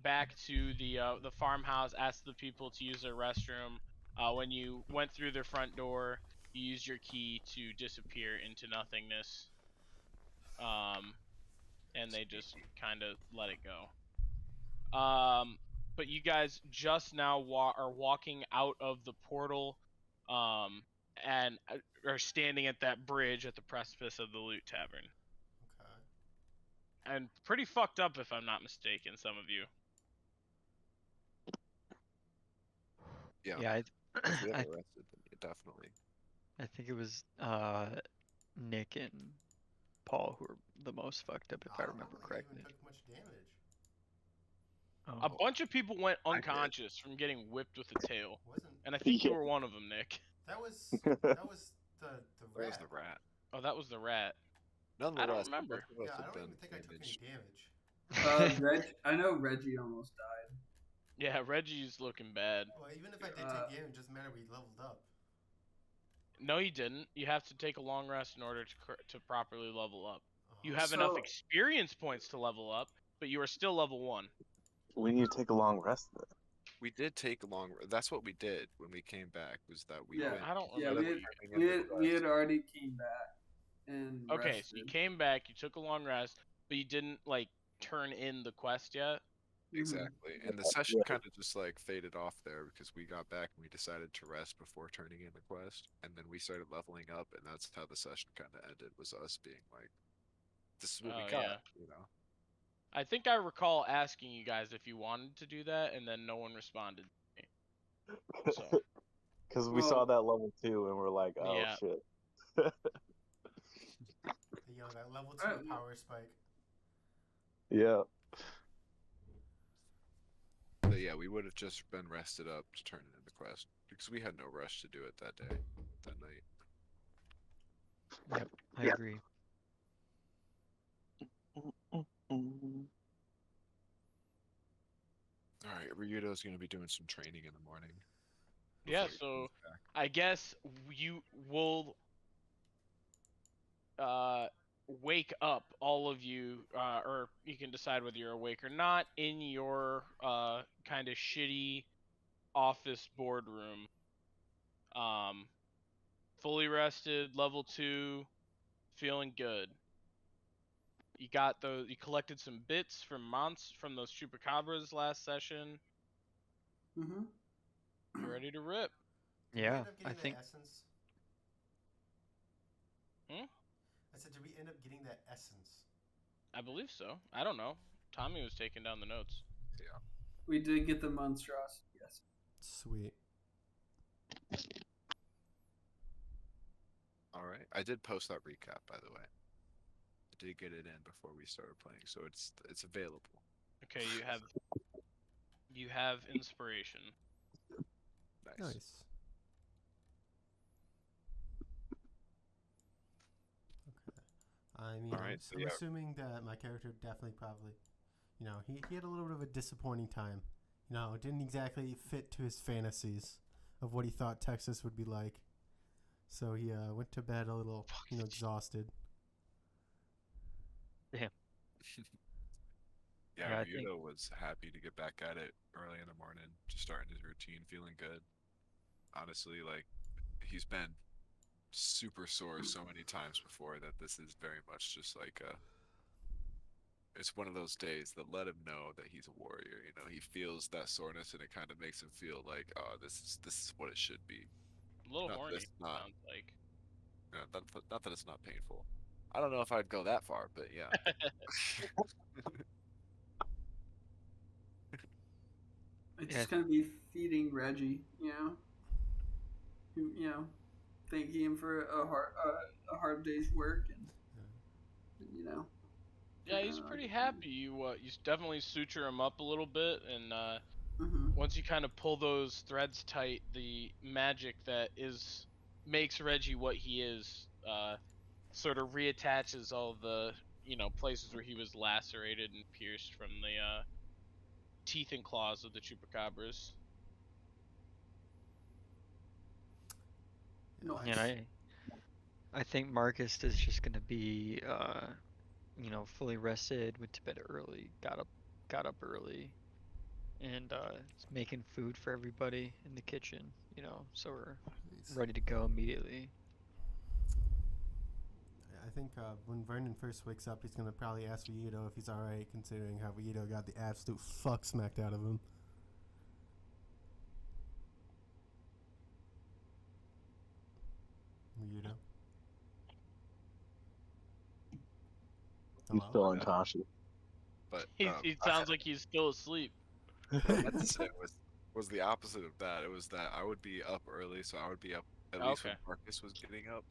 back to the farmhouse, asked the people to use their restroom. When you went through their front door, you used your key to disappear into nothingness. And they just kind of let it go. But you guys just now are walking out of the portal, and are standing at that bridge at the precipice of the Loot Tavern. Okay. And pretty fucked up, if I'm not mistaken, some of you. Yeah. Yeah, If we ever arrested them, yeah, definitely. I think it was Nick and Paul who were the most fucked up, if I remember correctly. Even took much damage. A Oh, bunch of people went I did. unconscious from getting whipped with a tail, Wasn't and I think you were one of them, Nick. that was the That rat? was the rat. Oh, that was the rat. Nonetheless, remember. most of us Yeah, I have don't been even think I took any damaged. damage. I know Reggie almost died. Yeah, Reggie's looking bad. Well, even if I did take damage, it doesn't matter. We leveled up. No, you didn't. You have to take a long rest in order to properly level up. You Uh-huh. have enough So- experience points to level up, but you are still level 1. We need to take a long rest then. We did take a long. That's what we did when we came back. Was that we Yeah. went? I don't Yeah, remember. we had already came back and Okay, rested. so you came back, you took a long rest, but you didn't like turn in the quest yet. Exactly, and the session kind of just like faded off there because we got back and we decided to rest before turning in the quest, and then we started leveling up, and that's how the session kind of ended. Was us being like, "This is what we Oh, got," yeah. you know. I think I recall asking you guys if you wanted to do that, and then no one responded to me. So, Because we saw that level 2 and we're like, oh Yeah. shit. That level 2 Alright. power spike. Yeah. But yeah, we would have just been rested up to turn in the quest because we had no rush to do it that day, that night. yep, I Yeah. agree. All right, Ryudo's gonna be doing some training in the morning. yeah, before he so comes back. I guess you will wake up, all of you, or you can decide whether you're awake or not, in your kind of shitty office boardroom. Fully rested, level 2, feeling good. You collected some bits from those chupacabras last session. Mm-hmm. You're ready to rip. Did we Yeah, end up I getting think that essence? Hmm? I said, did we end up getting that essence? I believe so. I don't know. Tommy was taking down the notes. We did get the monstrosity. Yes. Sweet. All right, I did post that recap, by the way. I did get it in before we started playing, so it's available. Okay, you have inspiration. Nice. Nice. Okay. I mean, Alright, so I'm yeah. assuming that my character definitely probably, he had a little bit of a disappointing time. It didn't exactly fit to his fantasies of what he thought Texas would be like. So he went to bed a little, exhausted. Yeah, Yeah, I think- Ryudo was happy to get back at it early in the morning, just starting his routine, feeling good. Honestly, like, he's been super sore so many times before that this is very much just like it's one of those days that let him know that he's a warrior. He feels that soreness and it kind of makes him feel like, oh, this is what it should be. A little Not horny, this, not- sounds like. Not that it's not painful. I don't know if I'd go that far, but yeah. It's Yeah. just gonna be feeding Reggie, thanking him for a hard day's work, and Yeah, he's pretty happy. You definitely suture him up a little bit, and Mm-hmm. once you kind of pull those threads tight, the magic that makes Reggie what he is sort of reattaches all the places where he was lacerated and pierced from the teeth and claws of the chupacabras. Nice. And I think Marcus is just gonna be fully rested, went to bed early, got up early, and it's making food for everybody in the kitchen. You know, so we're Nice. ready to go immediately. I think when Vernon first wakes up, he's gonna probably ask Ryudo if he's alright, considering how Ryudo got the absolute fuck smacked out of him. Ryudo. He's Hello? still unconscious. But He sounds like he's still asleep. what I had to say was the opposite of that. It was that I would be up early, so I would be up at least when Okay. Marcus was getting up,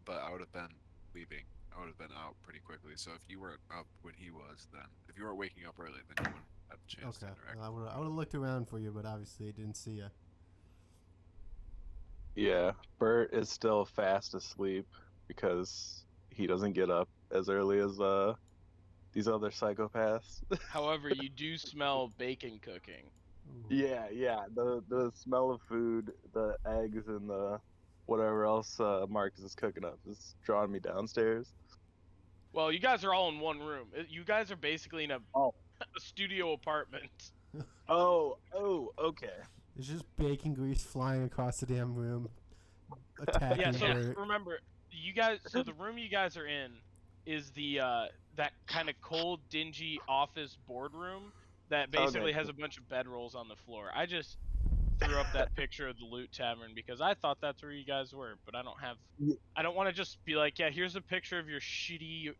but I would have been leaving. I would have been out pretty quickly. So if you weren't up when he was, then if you weren't waking up early, then you wouldn't have a chance Okay. to interact. Well, I would have looked around for you, but obviously I didn't see you. Yeah, Bert is still fast asleep because he doesn't get up as early as these other psychopaths. However, you do smell bacon cooking. Ooh. Yeah. The smell of food, the eggs, and the whatever else Marcus is cooking up is drawing me downstairs. Well, you guys are all in one room. You guys are basically in a, Oh. a studio apartment. Oh, okay. There's just bacon grease flying across the damn room, attacking Yeah, so Bert. remember, you guys. So the room you guys are in is the that kind of cold, dingy office boardroom that basically Okay. has a bunch of bedrolls on the floor. I just threw up that picture of the Loot Tavern because I thought that's where you guys were, but I don't have. Yeah. I don't want to just be like, yeah, here's a picture of your shitty,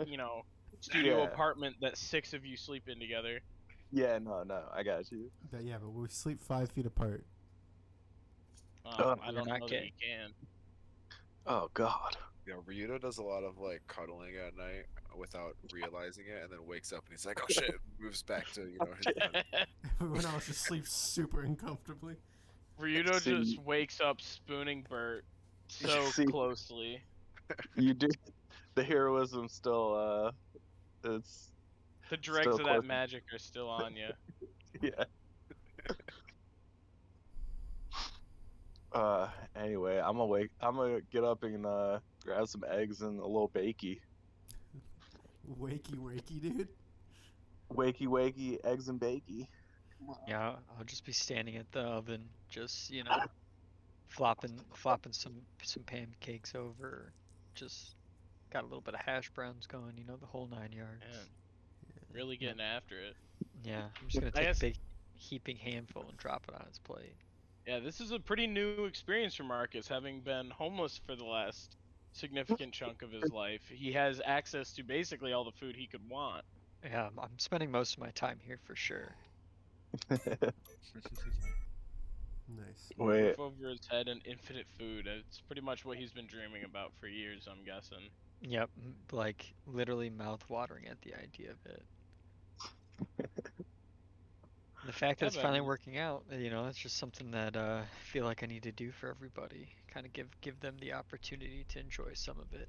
you know, studio Yeah. apartment that 6 of you sleep in together. Yeah, no, I got you. Yeah, but we sleep 5 feet apart. I We're don't not know that gay. you can. Oh God. You know, Ryudo does a lot of like cuddling at night without realizing it, and then wakes up and he's like, "Oh shit!" and moves back to his bed. Everyone else just sleeps super uncomfortably. Ryudo See- just wakes up spooning Bert so See- closely. You do. The heroism still it's The dregs still of that close. magic are still on you. Yeah. Anyway, I'm gonna get up and grab some eggs and a little bakey. Wakey, dude. Wakey, eggs and bakey. Yeah, I'll just be standing at the oven, just flopping some pancakes over. Just got a little bit of hash browns going, the whole 9 yards. Man, really getting after it. Yeah, I'm just gonna I take guess- a big heaping handful and drop it on his plate. Yeah, this is a pretty new experience for Marcus, having been homeless for the last significant chunk of his life. He has access to basically all the food he could want. Yeah, I'm spending most of my time here for sure. Nice. Wait, Roof over his head and infinite food. It's pretty much what he's been dreaming about for years, I'm guessing. Yep, like literally mouth watering at the idea of it. The fact that Yeah, it's finally man. working out, it's just something that I feel like I need to do for everybody. Kind of give them the opportunity to enjoy some of it.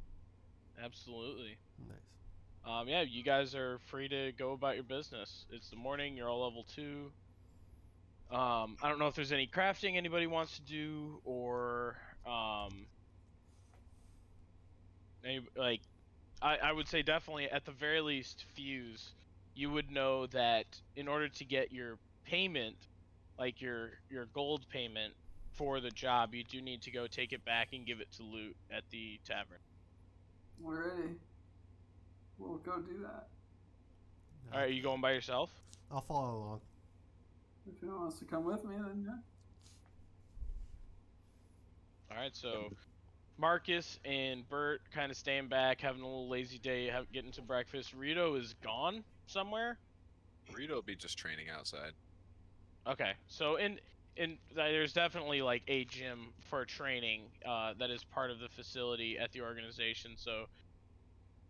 Absolutely. Nice. Yeah, you guys are free to go about your business. It's the morning. You're all level 2. I don't know if there's any crafting anybody wants to do, or I would say definitely at the very least Fuse. You would know that in order to get your payment, like your gold payment for the job, you do need to go take it back and give it to Loot at the tavern. Alrighty. We'll go do that. All right, are you going by yourself? I'll follow along. If anyone wants to come with me, then yeah. All right, so Marcus and Bert kind of staying back, having a little lazy day, getting some breakfast. Rito is gone somewhere. Ryudo would be just training outside. Okay, so in there's definitely like a gym for training that is part of the facility at the organization. So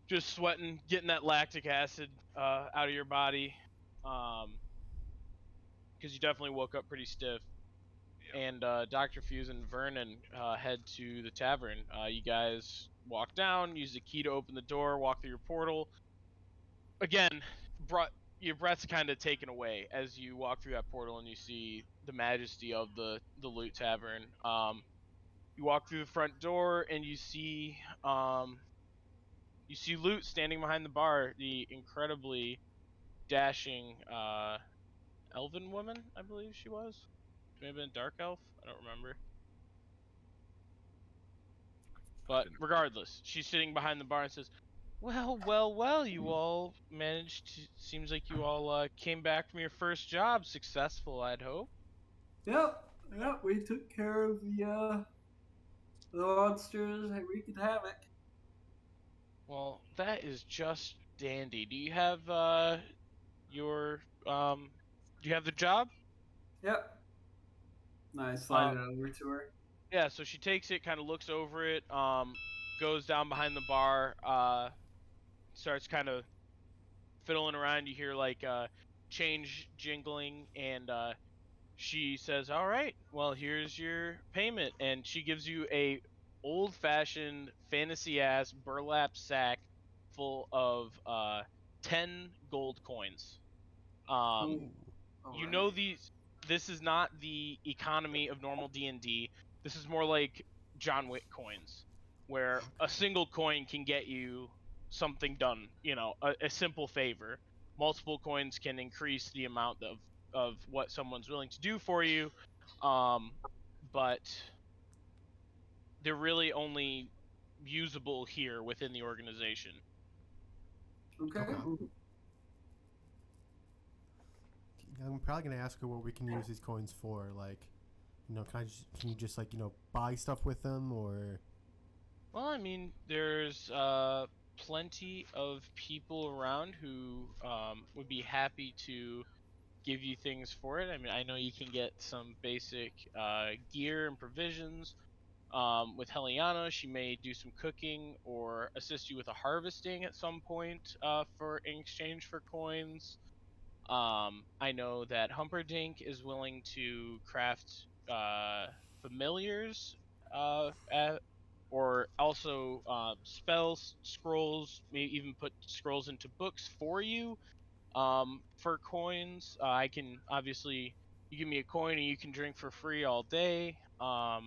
just sweating, getting that lactic acid out of your body, because you definitely woke up pretty stiff. Yeah. And Dr. Fuse and Vernon head to the tavern. You guys walk down, use the key to open the door, walk through your portal. Again, your breath's kind of taken away as you walk through that portal and you see the majesty of the Loot Tavern. You walk through the front door and you see Loot standing behind the bar, the incredibly dashing elven woman, I believe she was. She may have been a dark elf. I don't remember. But regardless, she's sitting behind the bar and says, "Well, well, well, you all managed to. Seems like you all came back from your first job successful. I'd hope." Yep. Yep. We took care of the monsters and wreaked havoc. Well, that is just dandy. Do you have your Do you have the job? Yep. And I slide it over to her. Yeah, so she takes it, kind of looks over it, goes down behind the bar, starts kind of fiddling around. You hear like change jingling, and she says, "All right, well, here's your payment," and she gives you a old-fashioned fantasy-ass burlap sack full of 10 gold coins. Um, Ooh. you Alright. know this is not the economy of normal D&D. This is more like John Wick coins, where a single coin can get you something done, a simple favor. Multiple coins can increase the amount of what someone's willing to do for you, but they're really only usable here within the organization. Okay. I'm probably gonna ask her what we can use these coins for. Like, can you just like buy stuff with them, or? Well, I mean, there's plenty of people around who would be happy to give you things for it. I mean, I know you can get some basic gear and provisions. With Heliana, she may do some cooking or assist you with a harvesting at some point in exchange for coins. I know that Humperdinck is willing to craft familiars or also spells, scrolls, maybe even put scrolls into books for you for coins. I can obviously, you give me a coin and you can drink for free all day. Let's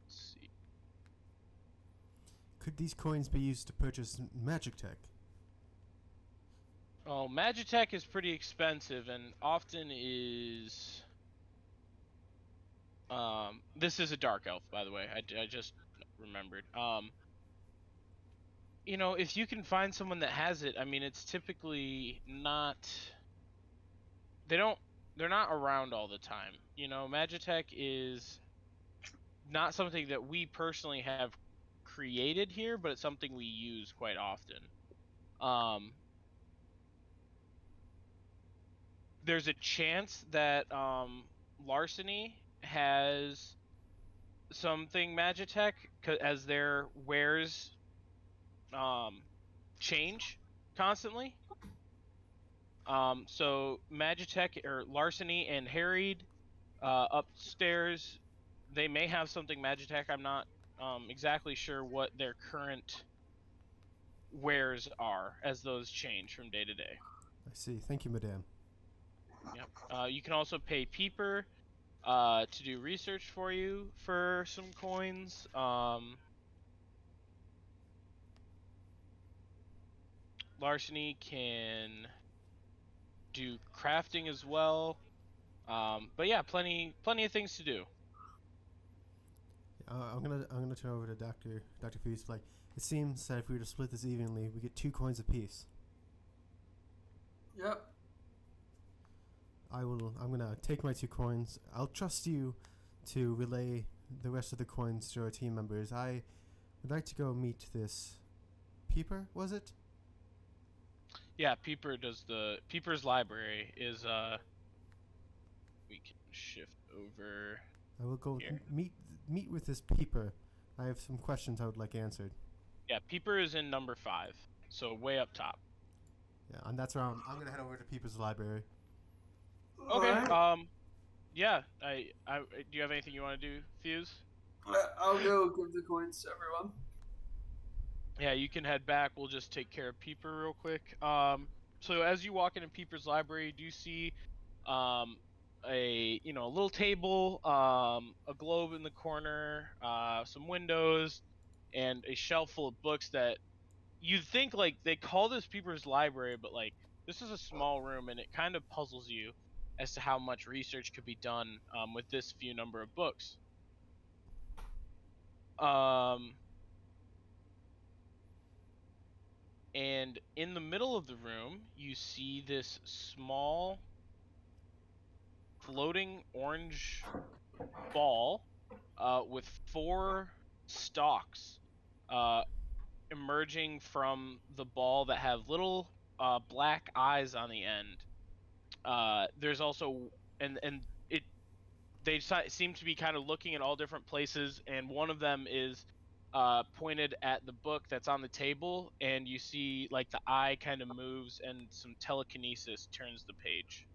see. Could these coins be used to purchase magic tech? Oh, Magitech is pretty expensive and often is. This is a dark elf, by the way. I just remembered. If you can find someone that has it, I mean, it's typically not. They're not around all the time. Magitech is not something that we personally have created here, but it's something we use quite often. There's a chance that Larceny has something Magitech as their wares change constantly. So Magitech or Larceny and Harried upstairs, they may have something Magitech. I'm not exactly sure what their current wares are as those change from day to day. I see. Thank you, madame. Yep. You can also pay Peeper to do research for you for some coins. Larceny can do crafting as well. But yeah, plenty of things to do. I'm gonna turn over to Dr. Fuse. Like, it seems that if we were to split this evenly, we get 2 coins apiece. Yep. I'm gonna take my 2 coins. I'll trust you to relay the rest of the coins to our team members. I would like to go meet this Peeper, was it? Yeah, Peeper's library is we can shift over. I will go Here. meet with this Peeper. I have some questions I would like answered. Yeah, Peeper is in number 5, so way up top. Yeah, and that's where I'm gonna head over to Peeper's library. Okay. Alright. Yeah. I do you have anything you want to do, Fuse? I'll go give the coins to everyone. Yeah, you can head back. We'll just take care of Peeper real quick. So as you walk into Peeper's library, you do see a little table, a globe in the corner, some windows, and a shelf full of books that you'd think like they call this Peeper's library, but like this is a small room, and it kind of puzzles you as to how much research could be done with this few number of books. And in the middle of the room, you see this small floating orange ball with 4 stalks emerging from the ball that have little black eyes on the end. There's also and it they seem to be kind of looking at all different places, and one of them is pointed at the book that's on the table, and you see like the eye kind of moves and some telekinesis turns the page.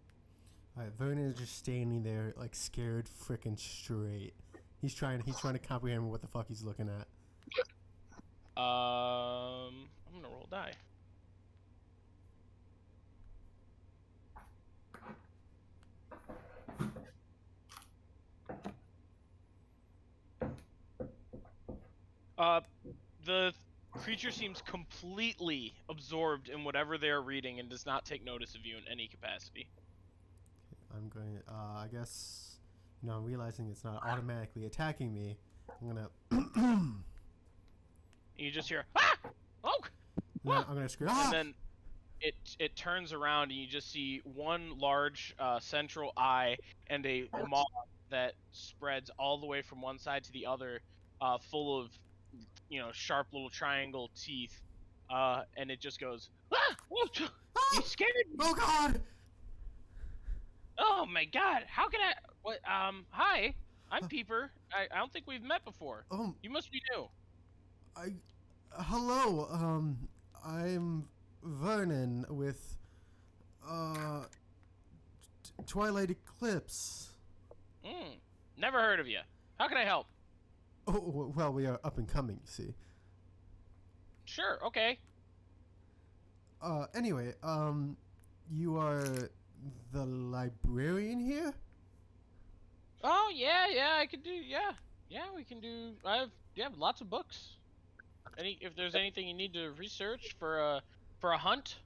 Alright, Vernon is just standing there like scared freaking straight. He's trying to comprehend what the fuck he's looking at. I'm gonna roll die. The creature seems completely absorbed in whatever they're reading and does not take notice of you in any capacity. I'm going. I guess, I'm realizing it's not automatically attacking me. I'm gonna. And you just hear, ah! Oh! I'm gonna scream. Ah! And then it turns around, and you just see one large central eye and a maw that spreads all the way from one side to the other, full of sharp little triangle teeth, and it just goes, ah! You scared me! Oh God! Oh my God! How can I? What? Hi, I'm Peeper. I don't think we've met before. You must be new. Hello. I'm Vernon with Twilight Eclipse. Never heard of you. How can I help? Oh, well, we are up and coming, you see. Sure. Okay. Anyway, you are the librarian here? Oh yeah, I can do we can do. I have lots of books. If there's anything you need to research for a hunt.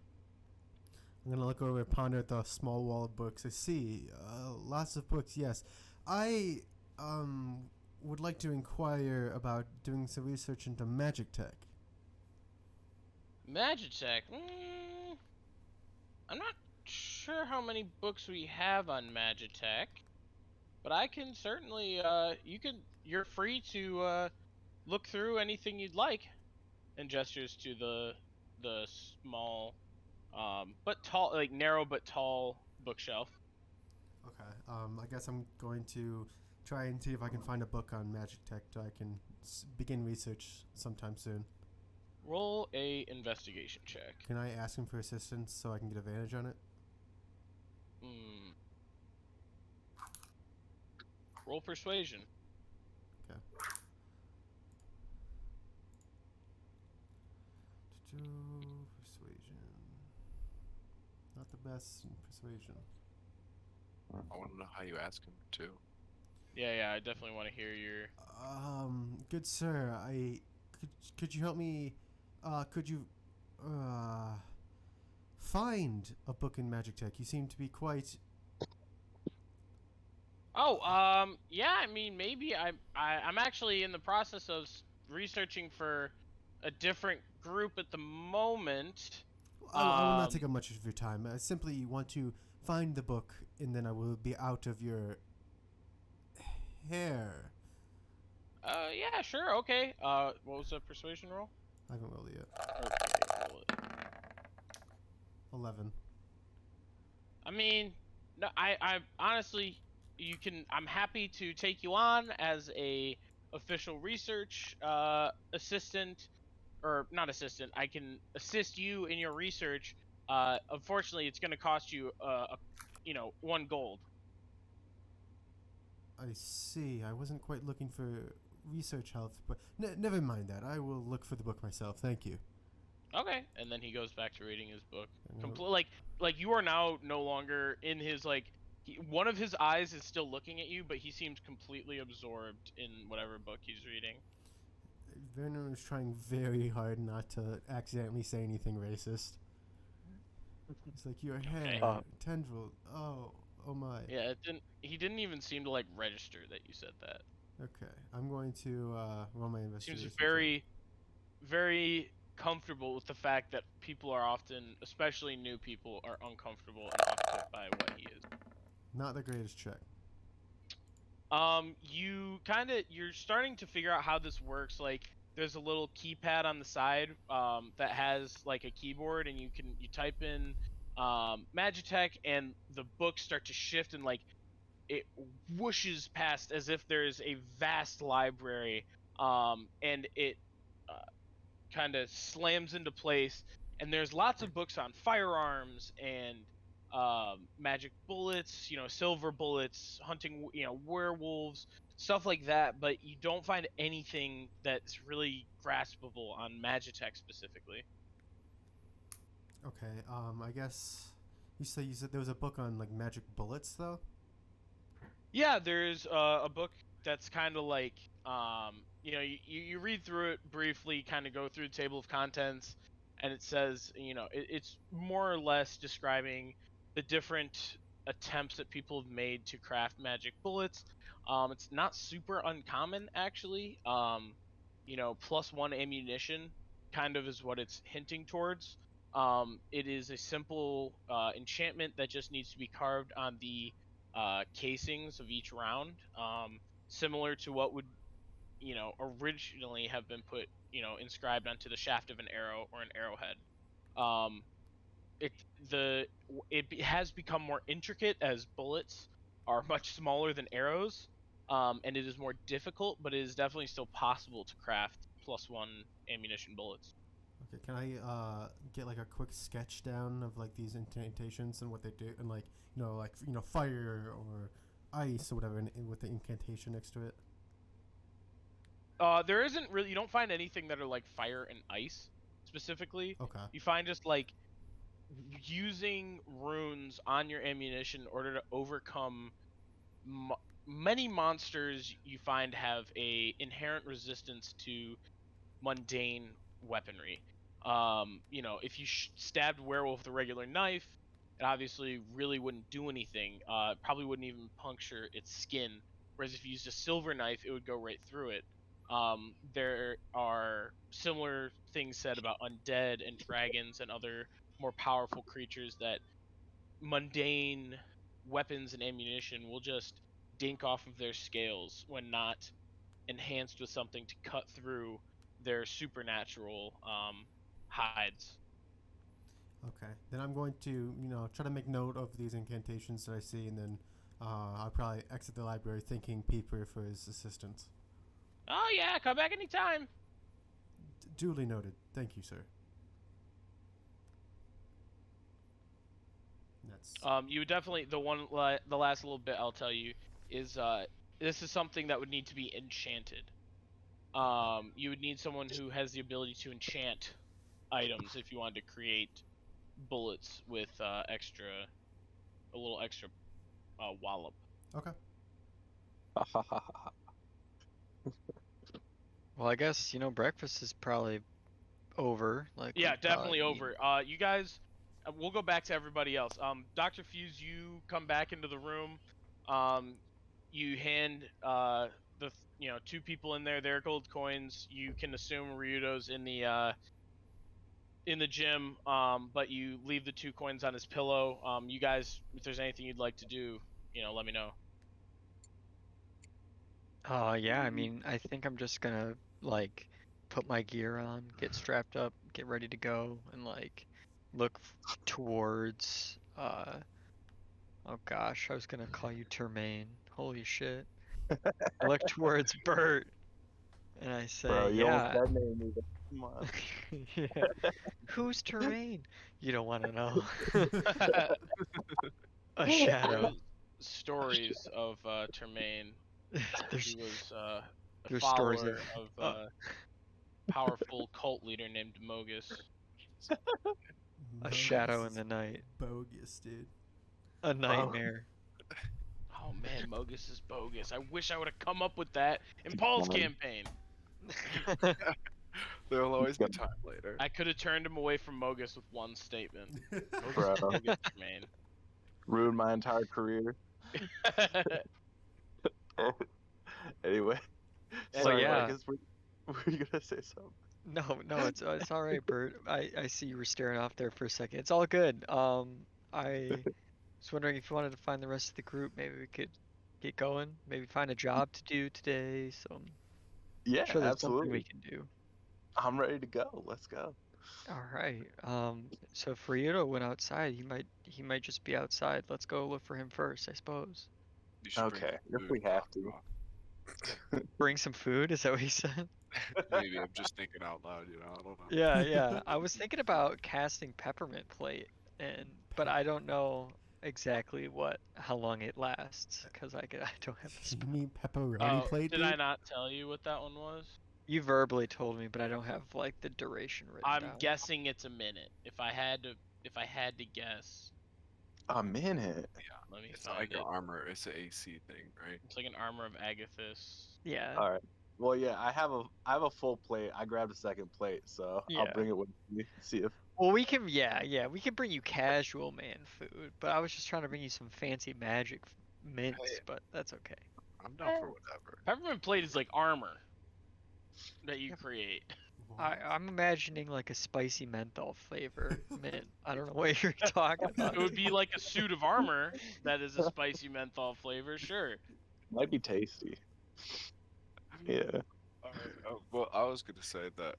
I'm gonna look over and ponder at the small wall of books. I see, lots of books. Yes, I would like to inquire about doing some research into magic tech. Magitech. I'm not sure how many books we have on Magitech, but I can certainly you're free to look through anything you'd like. And gestures to the small but tall, like narrow but tall bookshelf. Okay. I guess I'm going to try and see if I can find a book on magic tech so I can begin research sometime soon. Roll a investigation check. Can I ask him for assistance so I can get advantage on it? Roll persuasion. Okay. Persuasion. Not the best in persuasion. I want to know how you ask him too. Yeah, I definitely want to hear your. Good sir, could you help me? Could you find a book in magic tech? You seem to be quite. Oh, yeah. I mean, maybe I'm actually in the process of researching for a different group at the moment. I will not take up much of your time. I simply want to find the book, and then I will be out of your hair. Yeah, sure, okay. What was the persuasion roll? I haven't rolled it yet. Okay, roll it. 11. I mean, no, I honestly, I'm happy to take you on as a official research assistant, or not assistant. I can assist you in your research. Unfortunately, it's going to cost you, 1 gold. I see. I wasn't quite looking for research help, but never mind that. I will look for the book myself. Thank you. Okay, and then he goes back to reading his book. Like you are now no longer in his one of his eyes is still looking at you, but he seems completely absorbed in whatever book he's reading. Vernon was trying very hard not to accidentally say anything racist. He's like, your hair, Okay. tendril. Oh my. Yeah, it didn't. He didn't even seem to like register that you said that. Okay, I'm going to roll my Seems investigation check. very, very comfortable with the fact that people are often, especially new people, are uncomfortable and off put by what he is. Not the greatest check. You're starting to figure out how this works. Like, there's a little keypad on the side that has like a keyboard, and you type in Magitech, and the books start to shift, and like it whooshes past as if there's a vast library, and it kind of slams into place, and there's lots of books on firearms and magic bullets, silver bullets, hunting, werewolves, stuff like that. But you don't find anything that's really graspable on Magitech specifically. Okay, I guess you said there was a book on like magic bullets though. Yeah, there's a book that's kind of like, you read through it briefly, kind of go through the table of contents, and it says, it's more or less describing the different attempts that people have made to craft magic bullets. It's not super uncommon, actually. +1 ammunition kind of is what it's hinting towards. It is a simple enchantment that just needs to be carved on the casings of each round, similar to what would, originally have been put, inscribed onto the shaft of an arrow or an arrowhead. Um, it has become more intricate as bullets are much smaller than arrows, and it is more difficult, but it is definitely still possible to craft +1 ammunition bullets. Okay, can I get like a quick sketch down of like these incantations and what they do, and like fire or ice or whatever, and with the incantation next to it? There isn't really. You don't find anything that are like fire and ice specifically. Okay. You find just like using runes on your ammunition in order to overcome many monsters you find have a inherent resistance to mundane weaponry. If you stabbed a werewolf with a regular knife, it obviously really wouldn't do anything. Probably wouldn't even puncture its skin. Whereas if you used a silver knife, it would go right through it. There are similar things said about undead and dragons and other more powerful creatures that mundane weapons and ammunition will just dink off of their scales when not enhanced with something to cut through their supernatural hides. Okay. Then I'm going to try to make note of these incantations that I see, and then I'll probably exit the library thanking Peeper for his assistance. Oh yeah, come back anytime. Duly noted. Thank you, sir. That's You would definitely the last little bit I'll tell you is this is something that would need to be enchanted. You would need someone who has the ability to enchant items if you wanted to create bullets with a little extra wallop. okay. Well, I guess breakfast is probably over. Like Yeah, we definitely probably over. You guys, we'll go back to everybody else. Dr. Fuse, you come back into the room. You hand the two people in there their gold coins. You can assume Ryudo's in the gym, but you leave the 2 coins on his pillow. You guys, if there's anything you'd like to do, let me know. Yeah, I mean, I think I'm just gonna like put my gear on, get strapped up, get ready to go, and like look towards oh gosh, I was gonna call you Termaine. Holy shit. I look towards Bert and I say, Bro, you yeah. almost said name either. Come on. Yeah. Who's Termaine? You don't want to know. A shadow. Stories of Termaine. There's, He was a there's stories follower of of a powerful cult leader named Mogus. a shadow in the night. Bogus, dude. A nightmare. Oh man, Mogus is bogus. I wish I would have come up with that in Paul's campaign. There will always be time later. I could have turned him away from Mogus with one statement. Bro. Mogus is main. Ruined my entire career. Anyway. Well, Sorry, yeah. Marcus, were you gonna say something? No, it's all right, Bert. I see you were staring off there for a second. It's all good. I was wondering if you wanted to find the rest of the group. Maybe we could get going. Maybe find a job to do today. So I'm Yeah, sure there's something we absolutely. can do. I'm ready to go. Let's go. All right. So if Ryuto went outside, he might just be outside. Let's go look for him first, I suppose. You should bring Okay, if food, we have to. Knock-Off. Bring some food. Is that what he said? Maybe I'm just thinking out loud, you know. I don't know. Yeah. I was thinking about casting peppermint plate, but I don't know exactly how long it lasts because I don't have the You mean pepperoni Oh, plate, did dude? I not tell you what that one was? You verbally told me, but I don't have like the duration written I'm down. guessing it's a minute. If I had to guess, A minute. let me It's find like it. an armor. It's an AC thing, right? It's like an armor of Agathis. Yeah. All right. Well, yeah, I have a full plate. I grabbed a second plate, so I'll Yeah. bring it with me. See if. Well, we can. Yeah. We can bring you casual man food, but I was just trying to bring you some fancy magic mints, Hey. but that's okay. I'm down for whatever. Peppermint plate is like armor that you create. I'm imagining like a spicy menthol flavor mint. I don't know what you're talking about. It would be like a suit of armor that is a spicy menthol flavor, sure. Might be tasty. Yeah. Well, I was gonna say that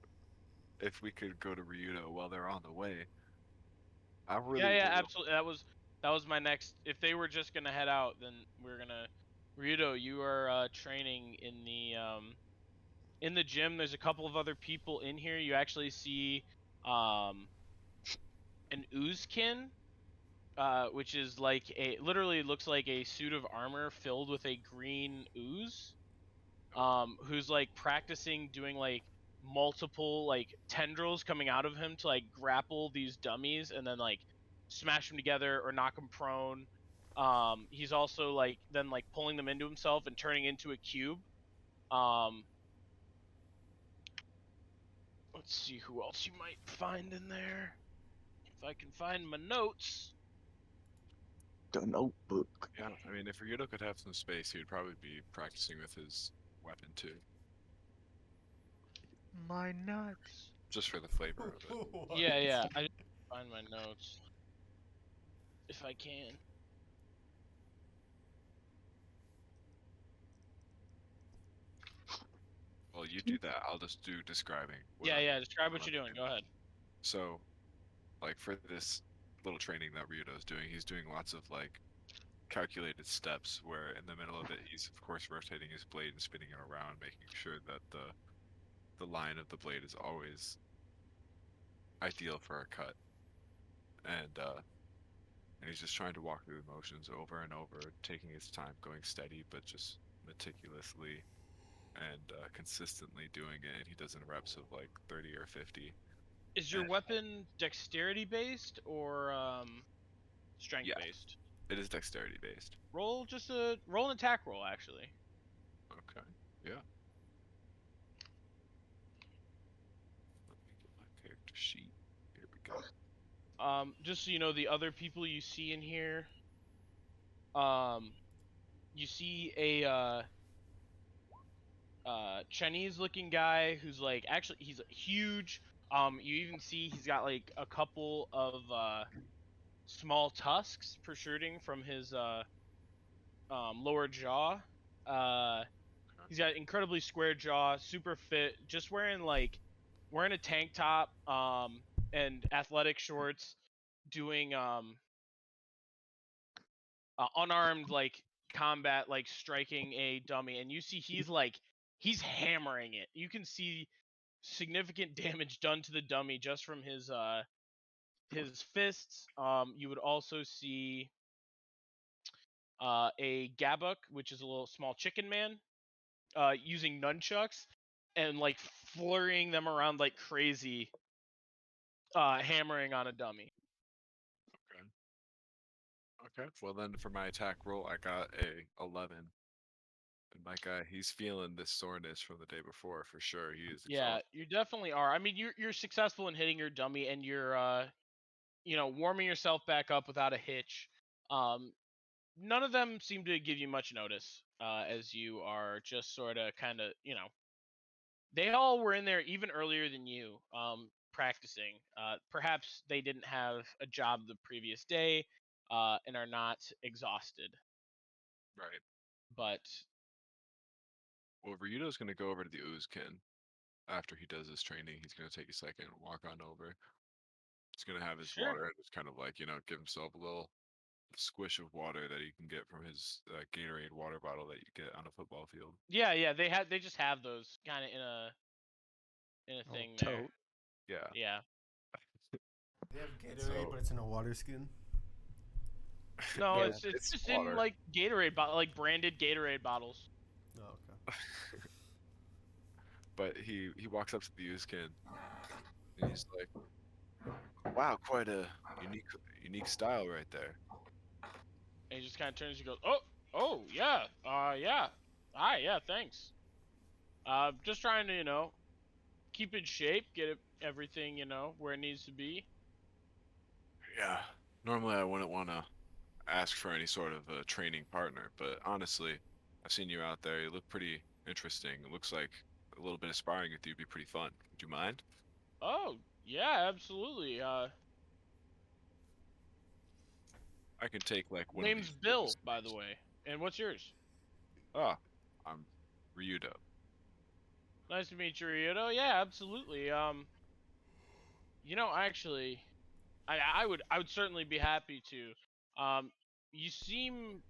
if we could go to Ryudo while they're on the way, I really Yeah, would- absolutely. That was my next. If they were just gonna head out, then we're gonna. Ryudo, you are training in the gym. There's a couple of other people in here. You actually see an oozkin, which is like literally looks like a suit of armor filled with a green ooze. Who's like practicing doing like multiple like tendrils coming out of him to like grapple these dummies and then like smash them together or knock them prone. He's also like then like pulling them into himself and turning into a cube. Let's see who else you might find in there. If I can find my notes. The notebook. Yeah, I mean, if Ryudo could have some space, he would probably be practicing with his weapon too, My nuts. just for the flavor of it. Yeah. I just find my notes. If I can. Well, you do that. I'll just do describing. what Yeah, I'm- describe what what you're I'm doing. Go ahead. So, like for this little training that Ryudo's doing, he's doing lots of like calculated steps where in the middle of it he's of course rotating his blade and spinning it around, making sure that the line of the blade is always ideal for a cut. And he's just trying to walk through the motions over and over, taking his time, going steady but just meticulously and consistently doing it, and he does in reps of like 30 or 50. Is your weapon dexterity based or strength Yeah. based? It is dexterity based. Roll an attack roll actually. Okay. Yeah. Let me get my character sheet. Here we go. Just so you know, the other people you see in here, you see a Chinese-looking guy who's like actually he's huge. You even see he's got like a couple of small tusks protruding from his lower jaw. He's got incredibly square jaw, super fit, just wearing a tank top and athletic shorts, doing unarmed like combat, like striking a dummy, and you see he's hammering it. You can see significant damage done to the dummy just from his fists. You would also see a Gabuk, which is a little small chicken man, using nunchucks and like flurrying them around like crazy, hammering on a dummy. Okay. Well then, for my attack roll, I got a 11, And my guy, he's feeling this soreness from the day before for sure. He is Yeah, exhausted. you definitely are. I mean, you're successful in hitting your dummy, and you're warming yourself back up without a hitch. Um, None of them seem to give you much notice, as you are just sort of kind of, they all were in there even earlier than you, practicing. Perhaps they didn't have a job the previous day, and are not exhausted. Right. But Well, Ryudo's gonna go over to the Oozkin after he does his training. He's gonna take a second, walk on over. He's gonna have his sure. water and just kind of like give himself a little squish of water that he can get from his Gatorade water bottle that you get on a football field. Yeah, they just have those kind of in a Oh, thing there. tote. Yeah. Yeah. They have Gatorade, So- but it's in a water skin. No, Yeah, it's just water. in like Gatorade like branded Gatorade bottles. Oh, okay. But he walks up to the Oozkin and he's like, "Wow, quite a unique style right there." And he just kind of turns and goes, "Oh, yeah, yeah, hi, yeah, thanks. Just trying to, keep in shape, get everything, where it needs to be." Yeah. Normally I wouldn't want to ask for any sort of a training partner, but honestly, I've seen you out there. You look pretty interesting. It looks like a little bit of sparring with you would be pretty fun. Would you mind? Oh, yeah, absolutely. I can take like one of Name's these. Bill, by the way. And what's yours? Ah, I'm Ryudo. Nice to meet you, Ryoto. Yeah, absolutely. Actually, I would certainly be happy to. You seem,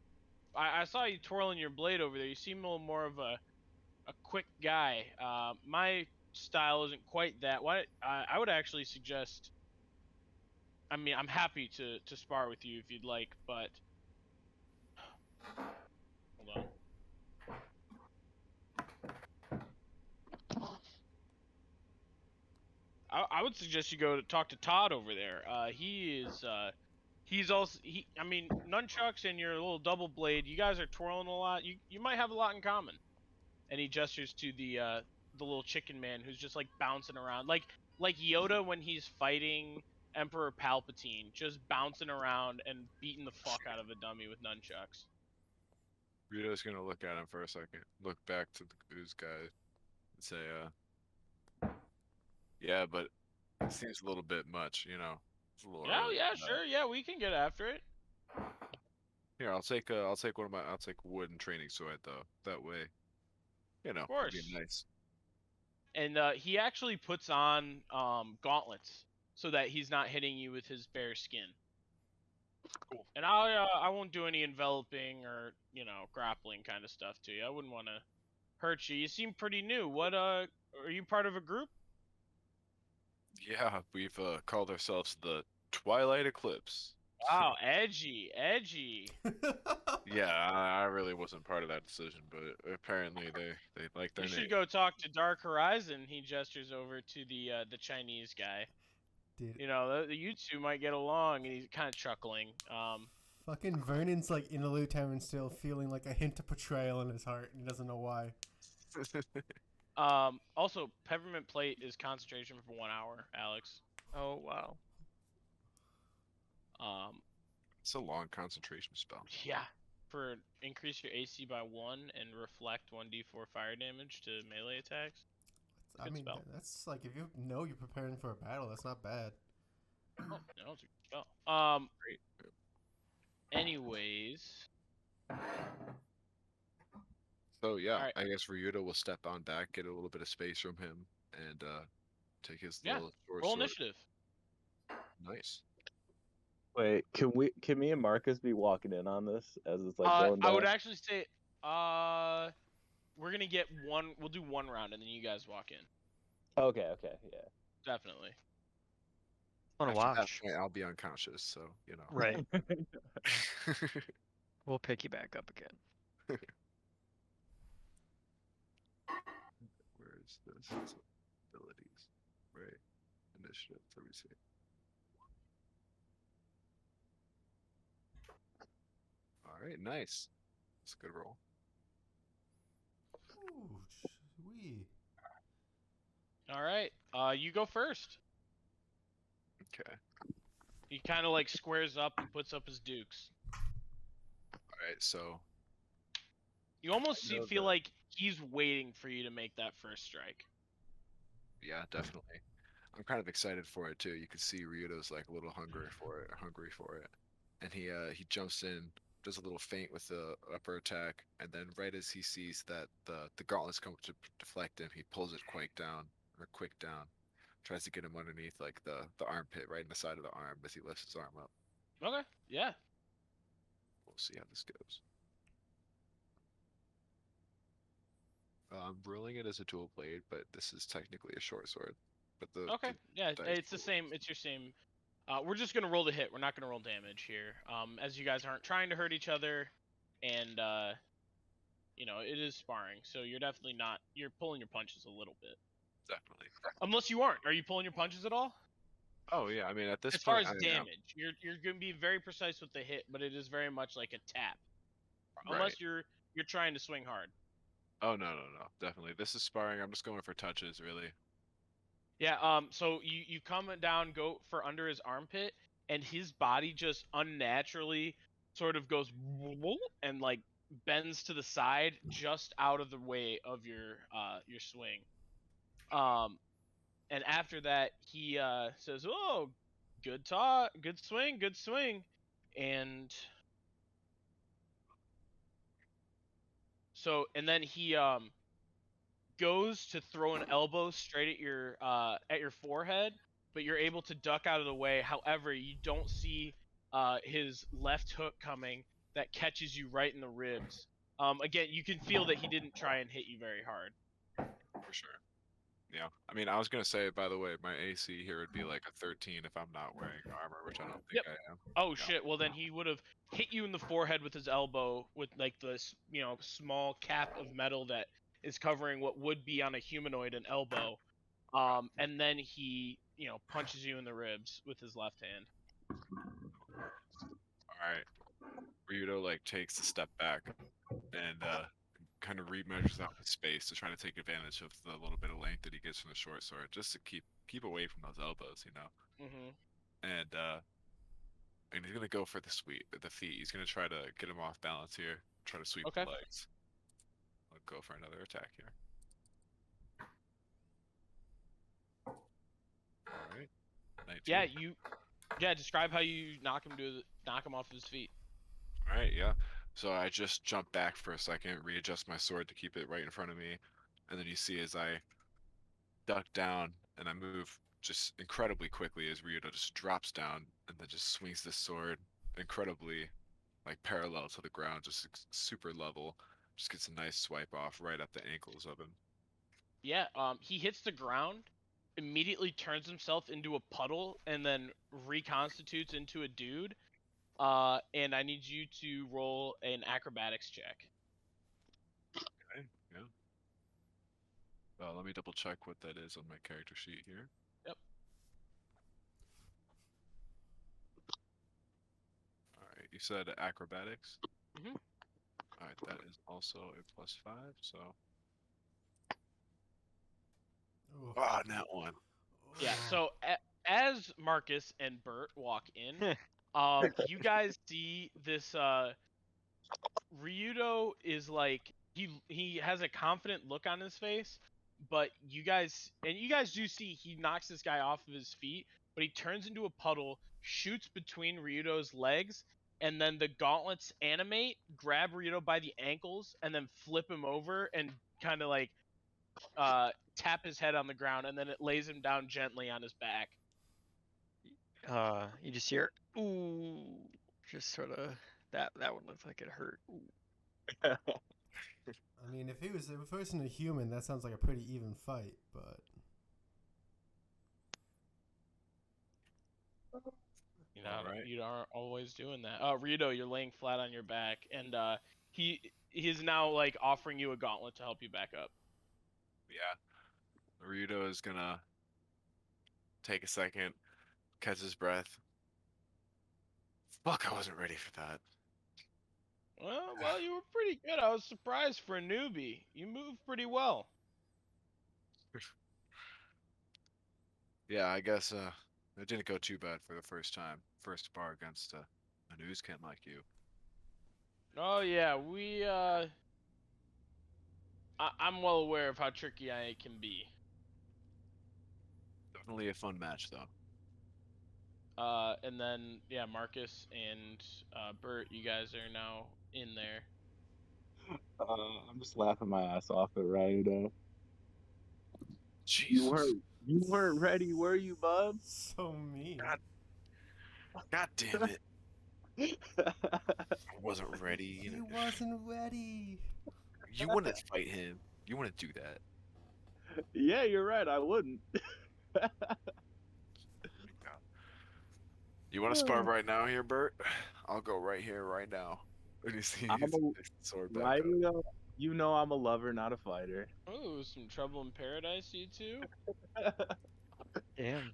I saw you twirling your blade over there. You seem a little more of a quick guy. My style isn't quite that. I would actually suggest. I mean, I'm happy to spar with you if you'd like, but hold on. I would suggest you go to talk to Todd over there. He's also I mean, nunchucks and your little double blade. You guys are twirling a lot. You might have a lot in common. And he gestures to the little chicken man who's just like bouncing around, like Yoda when he's fighting Emperor Palpatine, just bouncing around and beating the fuck out of a dummy with nunchucks. Ryudo's gonna look at him for a second, look back to the ooze guy, and say, yeah, but it seems a little bit much, It's a little Yeah, early. yeah, sure, yeah, we can get after it. Here, I'll take I'll take wooden training sword though. That way, Of it'd be course. nice. And he actually puts on gauntlets so that he's not hitting you with his bare skin. Cool. And I won't do any enveloping or grappling kind of stuff to you. I wouldn't want to hurt you. You seem pretty new. What are you part of a group? Yeah, we've called ourselves the Twilight Eclipse. Wow, edgy. Yeah, I really wasn't part of that decision, but apparently they like their You name. should go talk to Dark Horizon. He gestures over to the Chinese guy. Dude, You two might get along, and he's kind of chuckling. fucking Vernon's like in the loot tavern still, feeling like a hint of betrayal in his heart, and he doesn't know why. Also, peppermint plate is concentration for 1 hour, Alex. Oh wow. It's a long concentration spell. Yeah. For increase your AC by 1 and reflect 1d4 fire damage to melee attacks. I Good mean, spell. that's like if you know you're preparing for a battle, that's not bad. Oh, no, it's a good spell. Great. Anyways, So yeah, Alright. I guess Ryudo will step on back, get a little bit of space from him, and take his Yeah, little short roll sword. initiative. Nice. Wait, can me and Marcus be walking in on this as it's like going down? I would actually say, we're gonna get one. We'll do one round, and then you guys walk in. Okay, yeah. Definitely. I want to After that watch. point, I'll be unconscious, so Right. We'll pick you back up again. Where is this? Abilities. Right. Initiative. Let me see. All right, nice. That's a good roll. 3. All right. You go first. Okay. He kind of like squares up and puts up his dukes. All right. So You almost know feel that- like he's waiting for you to make that first strike. yeah, definitely. I'm kind of excited for it too. You can see Ryudo's like a little hungry for it, and he jumps in, does a little feint with the upper attack, and then right as he sees that the gauntlets come to deflect him, he pulls it quick down, tries to get him underneath like the armpit, right in the side of the arm as he lifts his arm up. Okay. Yeah. We'll see how this goes. I'm ruling it as a dual blade, but this is technically a short sword. But Okay. Yeah. dice It's the roll- same. It's your same. We're just gonna roll the hit. We're not gonna roll damage here. As you guys aren't trying to hurt each other, and it is sparring, so you're definitely not. You're pulling your punches a little bit. Definitely. Unless you aren't. Are you pulling your punches at all? Oh yeah, I mean at this As far point, as I am. damage, you're gonna be very precise with the hit, but it is very much like a tap. Right. Unless you're trying to swing hard. Oh no, definitely. This is sparring. I'm just going for touches, really. Yeah. So you come down, go for under his armpit, and his body just unnaturally sort of goes and like bends to the side, just out of the way of your swing. And after that, he says, "Oh, good talk, good swing," and and then he goes to throw an elbow straight at your forehead, but you're able to duck out of the way. However, you don't see his left hook coming that catches you right in the ribs. Again, you can feel that he didn't try and hit you very hard. For sure. Yeah. I mean, I was gonna say, by the way, my AC here would be like a 13 if I'm not wearing armor, which I don't think Yep. I am. Oh Yeah. shit! Well, then he would have hit you in the forehead with his elbow with like this, small cap of metal that is covering what would be on a humanoid an elbow. And then he, punches you in the ribs with his left hand. All right. Ryudo like takes a step back and kind of remeasures out his space to try to take advantage of the little bit of length that he gets from the short sword, just to keep away from those elbows, Mm-hmm. And he's gonna go for the feet. He's gonna try to get him off balance here, try to sweep Okay. the legs. I'll go for another attack here. All right. 19. Yeah. Describe how you knock him off his feet. All right, yeah. So I just jump back for a second, readjust my sword to keep it right in front of me, and then you see as I duck down and I move just incredibly quickly as Ryudo just drops down and then just swings this sword incredibly like parallel to the ground, just super level. Just gets a nice swipe off right at the ankles of him. Yeah. He hits the ground, immediately turns himself into a puddle, and then reconstitutes into a dude. And I need you to roll an acrobatics check. Okay, yeah. Let me double check what that is on my character sheet here. Yep. All right, you said acrobatics? Mhm. All right, that is also a +5, so. Ooh. Ah, that one. Yeah. So as Marcus and Bert walk in, you guys see this. Ryudo is like he has a confident look on his face, but you guys do see he knocks this guy off of his feet, but he turns into a puddle, shoots between Ryudo's legs, and then the gauntlets animate, grab Ryudo by the ankles, and then flip him over and kind of like tap his head on the ground, and then it lays him down gently on his back. You just hear ooh, just sort of that one looked like it hurt. Ooh. I mean, if it wasn't a human, that sounds like a pretty even fight, but Alright. You aren't always doing that. Ryudo, you're laying flat on your back, and he is now like offering you a gauntlet to help you back up. Yeah. Ryudo is gonna take a second, catch his breath. Fuck, I wasn't ready for that. Well, you were pretty good. I was surprised for a newbie. You moved pretty well. Yeah, I guess it didn't go too bad for the first time. First bar against a newskin like you. Oh yeah, I'm well aware of how tricky I can be. Definitely a fun match though. And then yeah, Marcus and Bert, you guys are now in there. I'm just laughing my ass off at Ryan. You Jesus. weren't you weren't ready, were you, bud? So mean. God damn it. I wasn't ready. He wasn't ready. You wouldn't fight him. You wouldn't do that. Yeah, you're right. I wouldn't. You want to spar right now here, Bert? I'll go right here, right now. And you see I'm his a, sword back right, up. you know I'm a lover, not a fighter. Oh, some trouble in paradise, you two. Damn.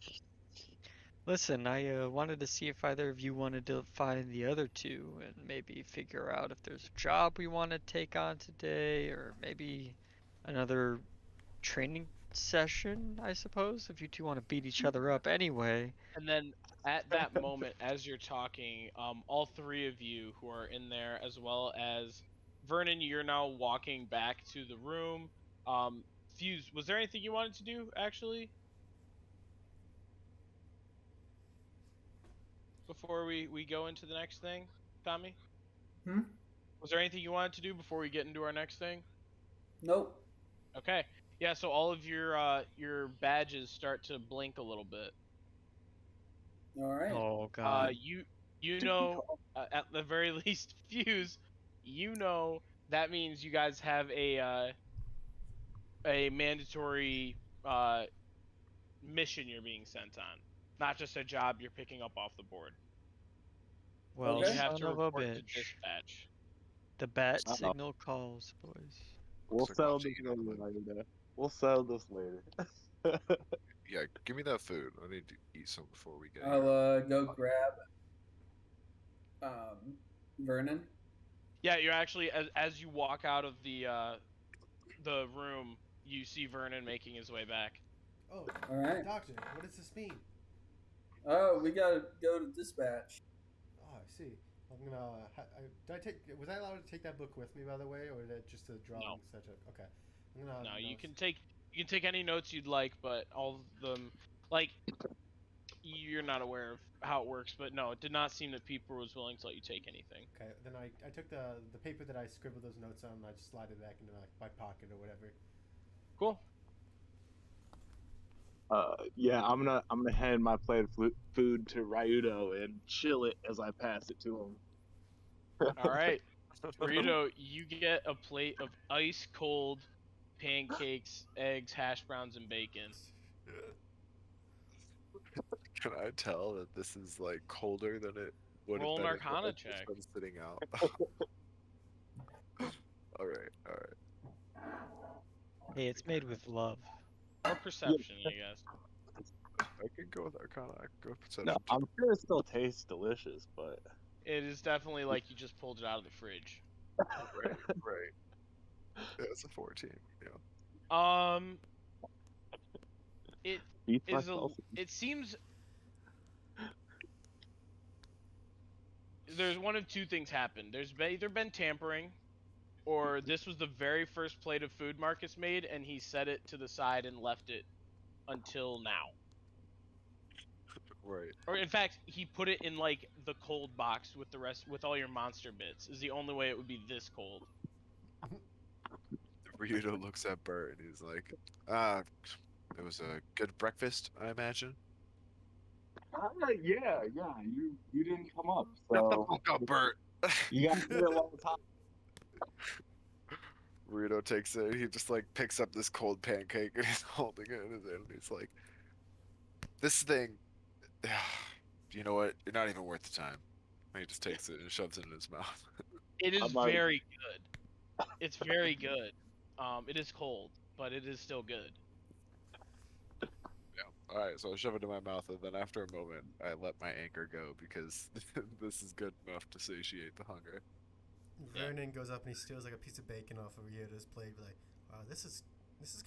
Listen, I wanted to see if either of you wanted to find the other two and maybe figure out if there's a job we want to take on today, or maybe another training session, I suppose, if you two want to beat each other up anyway. And then at that moment, as you're talking, all three of you who are in there, as well as Vernon, you're now walking back to the room. Fuse, was there anything you wanted to do actually before we go into the next thing, Tommy? Hmm? Was there anything you wanted to do before we get into our next thing? Nope. Okay. Yeah, so all of your badges start to blink a little bit. All right. Oh god. You know, at the very least, Fuse, you know that means you guys have a mandatory mission you're being sent on, not just a job you're picking up off the board. Well, Okay. You have son to of a report to bitch. dispatch. The bat Uh-oh. signal calls, boys. We'll Looks like settle I'll this cheat later, on that. Ryan. We'll settle this later. Yeah, give me that food. I need to eat some before we get I'll here. go grab Vernon. Yeah, you're actually as you walk out of the room, you see Vernon making his way back. Oh, All right. doctor, what does this mean? Oh, we gotta go to dispatch. Oh, I see. I'm gonna. Did I take? Was I allowed to take that book with me, by the way, or is that just a drawing? Such a okay. I'm gonna. No, you can take any notes you'd like, but all of them, like, you're not aware of how it works. But no, it did not seem that people was willing to let you take anything. Okay, then I took the paper that I scribbled those notes on, and I just slide it back into my pocket or whatever. Cool. Yeah, I'm gonna hand my plate of food to Ryudo and chill it as I pass it to him. All right, Burrito, you get a plate of ice cold pancakes, eggs, hash browns, and bacon. Can I tell that this is like colder than it would Roll have an been if it Arcana had just check. been sitting out? All right. Hey, it's made with love. Or perception, I guess. I can go with Arcana. I can go with perception No, too. I'm sure it still tastes delicious, but It is definitely like you just pulled it out of the fridge. Right. Yeah, it's a 14. Yeah. It beats is myself. it seems there's one of two things happened. There's either been tampering, or this was the very first plate of food Marcus made, and he set it to the side and left it until now. Right. Or in fact, he put it in like the cold box with the rest, with all your monster bits. Is the only way it would be this cold. Ryudo looks at Bert and he's like, it was a good breakfast, I imagine. Yeah. You didn't come up, Shut the so fuck up, Bert. you got here a long time. Ryudo takes it. He just like picks up this cold pancake and he's holding it in his hand. And he's like, "This thing, you know what? You're not even worth the time." And he just takes it and shoves it in his mouth. It is I'm already- very good. It's very good. It is cold, but it is still good. Yeah. All right. So I shove it in my mouth, and then after a moment, I let my anger go because this is good enough to satiate the hunger. Vernon goes up and he steals like a piece of bacon off of Ryota's plate. Like, wow, this is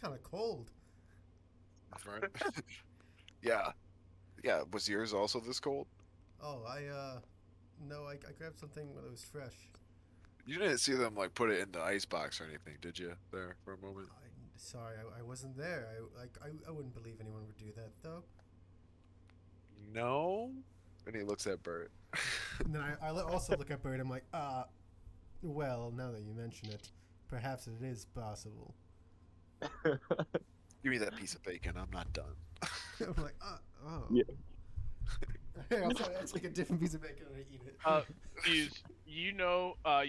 kind of cold. Vern. Yeah. Yeah. Was yours also this cold? Oh, no, I grabbed something when it was fresh. You didn't see them like put it in the ice box or anything, did you? There for a moment. Sorry, I wasn't there. I wouldn't believe anyone would do that though. No. And he looks at Bert. And then I also look at Bird. I'm like, well, now that you mention it, perhaps it is possible. Give me that piece of bacon. I'm not done. I'm like, oh. Yeah. Hey, I'll take a different piece of bacon and I eat it. Fuse, you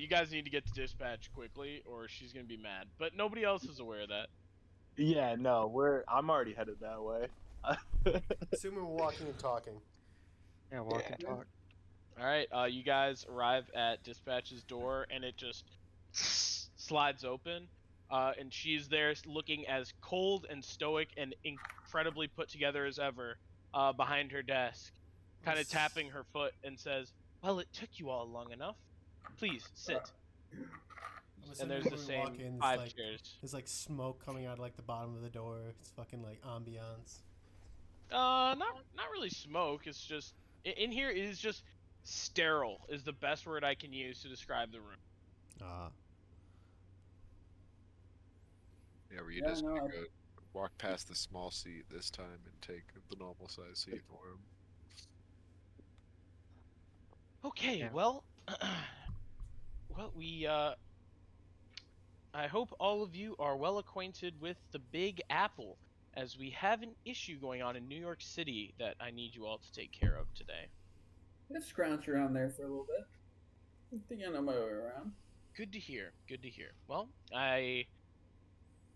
guys need to get to dispatch quickly, or she's gonna be mad. But nobody else is aware of that. Yeah, no, I'm already headed that way. Assuming we're walking and talking. Yeah, walk and talk. All right, you guys arrive at dispatch's door, and it just slides open, and she's there looking as cold and stoic and incredibly put together as ever, behind her desk, kind of tapping her foot, and says, "Well, it took you all long enough. Please sit." And there's the same in, 5 like, chairs. There's like smoke coming out of like the bottom of the door. It's fucking like ambiance. Not really smoke. It's just in here. It is just sterile. Is the best word I can use to describe the room. Yeah, were you Yeah, just no, gonna go walk past the small seat this time and take the normal size seat for him? Okay, Yeah. well, we I hope all of you are well acquainted with the Big Apple, as we have an issue going on in New York City that I need you all to take care of today. Let's scrounge around there for a little bit. I think I know my way around. Good to hear. Good to hear. Well,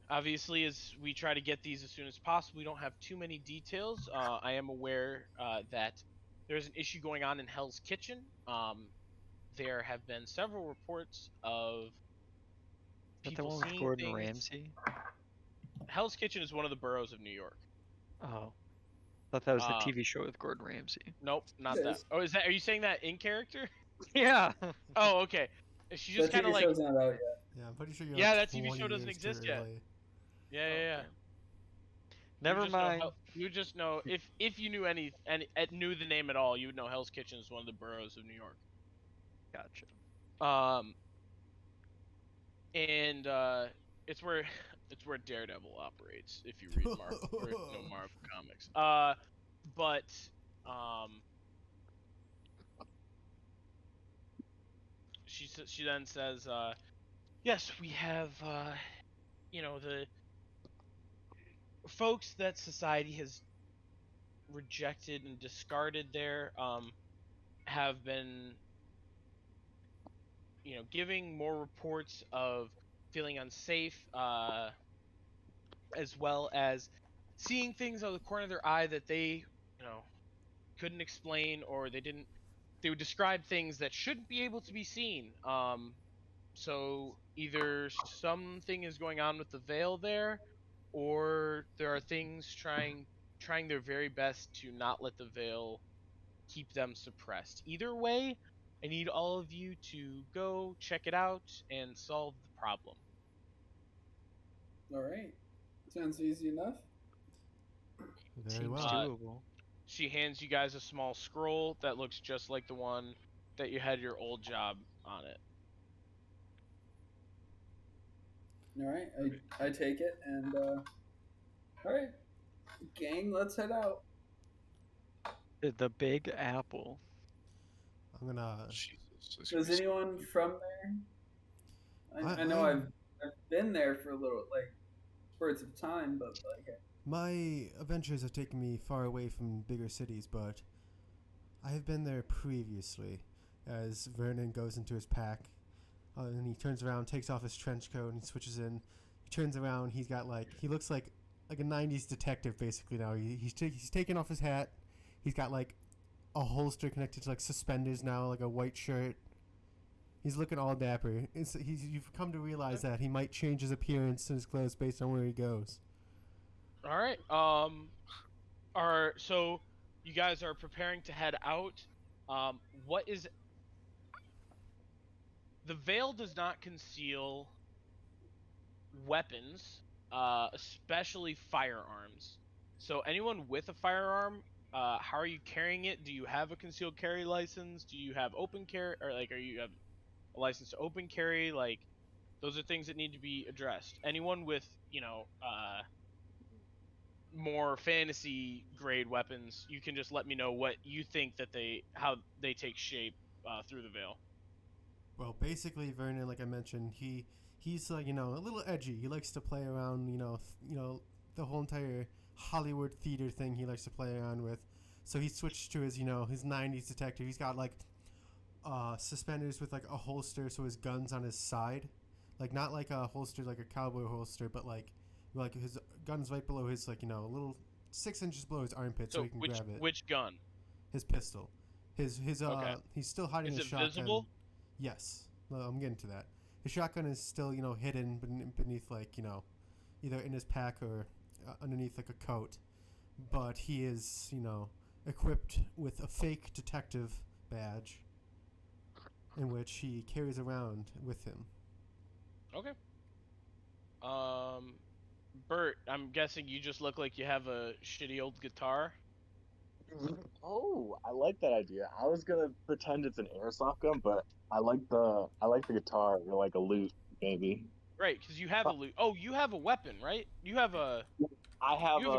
obviously, as we try to get these as soon as possible, we don't have too many details. I am aware that there's an issue going on in Hell's Kitchen. There have been several reports of Is that the people one with seeing Gordon things. Ramsay? Hell's Kitchen is one of the boroughs of New York. Oh, thought that was the TV show with Gordon Ramsay. Nope, not It that. is. Oh, is that? Are you saying that in character? Yeah. Oh, okay. She just That kind of TV like. show's not out yet. Yeah, I'm pretty sure you're Yeah, like that TV 20 show doesn't years too exist yet. early. Yeah. Never mind. You just know if you knew any knew the name at all, you would know Hell's Kitchen is one of the boroughs of New York. Gotcha. And it's where Daredevil operates. If you read Marvel or know Marvel comics. But she then says, yes, we have the folks that society has rejected and discarded there have been giving more reports of feeling unsafe, as well as seeing things out of the corner of their eye that they couldn't explain, or they would describe things that shouldn't be able to be seen. So either something is going on with the veil there, or there are things trying their very best to not let the veil keep them suppressed. Either way, I need all of you to go check it out and solve the problem. All right. Sounds easy enough. Very Seems well. doable. She hands you guys a small scroll that looks just like the one that you had your old job on it. All right. I take it and all right, gang, let's head out. The Big Apple. I'm gonna. Jesus. this is gonna Is be so- anyone from there? I know I've been there for a little, like, spurts of time, but like. My adventures have taken me far away from bigger cities, but I have been there previously. As Vernon goes into his pack, and he turns around, takes off his trench coat, and he switches in. He turns around. He's got he looks like a '90s detective basically now. He's taken off his hat. He's got like a holster connected to like suspenders now, like a white shirt. He's looking all dapper. You've come to realize that he might change his appearance and his clothes based on where he goes. All right. So you guys are preparing to head out. What is the veil does not conceal weapons, especially firearms. So anyone with a firearm, how are you carrying it? Do you have a concealed carry license? Do you have open carry, or like, are you have a license to open carry? Like, those are things that need to be addressed. Anyone with, more fantasy grade weapons, you can just let me know what you think that how they take shape through the veil. Well, basically, Vernon, like I mentioned, he's like, a little edgy. He likes to play around, the whole entire Hollywood theater thing. He likes to play around with. So he switched to his, his '90s detective. He's got like suspenders with like a holster, so his gun's on his side, like not like a holster like a cowboy holster, but like his gun's right below his like a little 6 inches below his armpit, so he can grab it. Which gun? His pistol. His Okay. He's still hiding Is his it shotgun. visible? Yes. Well, I'm getting to that. His shotgun is still, hidden beneath, like, either in his pack or underneath, like, a coat. But he is, equipped with a fake detective badge in which he carries around with him. Okay. Bert, I'm guessing you just look like you have a shitty old guitar. Oh, I like that idea. I was gonna pretend it's an airsoft gun, but I like the guitar or like a lute maybe. Right, because you have a Oh, you have a weapon, right? You have a I have you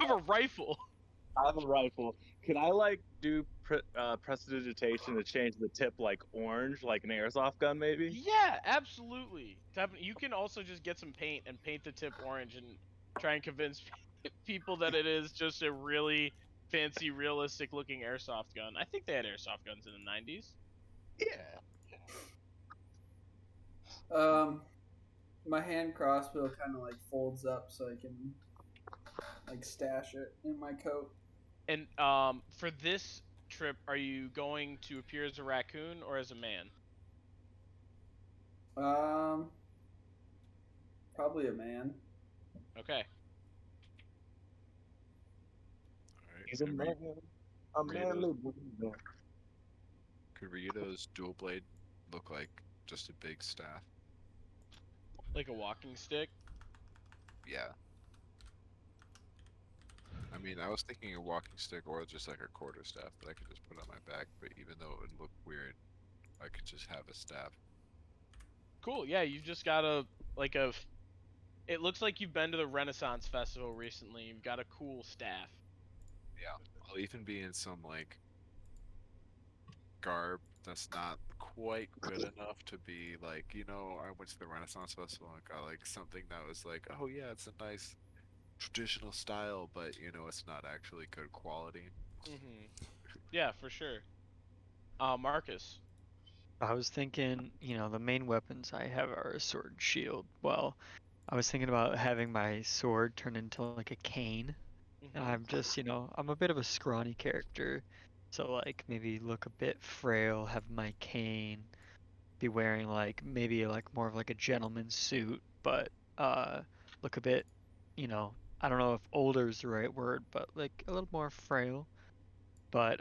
have a rifle. I have a rifle. Can I like do prestidigitation to change the tip like orange, like an airsoft gun maybe? Yeah, absolutely. You can also just get some paint and paint the tip orange and try and convince people that it is just a really fancy, realistic-looking airsoft gun. I think they had airsoft guns in the 90s. Yeah. My hand crossbow kind of like folds up so I can like stash it in my coat. And for this trip, are you going to appear as a raccoon or as a man? Probably a man. Okay. Alright. He's a man. A manly boy. Could Ryudo's dual blade look like just a big staff? Like a walking stick? Yeah. I mean, I was thinking a walking stick or just like a quarterstaff that I could just put on my back, but even though it would look weird, I could just have a staff. Cool. Yeah, you've just got it looks like you've been to the Renaissance Festival recently. You've got a cool staff. Yeah. I'll even be in some like garb that's not quite good enough to be like, I went to the Renaissance Festival and got like something that was like, oh yeah, it's a nice traditional style, but it's not actually good quality. Yeah, for sure. Marcus. I was thinking, the main weapons I have are a sword and shield. Well, I was thinking about having my sword turn into like a cane. And I'm just, I'm a bit of a scrawny character. So like maybe look a bit frail, have my cane, be wearing like maybe like more of like a gentleman's suit, but look a bit, I don't know if older is the right word, but like a little more frail. But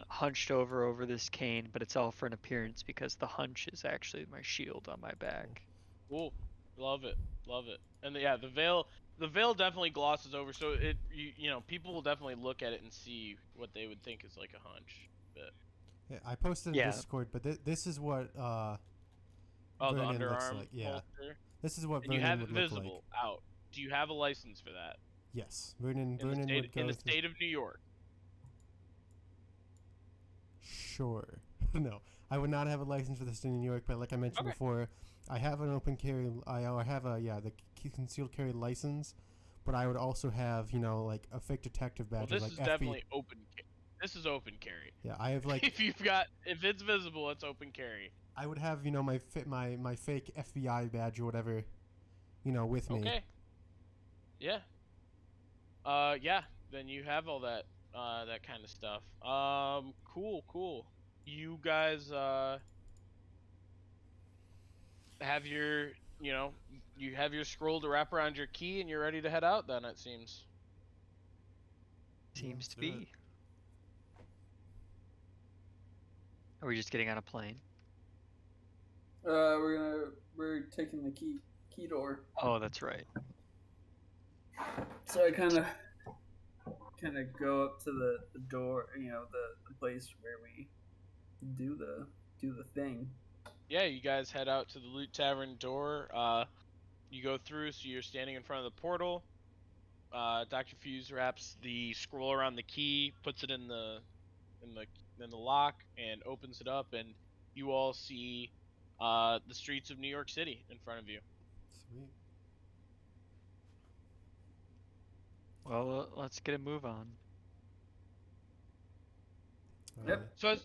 hunched over this cane, but it's all for an appearance because the hunch is actually my shield on my back. Cool. Love it. Love it. And yeah, the veil definitely glosses over, so people will definitely look at it and see what they would think is like a hunch. But Yeah, I posted in Discord, but this is what the Vernon underarm looks like. Yeah, holster. this is what And you Vernon have would it look visible like. out. Do you have a license for that? Yes, Vernon In would go the with state of New York. Sure. No, I would not have a license for the state of New York, but like I mentioned before, I have an open carry. I have the concealed carry license, but I would also have like a fake detective badge. Well, this like is FB. definitely open. This is open carry. Yeah, I have like if it's visible, it's open carry. I would have my fake FBI badge or whatever, with me. Okay. Yeah. Yeah. Then you have all that that kind of stuff. Cool. You guys have your you have your scroll to wrap around your key and you're ready to head out. Then it seems. Seems to be. Are we just getting on a plane? We're taking the key door. Oh, that's right. So I kind of kind of go up to the door, the place where we do the thing. Yeah, you guys head out to the Loot Tavern door. You go through, so you're standing in front of the portal. Dr. Fuse wraps the scroll around the key, puts it in the lock, and opens it up, and you all see the streets of New York City in front of you. Sweet. Well, let's get a move on. Yep. Alright.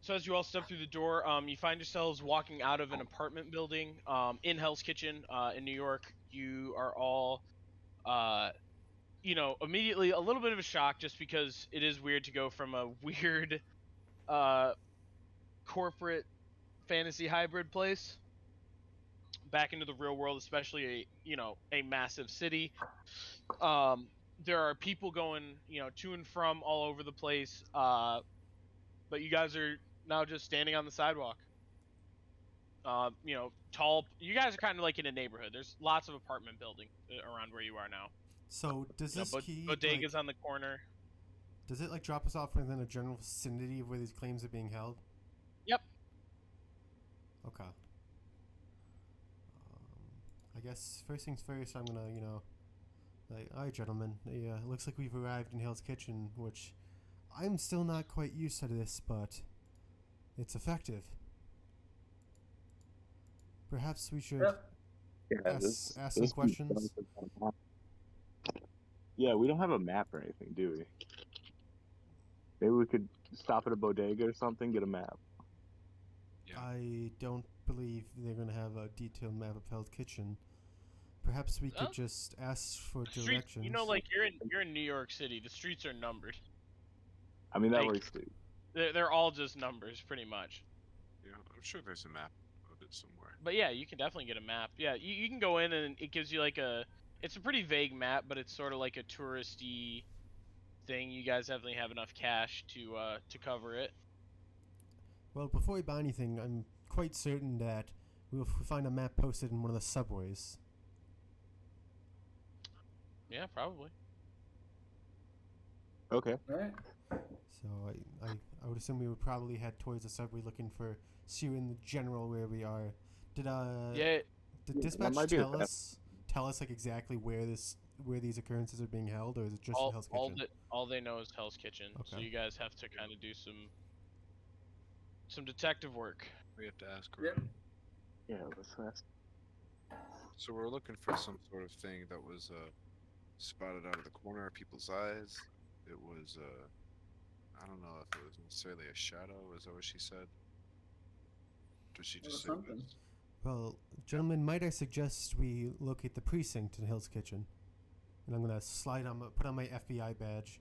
So as you all step through the door, you find yourselves walking out of an apartment building in Hell's Kitchen in New York. You are all, immediately a little bit of a shock, just because it is weird to go from a weird corporate fantasy hybrid place back into the real world, especially a massive city. There are people going to and from all over the place, but you guys are now just standing on the sidewalk. Tall. You guys are kind of like in a neighborhood. There's lots of apartment buildings around where you are now. So does this key Bodega's on the corner. does it like drop us off within a general vicinity of where these claims are being held? Yep. Okay. I guess first things first, I'm gonna, alright, gentlemen, it looks like we've arrived in Hell's Kitchen, which I'm still not quite used to this, but it's effective. Perhaps we should Yeah. ask some questions. Yeah, we don't have a map or anything, do we? Maybe we could stop at a bodega or something, get a map. Yeah. I don't believe they're gonna have a detailed map of Hell's Kitchen. Perhaps we could Oh. just ask for Streets, directions. like you're in New York City. The streets are numbered. I mean, that Like- works too. They're all just numbers, pretty much. Yeah, I'm sure there's a map of it somewhere. But yeah, you can definitely get a map. Yeah, you can go in and it gives you like it's a pretty vague map, but it's sort of like a touristy thing. You guys definitely have enough cash to cover it. Well, before we buy anything, I'm quite certain that we'll find a map posted in one of the subways. Yeah, probably. Okay. Right. So I would assume we would probably head towards the subway looking for see in the general where we are. Did Yeah, did dispatch might be a tell us like exactly where these occurrences are being held, or is it just in Hell's Kitchen? all they know is Hell's Kitchen. So Okay. you guys have to kind of do some detective work. We have to ask Yep. around. Yeah, let's ask. So we're looking for some sort of thing that was spotted out of the corner of people's eyes. It was I don't know if it was necessarily a shadow. Is that what she said? Did she It was just say it something. was? Well, gentlemen, might I suggest we locate the precinct in Hell's Kitchen? And I'm gonna put on my FBI badge.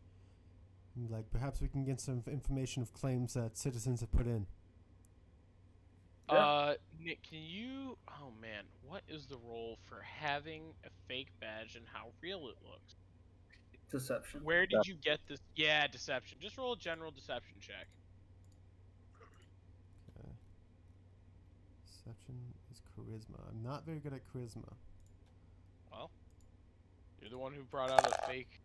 And, like, perhaps we can get some information of claims that citizens have put in. Yeah. Nick, can you? Oh man, what is the role for having a fake badge and how real it looks? Deception. Where did you get this? Yeah, deception. Just roll a general deception check. Okay. Deception is charisma. I'm not very good at charisma. Well, you're the one who brought out a fake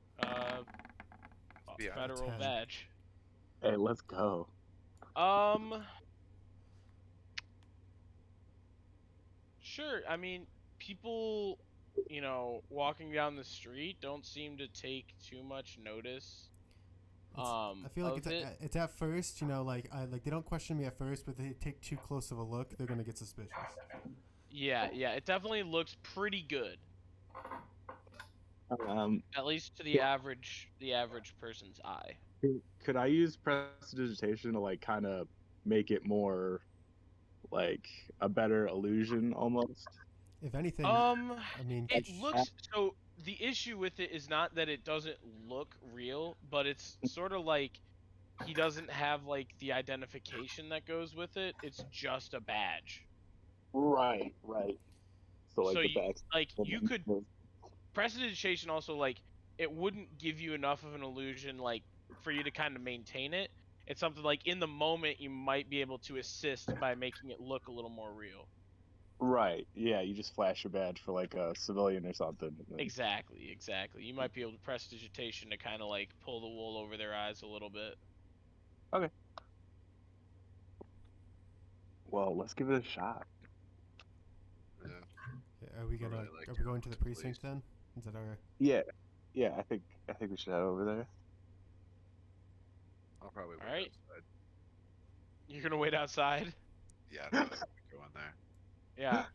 Yeah, federal 10. badge. Hey, let's go. Sure. I mean, people, walking down the street don't seem to take too much notice. I feel like of it. it's at first, like they don't question me at first, but if they take too close of a look, they're gonna get suspicious. Yeah, it definitely looks pretty good, at least to the average person's eye. Could I use prestidigitation to like kind of make it more like a better illusion almost? If anything, I mean, it looks so. The issue with it is not that it doesn't look real, but it's sort of like he doesn't have like the identification that goes with it. It's just a badge. Right. So like So the you, back. you could prestidigitation also like it wouldn't give you enough of an illusion like for you to kind of maintain it. It's something like in the moment you might be able to assist by making it look a little more real. Right. Yeah, you just flash your badge for like a civilian or something. and then- Exactly. You might be able to prestidigitation to kind of like pull the wool over their eyes a little bit. Well, let's give it a shot. Yeah. Are we I gonna? really like Are we dealing going to with the the police. precinct then? Is that our? Yeah. Yeah, I think we should head over there. I'll probably wait Alright. outside. You're gonna wait outside. Yeah, I don't really want to go in there. Yeah.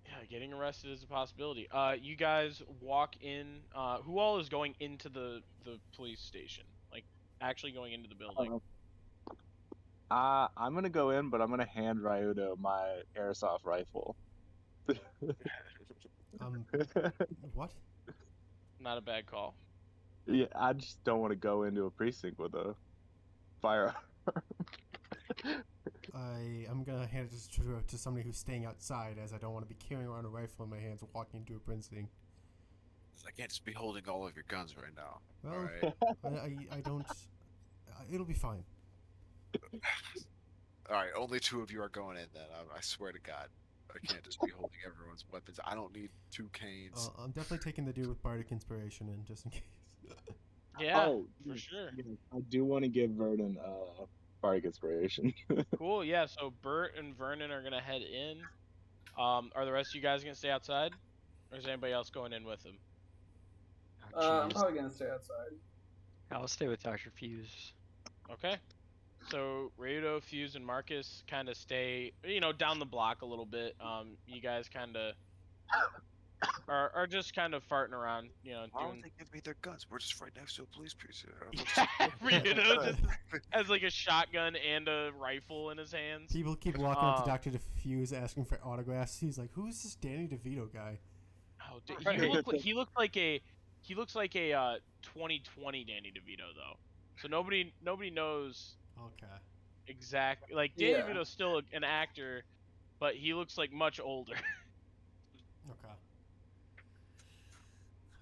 Yeah, getting arrested is a possibility. You guys walk in. Who all is going into the police station? Like, actually going into the building. I'm gonna go in, but I'm gonna hand Ryudo my airsoft rifle. What? Not a bad call. Yeah, I just don't want to go into a precinct with a firearm. I'm gonna hand it to somebody who's staying outside, as I don't want to be carrying around a rifle in my hands walking into a precinct. I can't just be holding all of your guns right now. Well, All right. I don't. It'll be fine. All right. Only 2 of you are going in then. I swear to God. I can't just be holding everyone's weapons. I don't need 2 canes. I'm definitely taking the dude with bardic inspiration in, just in case. Yeah, Oh, for sure. yeah, I do want to give Vernon bardic inspiration. Cool. Yeah. So Bert and Vernon are gonna head in. Are the rest of you guys gonna stay outside, or is anybody else going in with them? Oh, I'm jeez. probably gonna stay outside. I'll stay with Dr. Fuse. Okay. So Raido, Fuse, and Marcus kind of stay, down the block a little bit. You guys kind of are just kind of farting around, Why doing. don't they give me their guns? We're just right next to a police precinct. Raido just has like a shotgun and a rifle in his hands. People keep walking up to Um, Dr. Diffuse asking for autographs. He's like, "Who is this Danny DeVito guy?" Oh, Right. he looks like a 2020 Danny DeVito though. So nobody knows Okay. exactly. Like Danny Yeah. DeVito's still an actor, but he looks like much older. Okay.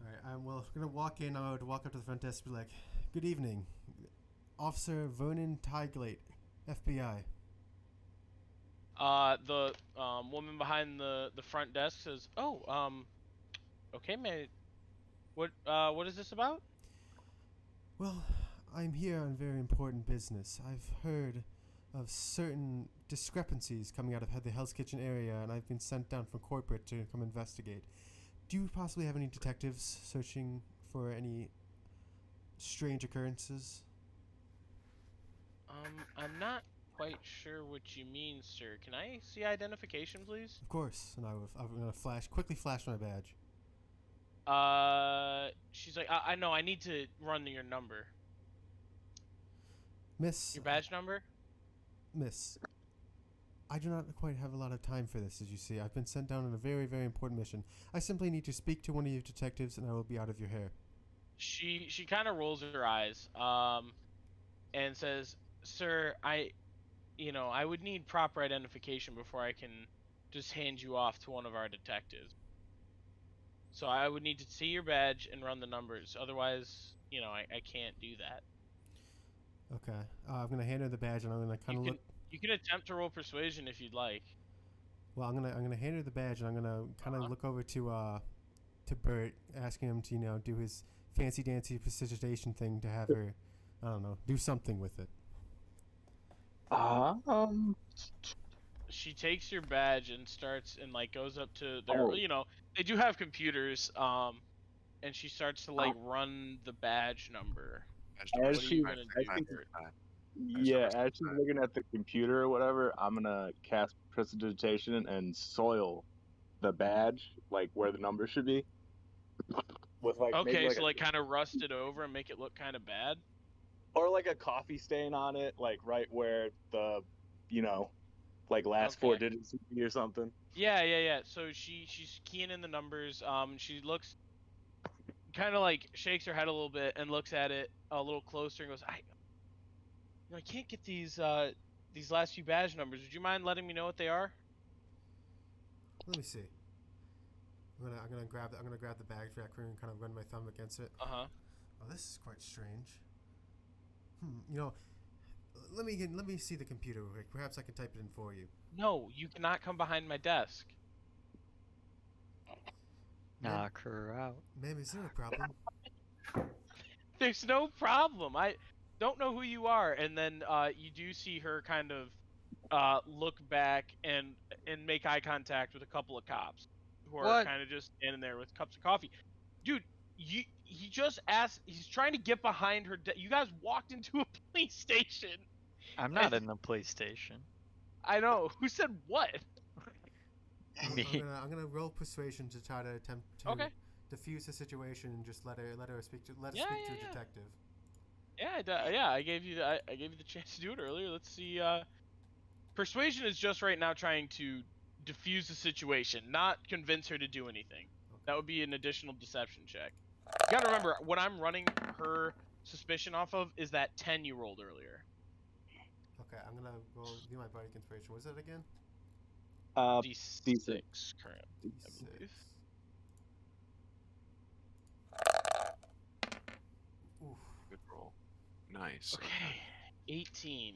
All right. Well, we're gonna walk in. I would walk up to the front desk and be like, "Good evening, Officer Vernon Tyglate, FBI." The woman behind the front desk says, "Oh, okay, man. What is this about?" Well, I'm here on very important business. I've heard of certain discrepancies coming out of the Hell's Kitchen area, and I've been sent down from corporate to come investigate. Do you possibly have any detectives searching for any strange occurrences? I'm not quite sure what you mean, sir. Can I see identification, please? Of course. And I'm gonna quickly flash my badge. She's like, I know. I need to run your number. Miss. Your badge number? Miss. I do not quite have a lot of time for this, as you see. I've been sent down on a very, very important mission. I simply need to speak to one of your detectives, and I will be out of your hair. She kind of rolls her eyes, and says, "Sir, I would need proper identification before I can just hand you off to one of our detectives. So I would need to see your badge and run the numbers. Otherwise, I can't do that." Okay. I'm gonna hand her the badge, and I'm gonna kind of look. You can attempt to roll persuasion if you'd like. Well, I'm gonna hand her the badge, and I'm gonna kind of look over to Bert, asking him to do his fancy dancy prestidigitation thing to have her, I don't know, do something with it. She takes your badge and starts and like goes up to their, Oh. they do have computers, and she starts to like run the badge number. As What are she, you gonna I do, think, Bert? yeah, as she's looking at the computer or whatever, I'm gonna cast prestidigitation and soil the badge, like where the number should be, with like maybe Okay, like so like kind of rust it over and make it look kind of bad. or like a coffee stain on it, like right where the, like last 4 Okay. digits would be or something. Yeah. So she's keying in the numbers. She looks kind of like shakes her head a little bit and looks at it a little closer and goes, I can't get these last few badge numbers. Would you mind letting me know what they are?" Let me see. I'm gonna grab the badge rack and kind of run my thumb against it. Uh-huh. Oh, this is quite strange. Let me see the computer real quick. Perhaps I can type it in for you. No, you cannot come behind my desk. Knock her out. Ma'am, is there a problem? There's no problem. I don't know who you are, and then you do see her kind of look back and make eye contact with a couple of cops who are What? kind of just standing there with cups of coffee. Dude, he just asked. He's trying to get behind her. You guys walked into a police station. I'm not in the PlayStation. I know. Who said what? Me. I'm gonna roll persuasion to try to attempt to Okay. diffuse the situation and just let her speak to Yeah, speak to yeah, a yeah. detective. Yeah, I gave you the chance to do it earlier. Let's see. Persuasion is just right now trying to diffuse the situation, not convince her to do anything. That would be an additional deception check. You gotta remember, what I'm running her suspicion off of is that 10 you rolled earlier. Okay, I'm gonna roll do my bardic inspiration. What is that again? D6 current, I D6. believe. Oof. Good roll. Nice. Okay, 18.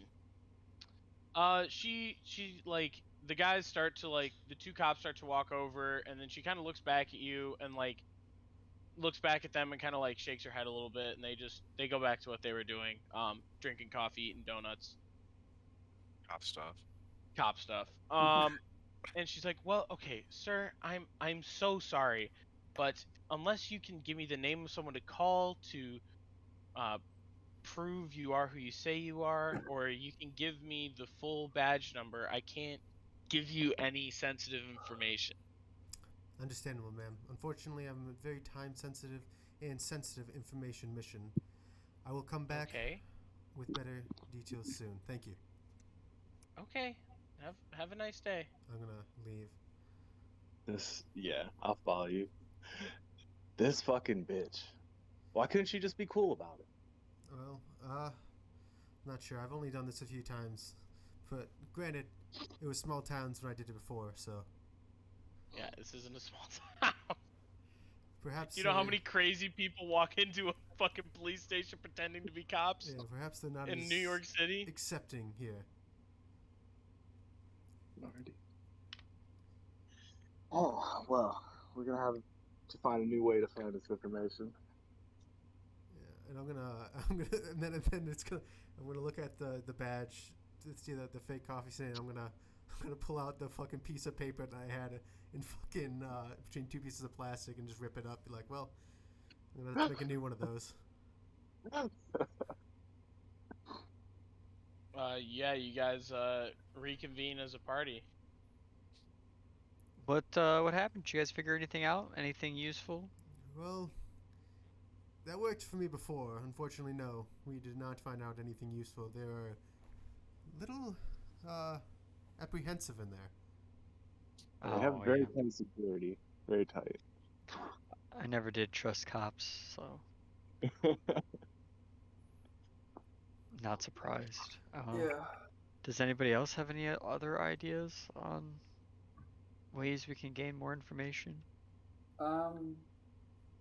She like the guys start to like the two cops start to walk over, and then she kind of looks back at you and like looks back at them and kind of like shakes her head a little bit, and they go back to what they were doing, drinking coffee, eating donuts, Cop stuff. cop stuff. And she's like, "Well, okay, sir, I'm so sorry, but unless you can give me the name of someone to call to prove you are who you say you are, or you can give me the full badge number, I can't give you any sensitive information." Understandable, ma'am. Unfortunately, I'm a very time-sensitive and sensitive information mission. I will come back Okay. with better details soon. Thank you. Okay. Have a nice day. I'm gonna leave. Yeah, I'll follow you. This fucking bitch. Why couldn't she just be cool about it? Well, not sure. I've only done this a few times, but granted, it was small towns when I did it before, so Yeah, this isn't a small town. perhaps You know how many crazy people walk into a fucking police station pretending to be cops yeah, perhaps they're not in as New York City? accepting here. Alrighty. Oh well, we're gonna have to find a new way to find this information. Yeah, and and then I'm gonna look at the badge to see the fake coffee stain. I'm gonna pull out the fucking piece of paper that I had in fucking between two pieces of plastic and just rip it up. Be like, well, I'm gonna make a new one of those. Yeah, you guys reconvene as a party. What happened? Did you guys figure anything out? Anything useful? Well, that worked for me before. Unfortunately, no, we did not find out anything useful. They were a little apprehensive in there. They have very yeah. tight security. Very tight. I never did trust cops, so not surprised. Yeah. Does anybody else have any other ideas on ways we can gain more information?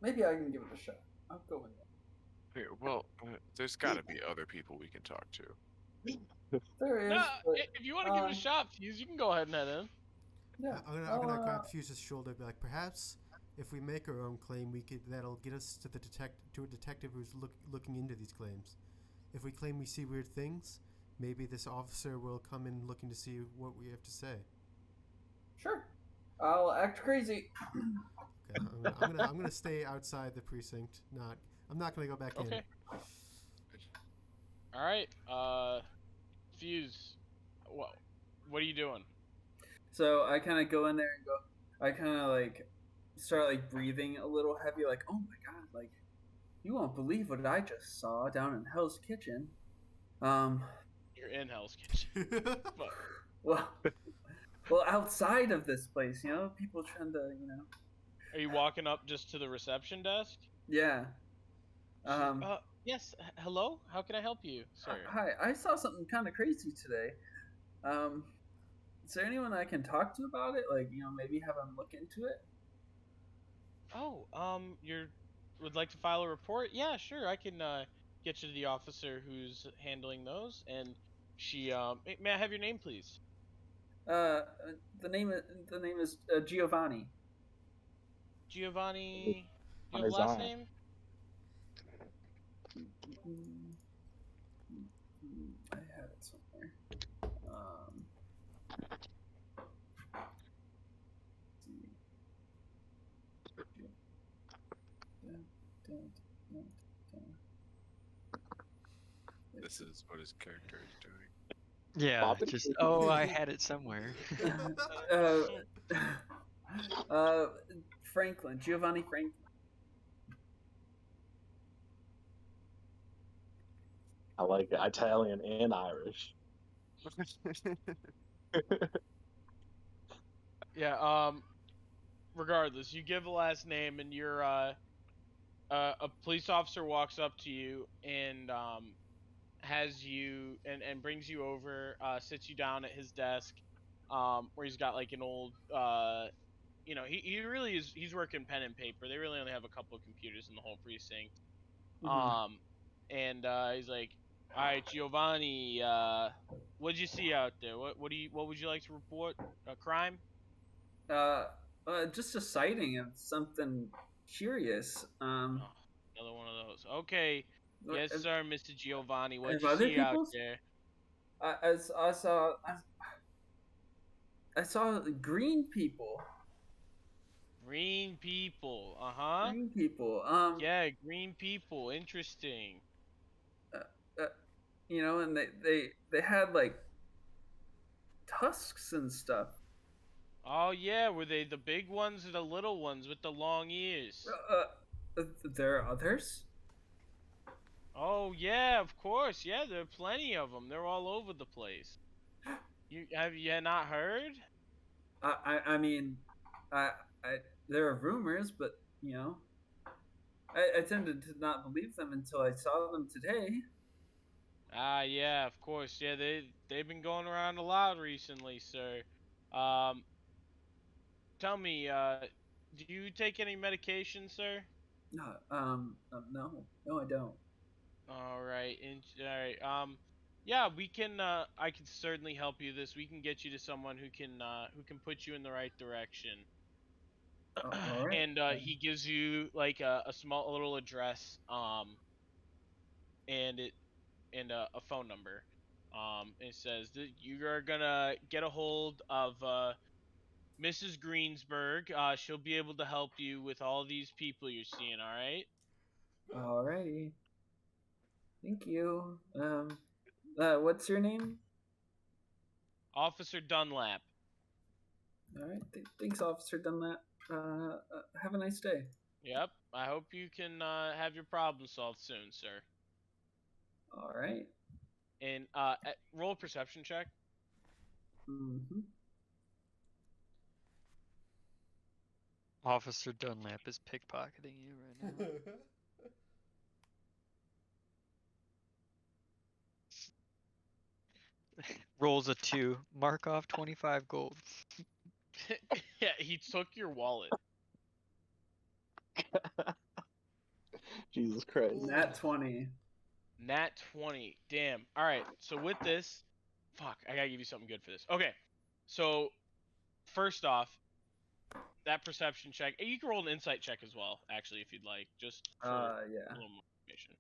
Maybe I can give it a shot. I'll go in there. Okay, well, there's got to be other people we can talk to. There is. No, but, if you want to give it a shot, Fuse, you can go ahead and head in. yeah. I'm gonna grab Fuse's shoulder and be like, perhaps if we make our own claim, that'll get us to a detective who's looking into these claims. If we claim we see weird things, maybe this officer will come in looking to see what we have to say. Sure. I'll act crazy. Okay, I'm gonna stay outside the precinct. I'm not gonna go back in. Okay. All right. Fuse, what are you doing? So I kind of go in there and go. I kind of like start like breathing a little heavy, like, oh my god, like you won't believe what I just saw down in Hell's Kitchen. You're in Hell's Kitchen. Well, well, outside of this place, people trying to, Are you walking up just to the reception desk? yeah. Yes. Hello. How can I help you, sir? Hi, I saw something kind of crazy today. Is there anyone I can talk to about it? Like, maybe have them look into it? Oh, you would like to file a report? Yeah, sure. I can get you to the officer who's handling those, and she may I have your name, please? Uh, the name is Giovanni. Giovanni. Do you On have a his last arm. name? I had it somewhere. This is what his character is doing. Yeah, Bop it. just I had it somewhere. uh, Franklin, Giovanni Franklin. I like it. Italian and Irish. Yeah. Regardless, you give a last name, and you're a police officer walks up to you and has you and brings you over, sits you down at his desk, where he's got like an old he really is he's working pen and paper. They really only have a couple of computers in the whole precinct. Mhm. And he's like, all right, Giovanni, what'd you see out there? What would you like to report? A crime? Uh, just a sighting of something curious. Oh, another one of those. Okay. Yes, Have, sir, Mr. Giovanni. What'd have you other see out people? there? I saw green people. Green people. Uh-huh. Green people. Yeah, green people. Interesting. Uh, and they had like tusks and stuff. Oh yeah, were they the big ones or the little ones with the long ears? There are others. Oh yeah, of course. Yeah, there are plenty of them. They're all over the place. You not heard? I mean, I there are rumors, but I tended to not believe them until I saw them today. Ah, yeah, of course. Yeah, they've been going around a lot recently, sir. Um, tell me, do you take any medication, sir? No, no, I don't. All right, all right. Yeah, we can. I can certainly help you this. We can get you to someone who can put you in the right direction. All right. And he gives you like a small a little address, and a phone number. It says that you are gonna get a hold of Mrs. Greensburg. She'll be able to help you with all these people you're seeing. All right. Alrighty. Thank you. What's your name? Officer Dunlap. All right. Thanks, Officer Dunlap. Have a nice day. Yep. I hope you can have your problem solved soon, sir. All right. And roll a perception check. Mm-hmm. Officer Dunlap is pickpocketing you right now. Rolls a 2. Mark off 25 gold. Yeah, he took your wallet. Jesus Christ. Nat 20. Nat 20. Damn. All right. So with this, fuck, I gotta give you something good for this. Okay. So first off, that perception check. You can roll an insight check as well, actually, if you'd like, just for Yeah. a little more information.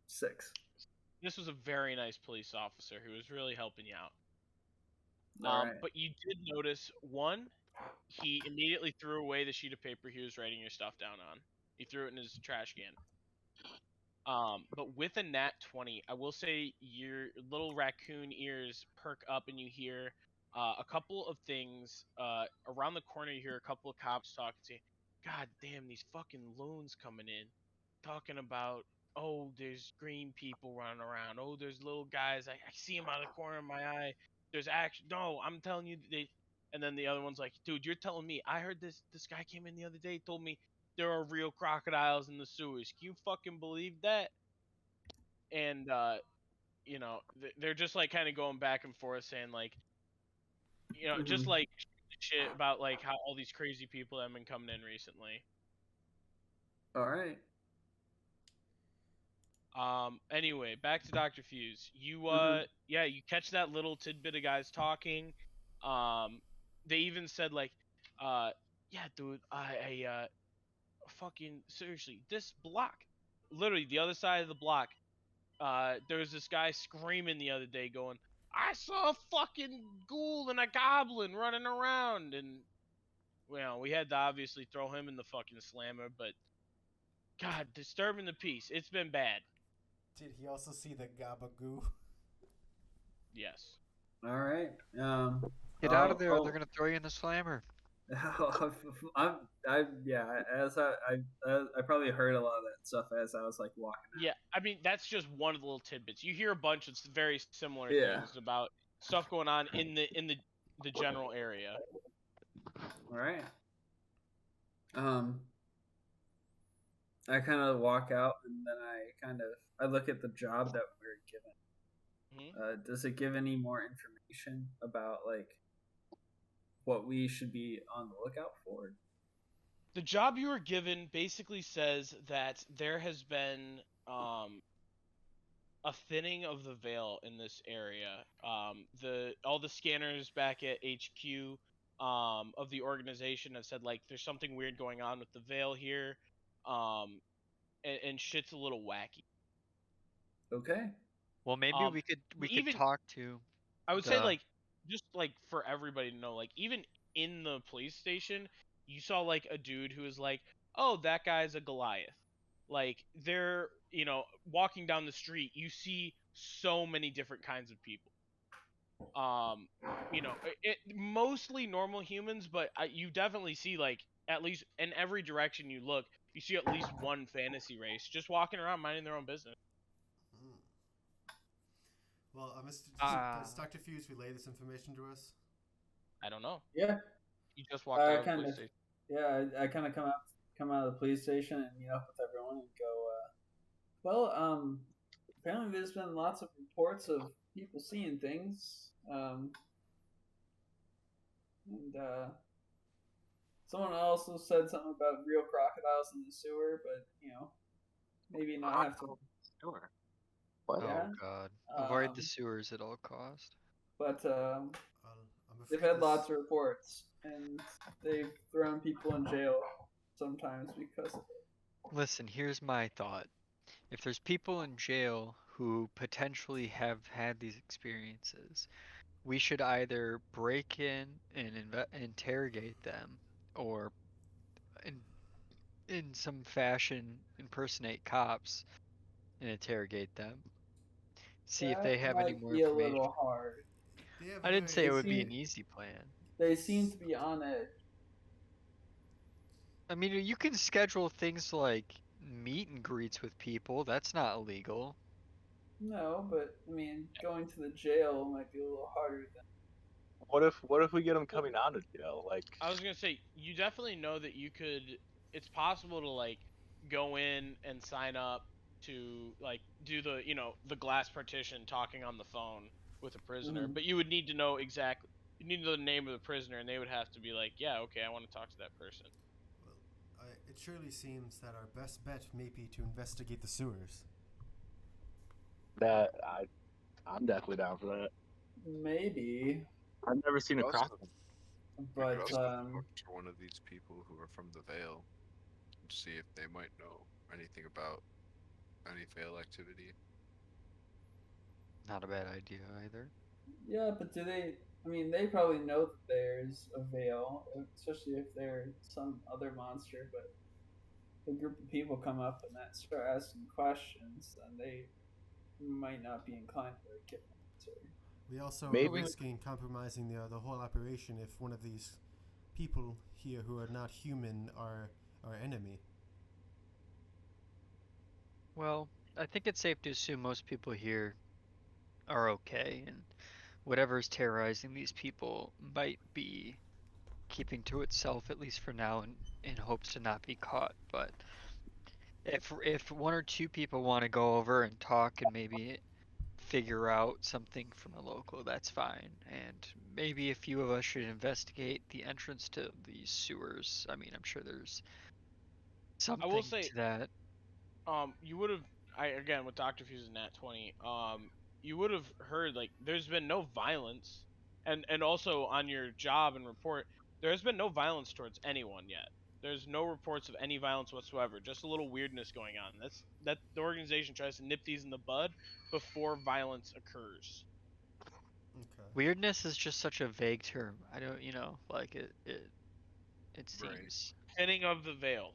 6. This was a very nice police officer who was really helping you out. All right. But you did notice one, he immediately threw away the sheet of paper he was writing your stuff down on. He threw it in his trash can. But with a nat 20, I will say your little raccoon ears perk up and you hear a couple of things. Around the corner, you hear a couple of cops talking to you. God damn, these fucking loons coming in. Talking about, oh, there's green people running around. Oh, there's little guys. I see them out of the corner of my eye. There's action. No, I'm telling you, they. And then the other one's like, dude, you're telling me. I heard this guy came in the other day, told me there are real crocodiles in the sewers. Can you fucking believe that? And they're just like kind of going back and forth, saying like, just Mhm. like shit about like how all these crazy people have been coming in recently. All right. Anyway, back to Dr. Fuse. You Mhm. yeah, you catch that little tidbit of guys talking. They even said like, yeah, dude, I fucking seriously, this block, literally the other side of the block, there was this guy screaming the other day going, I saw a fucking ghoul and a goblin running around, and well, we had to obviously throw him in the fucking slammer, but God, disturbing the peace. It's been bad. Did he also see the Gabagoo? Yes. All right. Get out of there! They're gonna throw you in the slammer. Yeah. I probably heard a lot of that stuff as I was like walking Yeah, I mean that's just one of the little tidbits. You hear a bunch of very similar Yeah. things about stuff going on in the general area. All right. I kind of walk out and then I look at the job that we were given. Does it give any more information about like what we should be on the lookout for? The job you were given basically says that there has been a thinning of the veil in this area. All the scanners back at HQ of the organization have said like there's something weird going on with the veil here, and shit's a little wacky. Okay. Well, maybe we could even talk to I would say the. like just like for everybody to know, like even in the police station, you saw like a dude who was like, "Oh, that guy's a Goliath." Like they're walking down the street, you see so many different kinds of people. Mostly normal humans, but you definitely see like at least in every direction you look, you see at least one fantasy race just walking around minding their own business. Hmm. Well, does Dr. Fuse relay this information to us? I don't know. Yeah. You just walked out of the police station. Yeah, I kind of come out of the police station and meet up with everyone and go. Apparently there's been lots of reports of people seeing things. And someone also said something about real crocodiles in the sewer, but maybe not have to. Sure. Oh Yeah. God! Avoid the sewers at all cost. But I'm they've afraid had lots of reports, and they've thrown people in jail sometimes because of it. Listen, here's my thought. If there's people in jail who potentially have had these experiences, we should either break in and interrogate them, or in some fashion impersonate cops and interrogate them. See if they That have any might more be a information. little hard. I didn't say They it would be seem- an easy plan. They seem to be on edge. I mean, you can schedule things like meet and greets with people. That's not illegal. No, but I mean, going to the jail might be a little harder than. What if we get them coming out of jail? Like, I was gonna say you definitely know that you could. It's possible to like go in and sign up to like do the glass partition talking on the phone with a prisoner, Mhm. but you would need to know exactly. You need to know the name of the prisoner, and they would have to be like, yeah, okay, I want to talk to that person. Well, it surely seems that our best bet may be to investigate the sewers. I'm definitely down for that. Maybe, I've never seen a croc. We could but also talk to one of these people who are from the Vale and see if they might know anything about any Vale activity. Not a bad idea either. yeah, but do they? I mean, they probably know that there's a veil, especially if they're some other monster. But if a group of people come up and that start asking questions, then they might not be inclined to give an answer. We also Maybe- are risking compromising the whole operation if one of these people here who are not human are our enemy. Well, I think it's safe to assume most people here are okay, and whatever's terrorizing these people might be keeping to itself, at least for now, in hopes to not be caught. But if one or two people want to go over and talk and maybe figure out something from the local, that's fine. And maybe a few of us should investigate the entrance to these sewers. I mean, I'm sure there's something will say, to that. you would have, again with Doctor Fuse and Nat 20, you would have heard like there's been no violence, and also on your job and report, there has been no violence towards anyone yet. There's no reports of any violence whatsoever. Just a little weirdness going on. That the organization tries to nip these in the bud before violence occurs. Okay. Weirdness is just such a vague term. I don't, like it Right. seems. Thinning of the veil.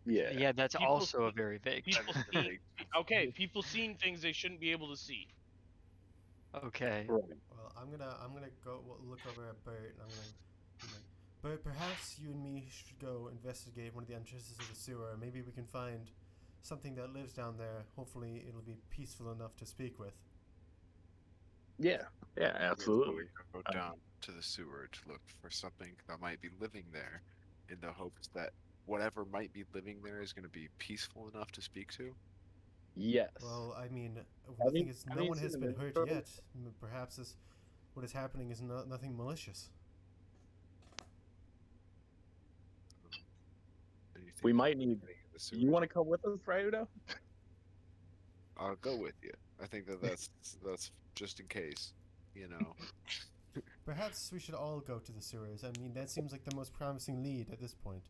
Yeah. Yeah, that's People also a see- very vague People term. see, okay, people seeing things they shouldn't be able to see. Okay. Right. Well, I'm gonna go look over at Bert, and I'm gonna be like, Bert, perhaps you and me should go investigate one of the entrances of the sewer. Maybe we can find something that lives down there. Hopefully, it'll be peaceful enough to speak with. Yeah. Yeah. Absolutely. Go down to the sewer to look for something that might be living there, in the hopes that whatever might be living there is going to be peaceful enough to speak to. Yes. Well, I mean, I the mean- thing is, I no mean, one has see, been the hurt first- yet. Perhaps what is happening is nothing malicious. Do you think We might need. getting in the sewer? You want to come with us, right, Udo? I'll go with you. I think that's just in case, you know. Perhaps we should all go to the sewers. I mean, that seems like the most promising lead at this point.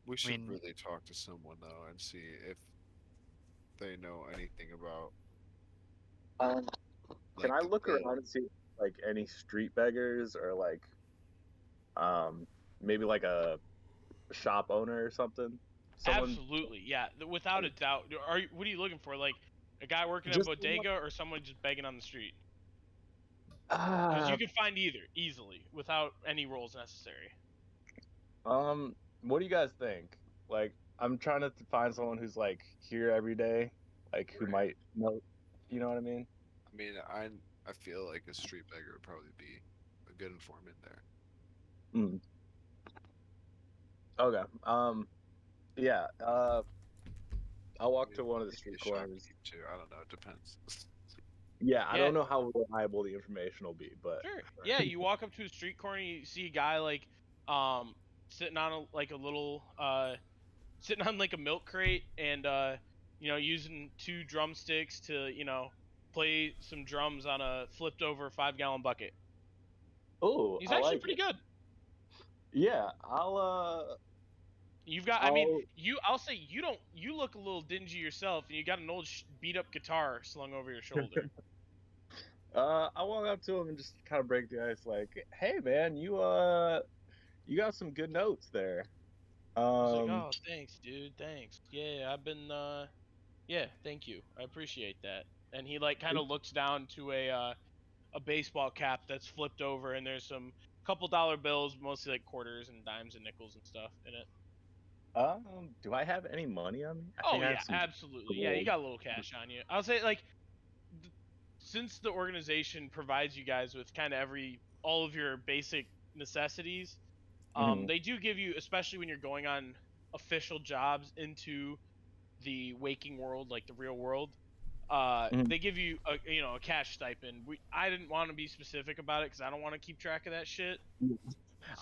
We should mean- really talk to someone though and see if they know anything about. Can like, I the look veil. around and see like any street beggars or like, maybe like a shop owner or something? Someone- Absolutely, yeah, without a doubt. What are you looking for? Like a guy working at Just- bodega or someone just begging on the street? Because you Ah, can find either easily without any rolls necessary. what do you guys think? Like, I'm trying to find someone who's like here every day, like who Right. might know. You know what I mean? I mean, I feel like a street beggar would probably be a good informant there. Mm. Okay. Yeah. I'll walk to one of the Maybe street a shopkeep corners. too. I don't know. It depends. Yeah, I Yeah. don't know how reliable the information will be, but Sure. Yeah, you walk up to a street corner, you see a guy like, sitting on a little, sitting on like a milk crate and using two drumsticks to play some drums on a flipped over 5-gallon bucket. oh, He's I actually like pretty it. good. Yeah, I'll You've got, I mean, I'll- I'll say you look a little dingy yourself, and you got an old beat up guitar slung over your shoulder. I walk up to him and just kind of break the ice, like, "Hey, man, you got some good notes there." He's like, oh, thanks, dude, thanks. Yeah, I've been, yeah, thank you, I appreciate that. And he like kind of looks down to a baseball cap that's flipped over, and there's some couple dollar bills, mostly like quarters and dimes and nickels and stuff in it. Do I have any money on me? I Oh think I yeah, have some absolutely. Yeah, you gold. got a little cash on you. I'll say like, since the organization provides you guys with kind of all of your basic necessities, Mhm. they do give you, especially when you're going on official jobs into the waking world, like the real world. Mhm. They give you a cash stipend. I didn't want to be specific about it because I don't want to keep track of that shit.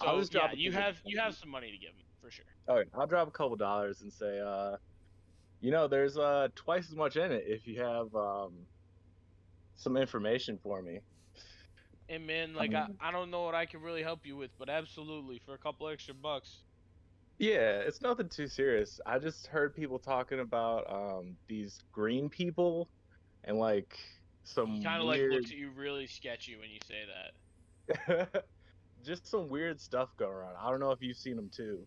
I'll So just yeah, drop a you couple- have some money to give them for sure. Okay, I'll drop a couple dollars and say, there's twice as much in it if you have some information for me. And man, like I don't know what I can really help you with, but absolutely for a couple extra bucks. Yeah, it's nothing too serious. I just heard people talking about these green people and like some He kind of like weird, looks at you really sketchy when you say that. just some weird stuff going around. I don't know if you've seen them too.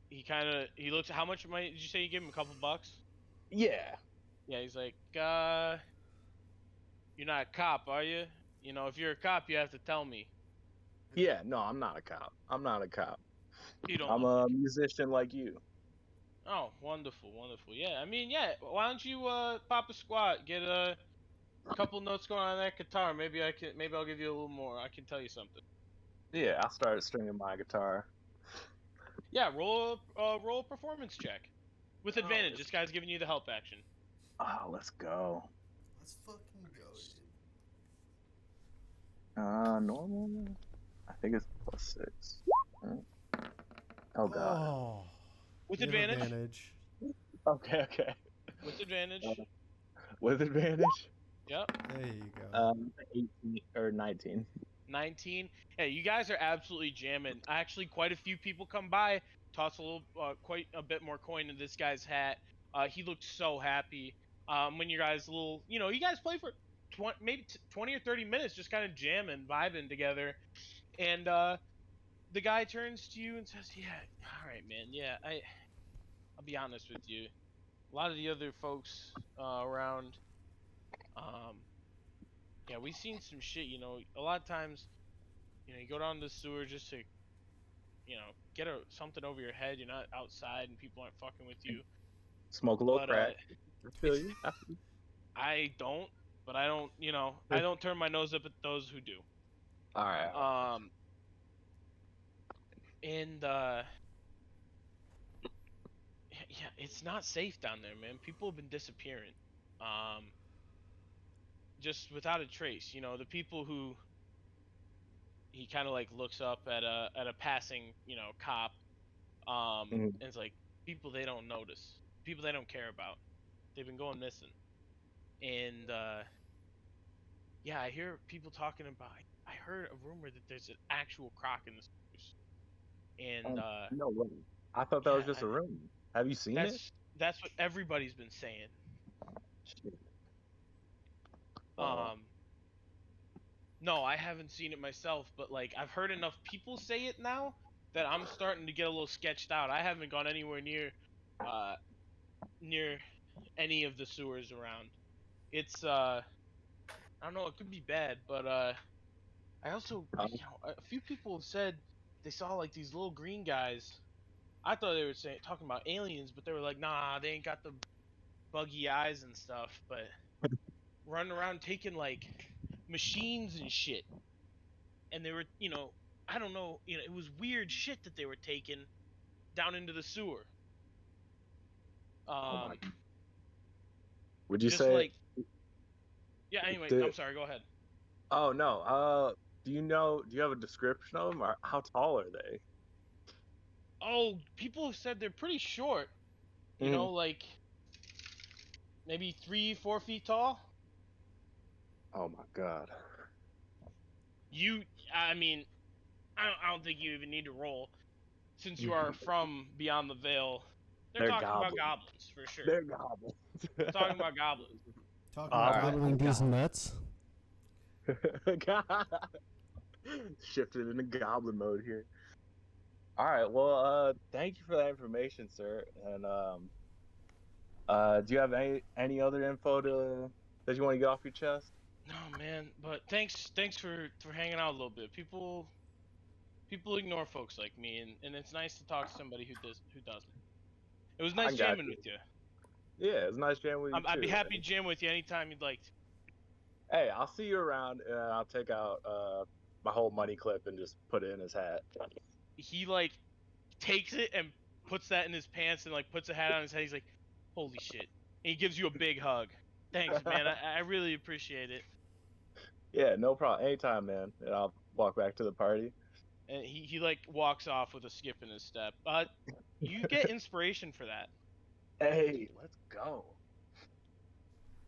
He looks. How much money did you say you give him? A couple bucks? Yeah. Yeah, he's like, you're not a cop, are you? You know, if you're a cop, you have to tell me. Yeah, no, I'm not a cop. I'm not a cop. You don't. I'm look a musician like you. Oh, wonderful, wonderful. Yeah, I mean, yeah. Why don't you pop a squat, get a couple notes going on that guitar? Maybe I'll give you a little more. I can tell you something. Yeah, I'll start stringing my guitar. Yeah, roll a performance check with Oh, advantage. it's- This guy's giving you the help action. Oh, let's go. Let's fucking go, dude. Normal. I think it's +6. Oh god. Oh, With you have advantage. Okay, okay. With advantage. With advantage. Yep. There you go. 18 or 19. 19. Hey, you guys are absolutely jamming. Actually, quite a few people come by, toss a little, quite a bit more coin in this guy's hat. He looked so happy. When you guys you guys play for 20 or 30 minutes, just kind of jamming, vibing together, and the guy turns to you and says, "Yeah, all right, man. Yeah, I'll be honest with you. A lot of the other folks around, um, yeah, we've seen some shit. A lot of times." You go down the sewer just to, get something over your head. You're not outside and people aren't fucking with you. Smoke a little But crack. I feel you. I don't. But I don't. I don't turn my nose up at those who do. All right. And yeah, it's not safe down there, man. People have been disappearing. Just without a trace. The people who he kind of like looks up at a passing cop, Mhm. and it's like people they don't notice, people they don't care about, they've been going missing. And yeah, I hear people talking about, I heard a rumor that there's an actual croc in the sewers. And No way. I thought that yeah, was just a rumor. Have you seen it? that's what everybody's been saying. Shit. No, I haven't seen it myself, but like I've heard enough people say it now that I'm starting to get a little sketched out. I haven't gone anywhere near any of the sewers around. It's I don't know, it could be bad, but I also a few people have said they saw like these little green guys. I thought they were talking about aliens, but they were like, nah, they ain't got the buggy eyes and stuff, but running around taking like machines and shit. And they were, I don't know, it was weird shit that they were taking down into the sewer. Oh my. Would you Just say? like, yeah. Anyway, Did, I'm sorry. Go ahead. oh no. Do you know? Do you have a description of them? Or how tall are they? Oh, people have said they're pretty short. Mhm. Like maybe 3, 4 feet tall. Oh my god. I mean, I don't think you even need to roll, since you are from beyond the veil. They're They're talking about goblins. goblins for sure. They're goblins. They're talking about goblins. Talking about Alright. gobbling these nuts. Shifted into goblin mode here. All right. Well, thank you for that information, sir. And do you have any other info that you want to get off your chest? No, man. But thanks for hanging out a little bit. People ignore folks like me, and it's nice to talk to somebody who doesn't. It was I nice got jamming you. with you. Yeah, it's nice jamming with you I'd be too. happy to jam with you anytime you'd like to. Hey, I'll see you around, and I'll take out my whole money clip and just put it in his hat. He like takes it and puts that in his pants and like puts a hat on his head. He's like, "Holy shit!" And he gives you a big hug. Thanks, man. I really appreciate it. Yeah, no problem. Anytime, man. And I'll walk back to the party. And he like walks off with a skip in his step. You get inspiration for that. Hey, let's go.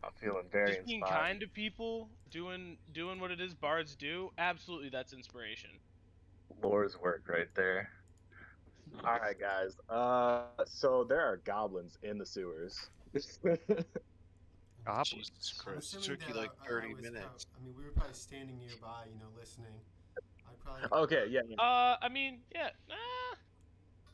I'm feeling very Just being inspired. kind to people, doing what it is bards do. Absolutely, that's inspiration. Lord's work right there. All right, guys. So there are goblins in the sewers. Goblins. Jesus I'm Christ! It assuming took you that like I 30 was minutes. I mean, we were probably standing nearby, listening. I probably. Okay, yeah. I mean, yeah.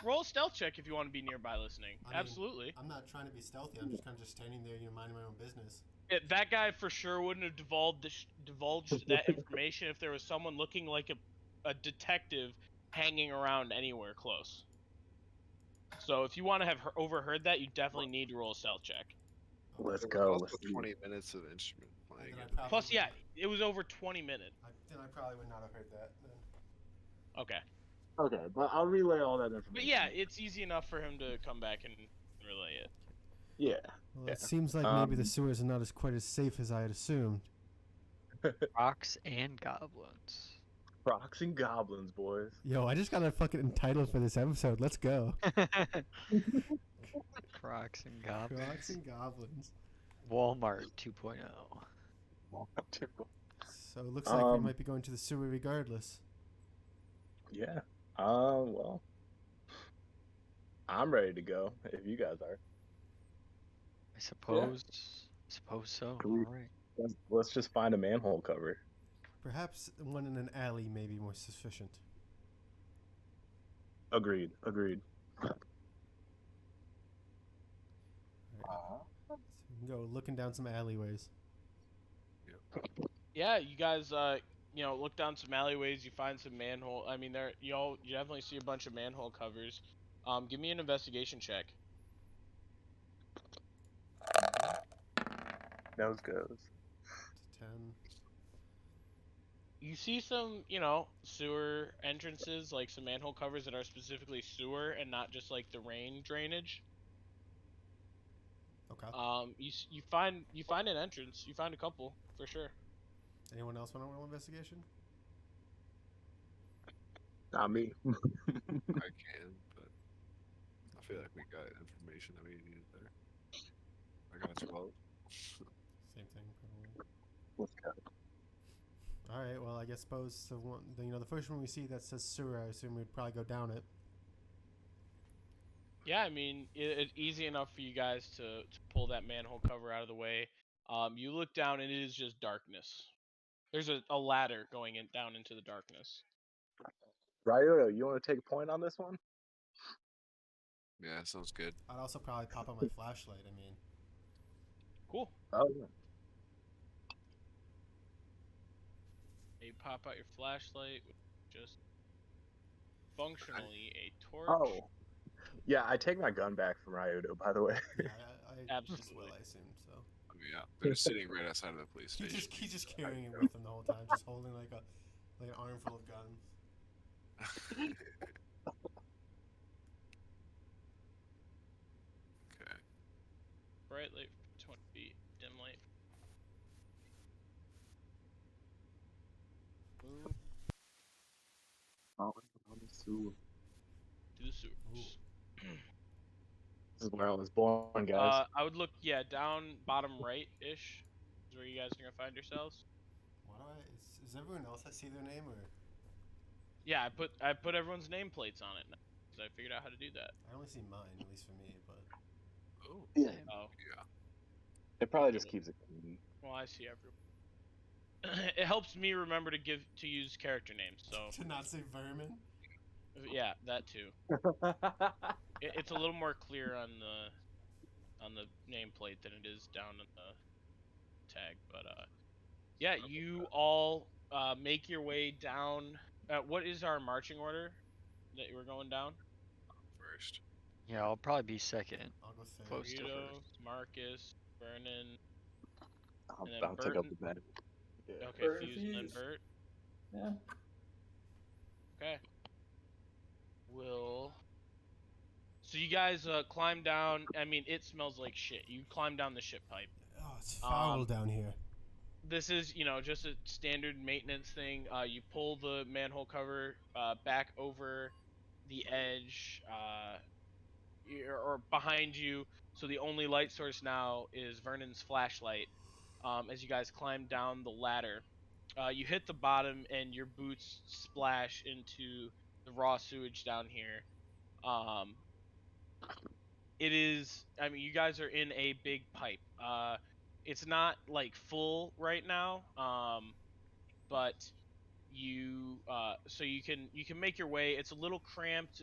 Roll a stealth check if you want to be nearby listening. I mean, Absolutely. I'm not trying to be stealthy. I'm just kind of just standing there, minding my own business. That guy for sure wouldn't have divulged that information if there was someone looking like a detective hanging around anywhere close. So if you want to have overheard that, you definitely need to roll a stealth check. Let's There go. was Let's also do 20 minutes of instrument playing. Then I in it. probably Plus, would- yeah, it was over 20 minutes. Then I probably would not have heard that. Then. Okay. Okay, but I'll relay all that information. But yeah, it's easy enough for him to come back and relay it. Yeah. Well, it seems like maybe the sewers are not quite as safe as I had assumed. Crocs and goblins. Crocs and Goblins, boys. Yo, I just got a fucking title for this episode. Let's go. Crocs and Goblins. Crocs and Goblins. Walmart oh. 2.0. So it looks like we might be going to the sewer regardless. Yeah. Well, I'm ready to go if you guys are. I suppose so. Can we- All right. Let's just find a manhole cover. Perhaps one in an alley may be more sufficient. Agreed. All right. So we can go looking down some alleyways. Yeah, you guys, look down some alleyways. You find some manhole. I mean, you definitely see a bunch of manhole covers. Give me an investigation check. Nose goes. 10. You see some, sewer entrances, like some manhole covers that are specifically sewer and not just like the rain drainage. Okay. You find an entrance. You find a couple for sure. Anyone else want to roll investigation? Not me. I can, but I feel like we got information that we needed there. I got a 12. Same thing, probably. Let's go. All right. Well, I guess suppose the first one we see that says sewer, I assume we'd probably go down it. Yeah, I mean, it's easy enough for you guys to pull that manhole cover out of the way. You look down and it is just darkness. There's a ladder going down into the darkness. Ryoto, you want to take a point on this one? Yeah, sounds good. I'd also probably pop on my flashlight. I mean, Cool. Oh, yeah. You pop out your flashlight, which is just functionally a torch. Oh. Yeah, I take my gun back from Ryoto, by the way. yeah, I Absolutely. will, I assume so. I mean, yeah, they're just sitting right outside of the police station. He's just carrying it with him the whole time, just holding like an armful of guns. Okay. Bright light for 20 feet, dim light. Move Oh, on the sewer. to the sewers. This is where I was born, guys. I would look, down bottom right-ish is where you guys are gonna find yourselves. Why do is everyone else I see their name or? Yeah, I put everyone's nameplates on it now, because I figured out how to do that. I only see mine, at least for me, but. Oh. Yeah. Oh, Yeah. It probably just keeps it clean. well, I see everyone. It helps me remember to use character names, so To not say vermin? yeah, that too. It's a little more clear on the nameplate than it is down in the tag, but yeah, you all make your way down. What is our marching order that we're going down? First. Yeah, I'll probably be second. I'll go third. Close to Rito, first. Marcus, Vernon. And then I'll take up Burton. the bed. Yeah. Okay, Bert, Fuse and then Fuse. Bert. Yeah. Okay. So you guys climb down. I mean, it smells like shit. You climb down the ship pipe. Oh, it's foul down here. This is, just a standard maintenance thing. You pull the manhole cover back over the edge, or behind you. So the only light source now is Vernon's flashlight. As you guys climb down the ladder, you hit the bottom and your boots splash into the raw sewage down here. It is. I mean, you guys are in a big pipe. It's not like full right now, but so you can make your way. It's a little cramped,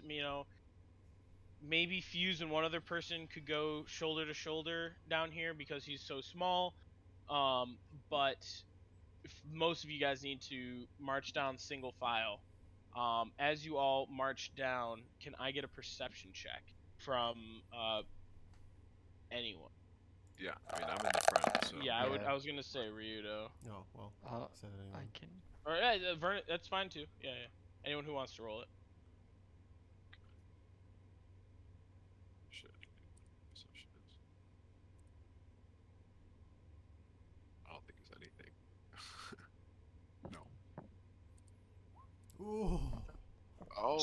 maybe Fuse and one other person could go shoulder to shoulder down here because he's so small. But most of you guys need to march down single file. As you all march down, can I get a perception check from anyone? Yeah, I mean, I'm in the front, so. Yeah, Yeah. I was gonna say Ryudo. Oh, well. Said it I anyway. can. Or yeah, Vernon, that's fine too. Yeah. Anyone who wants to roll it. Shit. Perception is. I don't think it's anything. No. Ooh. Oh,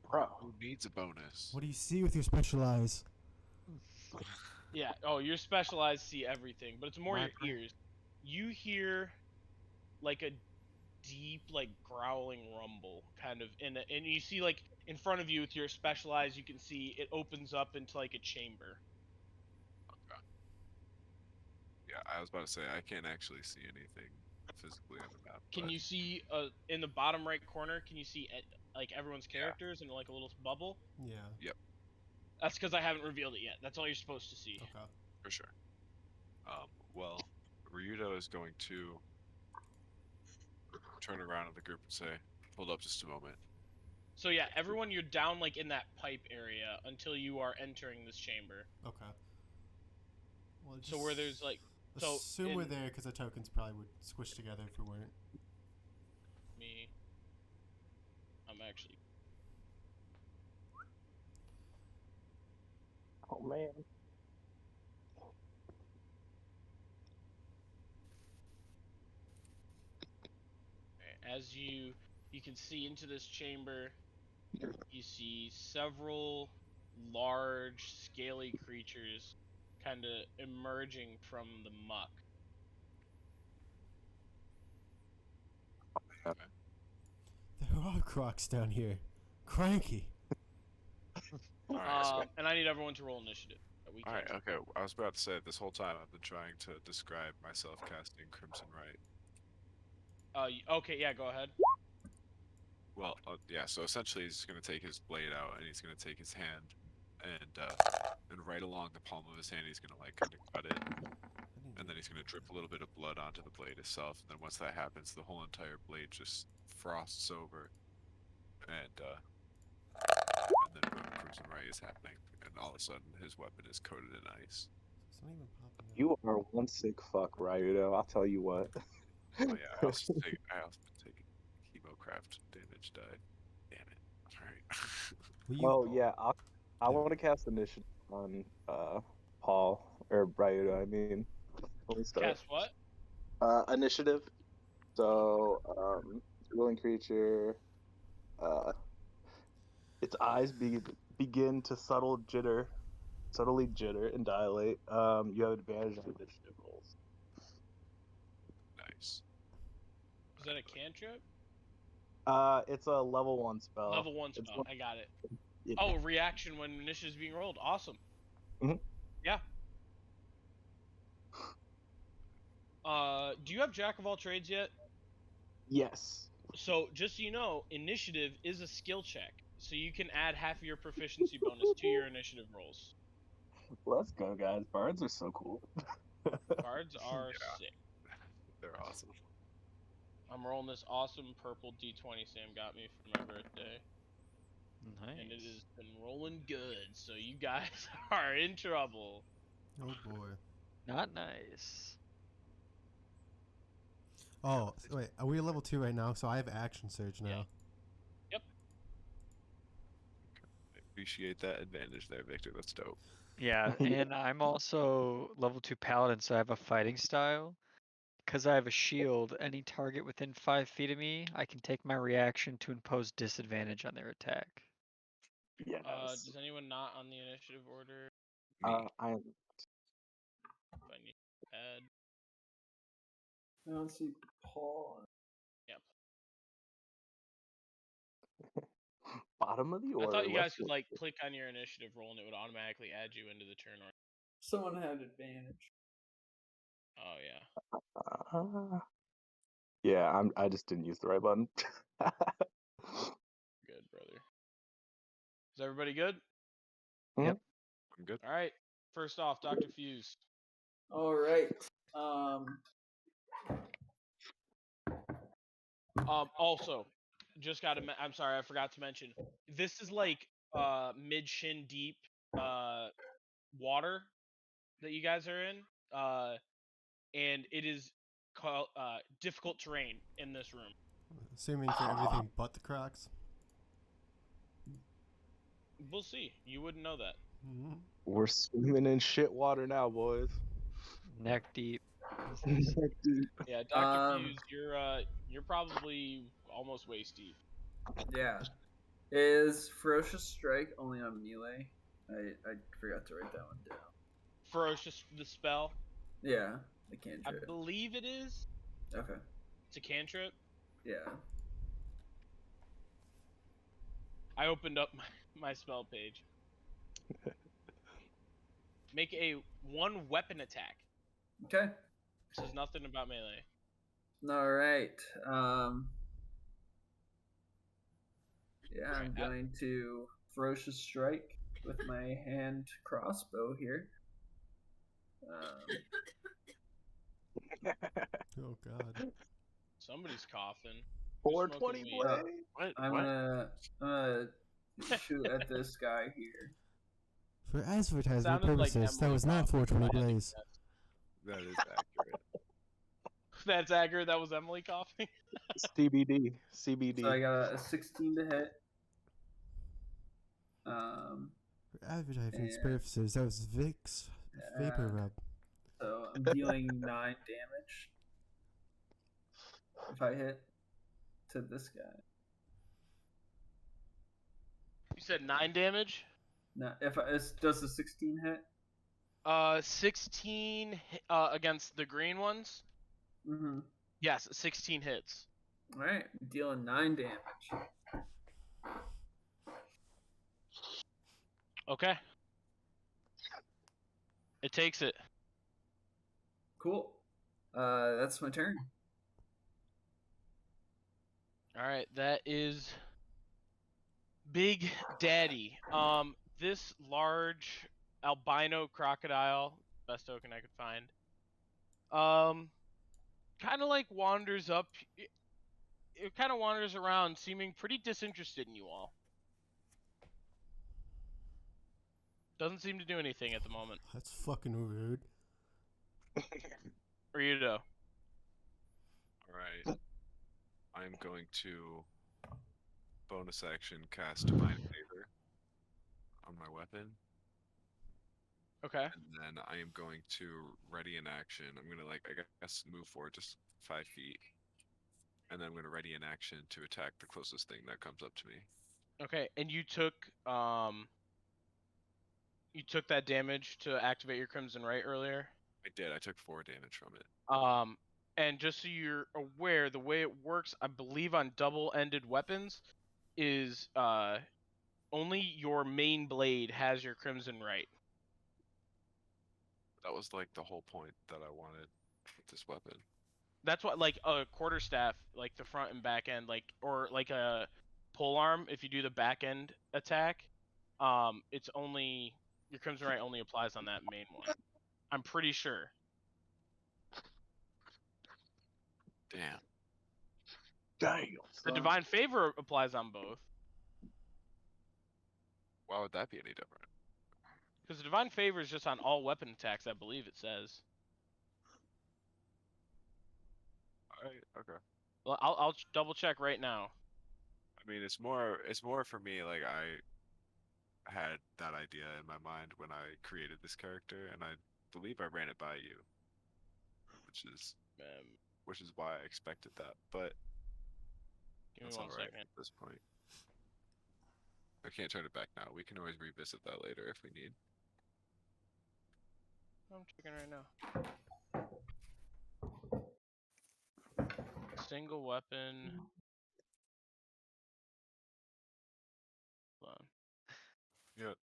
Bro. who needs a bonus? What do you see with your special eyes? Yeah. Oh, your specialized see everything, but it's more My your brain. ears. You hear like a deep, like growling rumble, kind of and you see like in front of you with your specialized, you can see it opens up into like a chamber. Yeah, I was about to say I can't actually see anything physically on the map. Can but you see in the bottom right corner? Can you see like everyone's characters in like a little bubble? Yeah. That's because I haven't revealed it yet. That's all you're supposed to see. Okay. For sure. Well, Ryudo is going to turn around to the group and say, "Hold up, just a moment." So yeah, everyone, you're down like in that pipe area until you are entering this chamber. Okay. Well, So where there's like, so assume we're in there because the tokens probably would squish together if we weren't. me, I'm actually. Oh man. As you can see into this chamber, you see several large, scaly creatures kind of emerging from the muck. There are Crocs down here. Cranky. All right. And I need everyone to roll initiative. We All right. can't. Okay. I was about to say this whole time I've been trying to describe myself casting Crimson Right. Okay, yeah, go ahead. Well, yeah. So essentially, he's going to take his blade out and he's going to take his hand and right along the palm of his hand, he's going to like kind of cut it, and then he's going to drip a little bit of blood onto the blade itself. And then once that happens, the whole entire blade just frosts over, and then boom, Crimson Right is happening, and all of a sudden his weapon is coated in ice. It's not even popping up. You are one sick fuck, Ryudo. I'll tell you what. Oh yeah, I also take chemocraft damage die. Damn it! All right. Will you- Well, yeah, I Yeah. want to cast initiative on Paul or Ryudo. I mean, let me start. Cast what? Initiative. So, ruling creature. Its eyes begin to subtly jitter and dilate. You have advantage on initiative rolls. Nice. Is that a cantrip? It's a level 1 spell. Level 1 It's spell. I got it. it- Oh, reaction when initiative's being rolled. Awesome. Mhm. Yeah. Do you have Jack of all trades yet? Yes. So just so you know, initiative is a skill check, so you can add half of your proficiency bonus to your initiative rolls. Let's go, guys. Bards are so cool. Cards are Yeah. sick. They're awesome. I'm rolling this awesome purple D20 Sam got me for my birthday, Nice. and it has been rolling good. So you guys are in trouble. Oh boy. Not nice. Oh, wait. Are we at level 2 right now? So I have action surge now. Yeah. Yep. I appreciate that advantage there, Victor. That's dope. Yeah, and I'm also level 2 paladin, so I have a fighting style. Because I have a shield, any target within 5 feet of me, I can take my reaction to impose disadvantage on their attack. Yes. Does anyone not on the initiative order? I am. If I need to add. I don't see Paul. Yep. Bottom of the I order. thought you guys let's could go. like click on your initiative roll and it would automatically add you into the turn order. Someone had advantage. Oh yeah. Yeah, I just didn't use the right button. Good, brother. Is everybody good? I'm good. All right. First off, Dr. Fuse. All right. Also, just got to. I'm sorry, I forgot to mention. This is like mid shin deep water that you guys are in. And it is called difficult terrain in this room. Assuming for everything but the Crocs. We'll see. You wouldn't know that. Mm-hmm. We're swimming in shit water now, boys. neck deep. as they say. Yeah, Doctor Um, Fuse, you're probably almost waist deep. Yeah. Is Ferocious Strike only on melee? I forgot to write that one down. Ferocious the spell, Yeah, the I cantrip. believe it is. Okay. It's a cantrip. Yeah. I opened up my spell page. Make a 1 weapon attack. Okay. Says nothing about melee. All right. Yeah, I'm Alright, going to Ferocious Strike with my hand crossbow here. Oh God. Somebody's coughing. Who's smoking 420 weed? boy. What? I'm what? gonna shoot at this guy here. For advertisement Sounded like purposes, that Emily was not coughing. 420 I had to Blaze. guess. That is accurate. That's accurate. That was Emily coughing. CBD. So I CBD. got a 16 to hit. For advertisement And- purposes, that was Vic's vapor and- rub. So I'm dealing 9 damage if I hit to this guy. You said 9 damage. Now, does the 16 hit? 16 against the green ones. Mm-hmm. Yes, 16 hits. All right, dealing 9 damage. Okay. It takes it. Cool. That's my turn. All right, that is Big Daddy. This large albino crocodile, best token I could find. Kind of like wanders up. It kind of wanders around, seeming pretty disinterested in you all. Doesn't seem to do anything at the moment. That's fucking rude. Ryudo. Alright. I'm going to bonus action cast Divine Favor on my weapon. Okay. And then I am going to ready in action. I'm gonna I guess move forward just 5 feet. And then I'm gonna ready in action to attack the closest thing that comes up to me. Okay, and you took that damage to activate your Crimson Right earlier. I did. I took 4 damage from it. And just so you're aware, the way it works, I believe on double-ended weapons, is only your main blade has your Crimson Right. That was like the whole point that I wanted with this weapon. That's what, like a quarterstaff, like the front and back end, or like a pole arm. If you do the back end attack, it's only your Crimson Right only applies on that main one. I'm pretty sure. Damn. Damn. The Divine Favor applies on both. Why would that be any different? Because the Divine Favor is just on all weapon attacks, I believe it says. Alright, okay. Well, I'll double check right now. I mean, it's more for me, like, I had that idea in my mind when I created this character, and I believe I ran it by you. Which is why I expected that, but Give me that's 1 alright second. at this point. I can't turn it back now. We can always revisit that later if we need. I'm checking right now. Single weapon. Hold on. Yeah.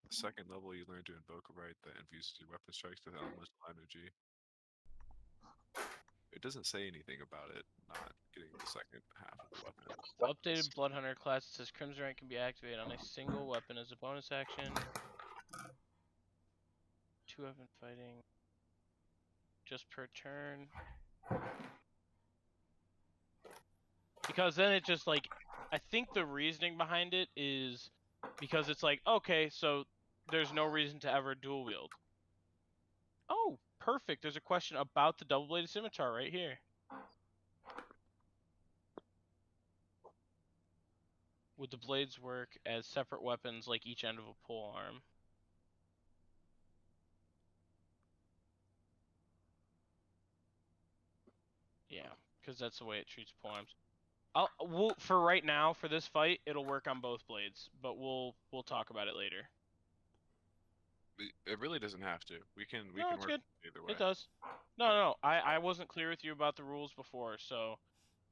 Second level, you learn to invoke a right that infuses your weapon strikes with elemental energy. It doesn't say anything about it not getting the second half of the weapon. Updated Blood Hunter class says Crimson Right can be activated on a single weapon as a bonus action. 2 weapon fighting. Just per turn. Because then it just like, I think the reasoning behind it is because it's like, okay, so there's no reason to ever dual wield. Oh, perfect. There's a question about the double-bladed scimitar right here. Would the blades work as separate weapons like each end of a pole arm? Yeah, because that's the way it treats poems. We'll for right now for this fight, it'll work on both blades, but we'll talk about it later. It really doesn't have to. We can No, it's work good. either way. It does. No. I wasn't clear with you about the rules before, so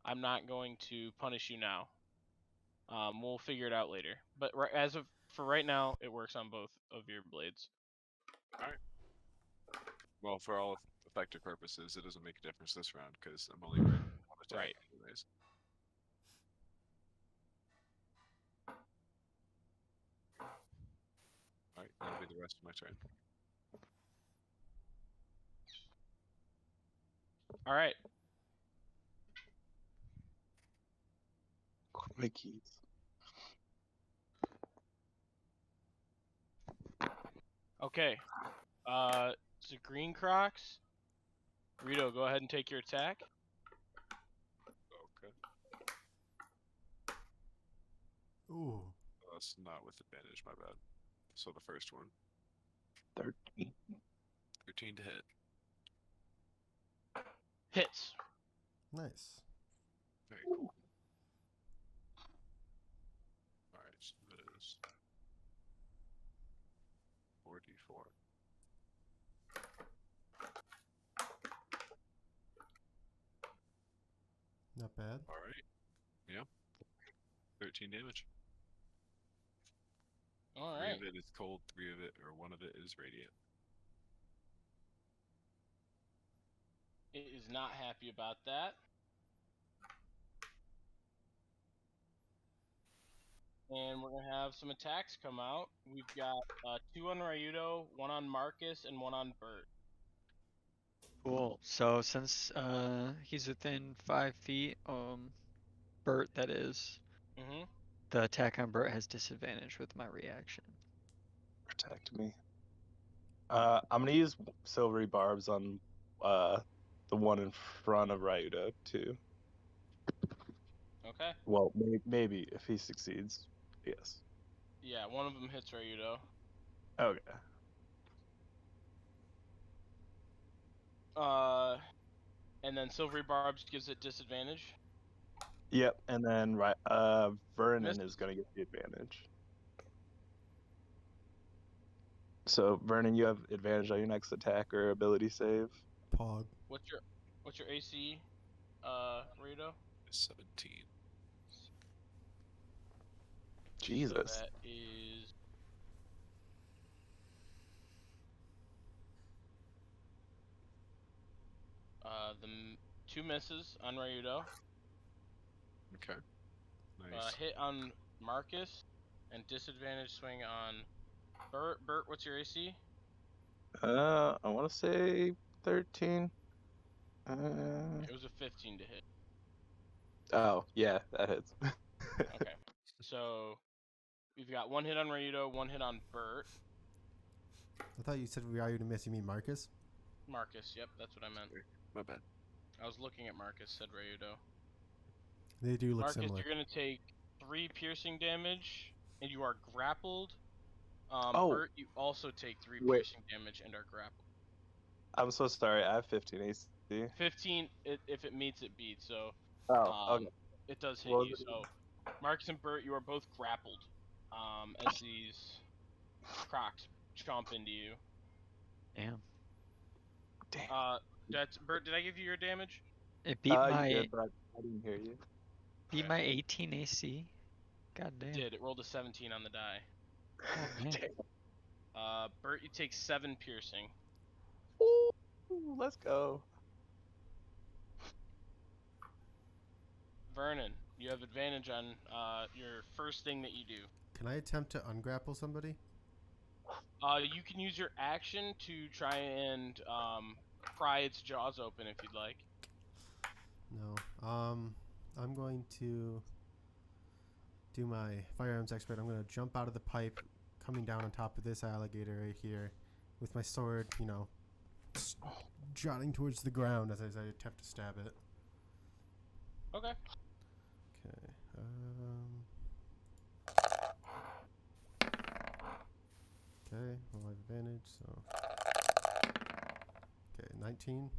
I'm not going to punish you now. We'll figure it out later. But for right now, it works on both of your blades. Well, for all effective purposes, it doesn't make a difference this round because I'm only ready one attack Right. anyways. Alright, that'll be the rest of my turn. All right. My keys. Okay. It's a green Crocs. Rito, go ahead and take your attack. Okay. Ooh. That's not with advantage, my bad. So the first one. 13. 13 to hit. Hits. Nice. Very cool. Alright, so that is 4d4. Not bad. Alright. Yeah. 13 damage. All 3 right. of it is cold, 3 of it, or 1 of it is radiant. It is not happy about that. And we're gonna have some attacks come out. We've got 2 on Ryudo, 1 on Marcus, and 1 on Bert. Cool. So since he's within 5 feet, Bert that is, Mm-hmm. the attack on Bert has disadvantage with my reaction. Protect me. I'm gonna use silvery barbs on the one in front of Ryuda too. Okay. Well, maybe if he succeeds. Yes. Yeah, one of them hits Ryudo. Okay. And then Silvery Barbs gives it disadvantage. Yep, and then Vernon Misses. is gonna get the advantage. So Vernon, you have advantage on your next attack or ability save. Pog. What's your AC, Ryudo? 17. Jesus. So that is the 2 misses on Ryudo. Okay. Nice. Hit on Marcus, and disadvantage swing on Bert. Bert, what's your AC? I want to say 13. It was a 15 to hit. Oh yeah, that hits. Okay. So we've got 1 hit on Ryudo, 1 hit on Bert. I thought you said we are you to miss. You mean Marcus? Marcus, yep, that's what I meant. My bad. I was looking at Marcus, said Ryudo. They do look Marcus, similar. you're gonna take 3 piercing damage, and you are grappled. Oh. Bert, you also take 3 Wait. piercing damage and are grappled. I'm so sorry. I have 15 AC. 15, if it meets, it beats. So Oh, okay. it does hit What you. was it? So Marcus and Bert, you are both grappled as these Crocs chomp into you. Damn. Damn. That's Bert. Did I give you your damage? It beat You my did, but I didn't hear you. beat my 18 AC. God damn. Did it rolled a 17 on the die? Oh man. Damn. Bert, you take 7 piercing. Ooh, let's go. Vernon, you have advantage on your first thing that you do. Can I attempt to ungrapple somebody? You can use your action to try and pry its jaws open if you'd like. No. I'm going to do my firearms expert. I'm going to jump out of the pipe, coming down on top of this alligator right here, with my sword, jotting towards the ground as I attempt to stab it. Okay. Okay. Okay, well, I have advantage, so. Okay, 19.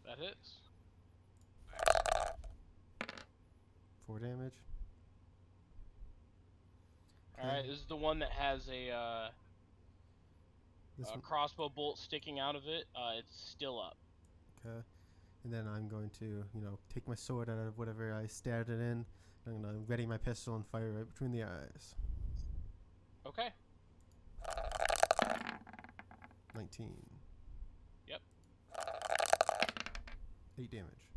That hits. 4 damage. All right, this is the one that has a This one. crossbow bolt sticking out of it. It's still up. Okay. And then I'm going to, take my sword out of whatever I stabbed it in. I'm going to ready my pistol and fire right between the eyes. Okay. 19. Yep. 8 damage.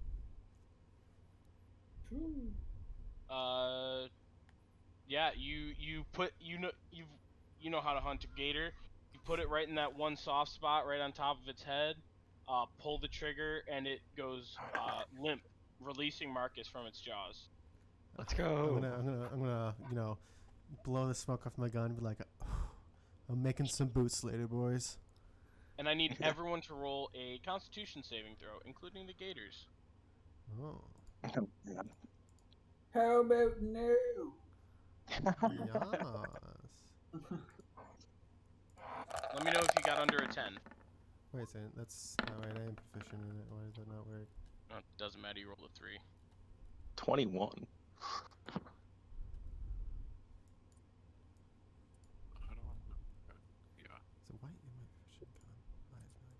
Yeah, you put you know how to hunt a gator. You put it right in that one soft spot right on top of its head. Pull the trigger and it goes limp, releasing Marcus from its jaws. Let's go. I'm gonna blow the smoke off my gun and be like, I'm making some boots later, boys. And I need everyone to roll a Constitution saving throw, including the gators. Oh. How about no? Yes. Let me know if you got under a 10. Wait a second. That's not right. I am proficient in it. Why does that not work? No, it doesn't matter. You rolled a 3. 21. I don't know. Yeah. So why am I proficient gun? I have no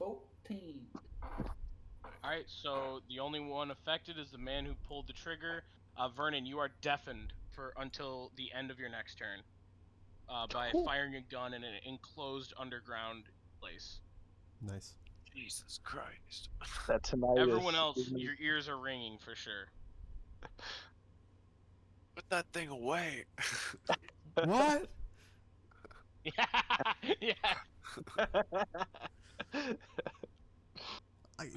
idea. 14. Alright, so the only one affected is the man who pulled the trigger. Vernon, you are deafened until the end of your next turn by firing a gun in an enclosed underground place. Nice. Jesus Christ. That's tinnitus. Everyone else, your ears are ringing for sure. Put that thing away. What? Yeah.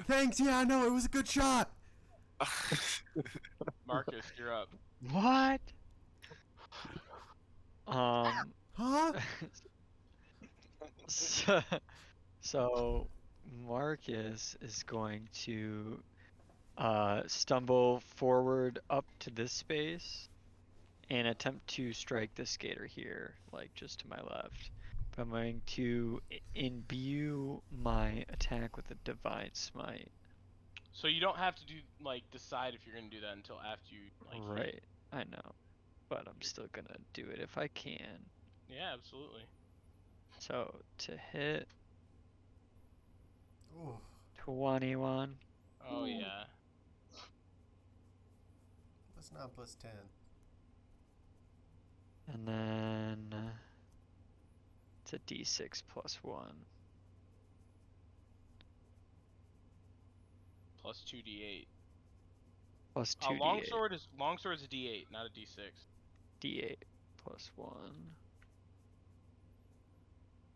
Thanks. Yeah, I know. It was a good shot. Marcus, you're up. What? Huh? So Marcus is going to stumble forward up to this space and attempt to strike the skater here, like just to my left. But I'm going to imbue my attack with a divine smite. So you don't have to decide if you're gonna do that until after you hit. Right, I know, but I'm still gonna do it if I can. Yeah, absolutely. So to hit Ooh. 21. Oh yeah. +9 +10. And then it's a d6 +1. Plus 2d8. Plus 2d8. Longsword is a d8, not a d6. D8 +1.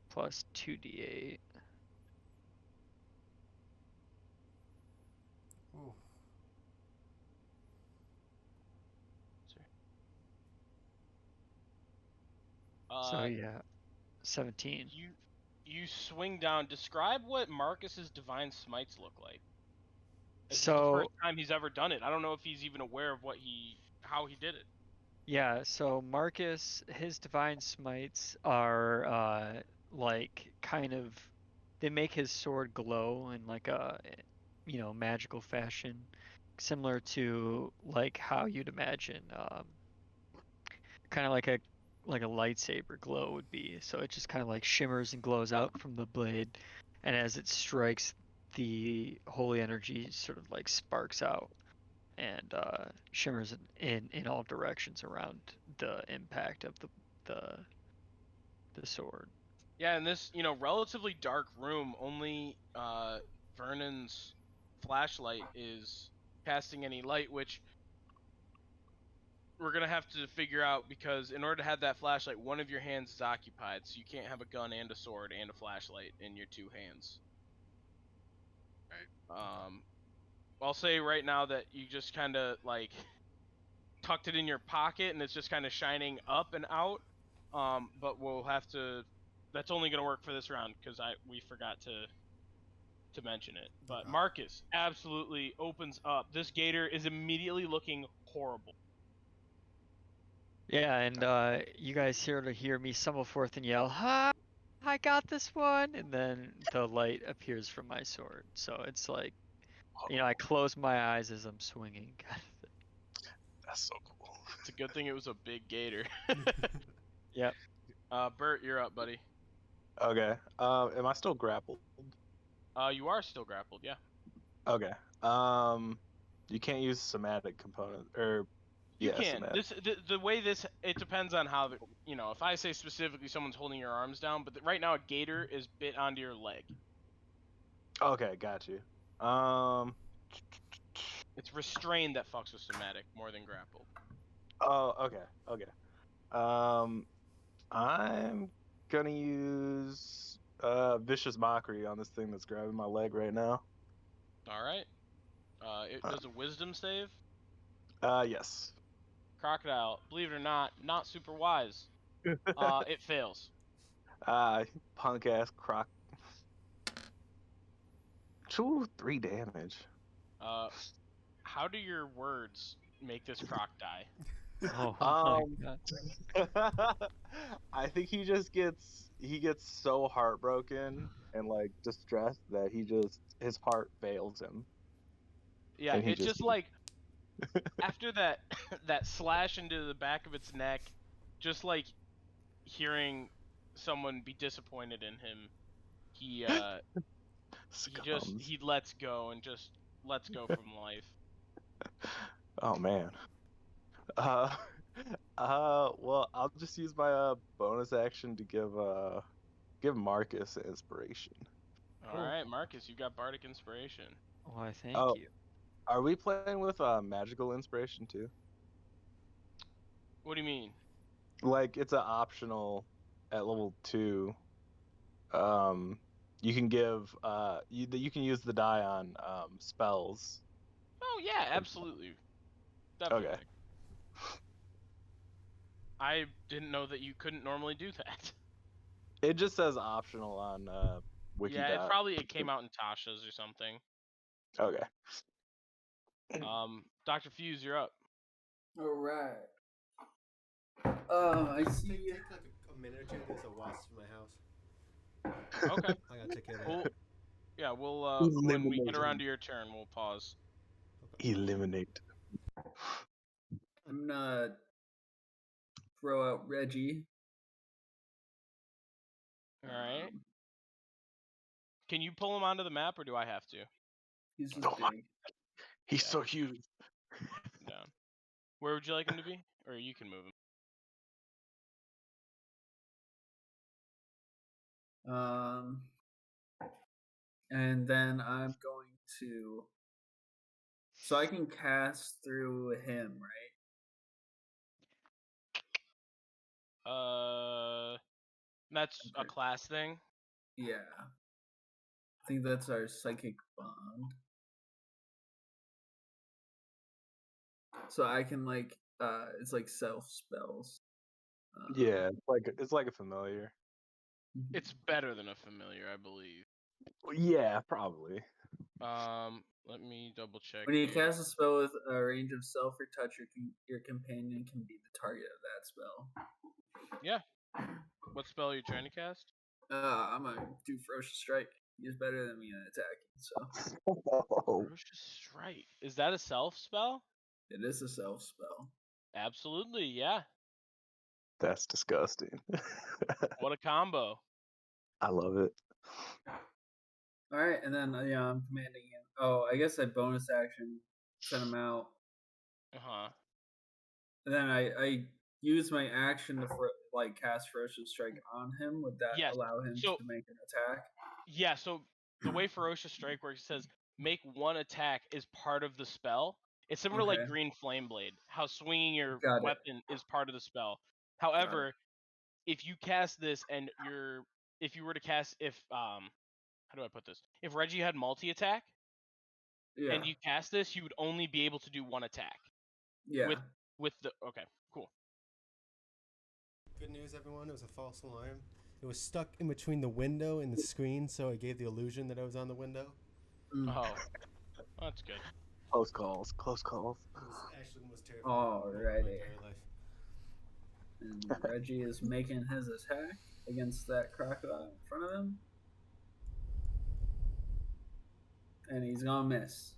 Plus 2d8. Ooh. So yeah, 17. You swing down. Describe what Marcus's divine smites look like. This is the So first time he's ever done it. I don't know if he's even aware of how he did it. yeah, so Marcus, his divine smites are like kind of, they make his sword glow in like a magical fashion, similar to like how you'd imagine kind of like a lightsaber glow would be. So it just kind of like shimmers and glows out from the blade, and as it strikes, the holy energy sort of like sparks out and shimmers in all directions around the impact of the sword. Yeah, in this relatively dark room, only Vernon's flashlight is casting any light, which we're gonna have to figure out, because in order to have that flashlight, one of your hands is occupied, so you can't have a gun and a sword and a flashlight in your two hands. Right. I'll say right now that you just kind of like tucked it in your pocket and it's just kind of shining up and out. But we'll have to. That's only gonna work for this round because we forgot to mention it. But Marcus absolutely opens up. This gator is immediately looking horrible. Yeah, and you guys hear me stumble forth and yell, "Ha! I got this one!" And then the light appears from my sword. So it's like I close my eyes as I'm swinging. That's so cool. It's a good thing it was a big gator. Yep. Bert, you're up, buddy. Okay. Am I still grappled? You are still grappled, yeah. Okay. You can't use somatic component or You yeah, can. somatic. The way this it depends on how if I say specifically someone's holding your arms down, but right now a gator is bit onto your leg. Okay, got you. It's restrained that fucks with somatic more than grappled. Oh, okay. I'm gonna use vicious mockery on this thing that's grabbing my leg right now. All right. It does a wisdom save. Yes. Crocodile, believe it or not super wise. It fails. Punk ass croc. 3 damage. How do your words make this croc die? Oh my god. I think he gets so heartbroken and like distressed that his heart fails him. Yeah, And he it's just like after that that slash into the back of its neck, just like hearing someone be disappointed in him, he lets go and just lets go from life. Oh man. Well, I'll just use my bonus action to give Marcus inspiration. All right, Marcus, you got bardic inspiration. Why, thank Oh. you. Are we playing with magical inspiration too? What do you mean? Like it's an optional at level 2. You can give you can use the die on spells. Oh yeah, absolutely. Definitely. Okay. I didn't know that you couldn't normally do that. It just says optional on Wiki. Yeah, it came out in Tasha's or something. Okay. Dr. Fuse, you're up. All right. I see. Take like a minute or two. There's a wasp in my house. Okay. I gotta take care of Well, that. yeah, we'll when we get around to your turn, we'll pause. Eliminate. I'm gonna throw out Reggie. All right. Can you pull him onto the map, or do I have to? He's just Oh my- big. He's so huge. Down. Where would you like him to be? Or you can move him. And then I'm going to. So I can cast through him, right? That's a Okay. class thing. Yeah. I think that's our psychic bond. So I can it's like self spells. Yeah, it's like a familiar. It's better than a familiar, I believe. Yeah, probably. Let me double check. When you here. cast a spell with a range of self or touch, your companion can be the target of that spell. Yeah. What spell are you trying to cast? I'm gonna do Ferocious Strike. He's better than me at attacking, so Ferocious Strike. Is that a self spell? it is a self spell. Absolutely, yeah. That's disgusting. What a combo. I love it. All right, and then I'm commanding him. Oh, I guess I bonus action send him out. And then I use my action to cast Ferocious Strike on him. Would that allow him to make an attack? Yeah. So the way Ferocious Strike works, it says make one attack is part of the spell. It's similar to like Green Flame Blade, how swinging your weapon is part of the spell. However, if you cast this and if you were to cast how do I put this? If Reggie had multi-attack and you cast this, you would only be able to do one attack. Yeah. With the okay, cool. Good news, everyone. It was a false alarm. It was stuck in between the window and the screen, so it gave the illusion that I was on the window. Oh, that's good. Close calls. Close calls. It was actually the most terrifying moment of my entire life. And Reggie is making his attack against that crocodile in front of him. And he's gonna miss.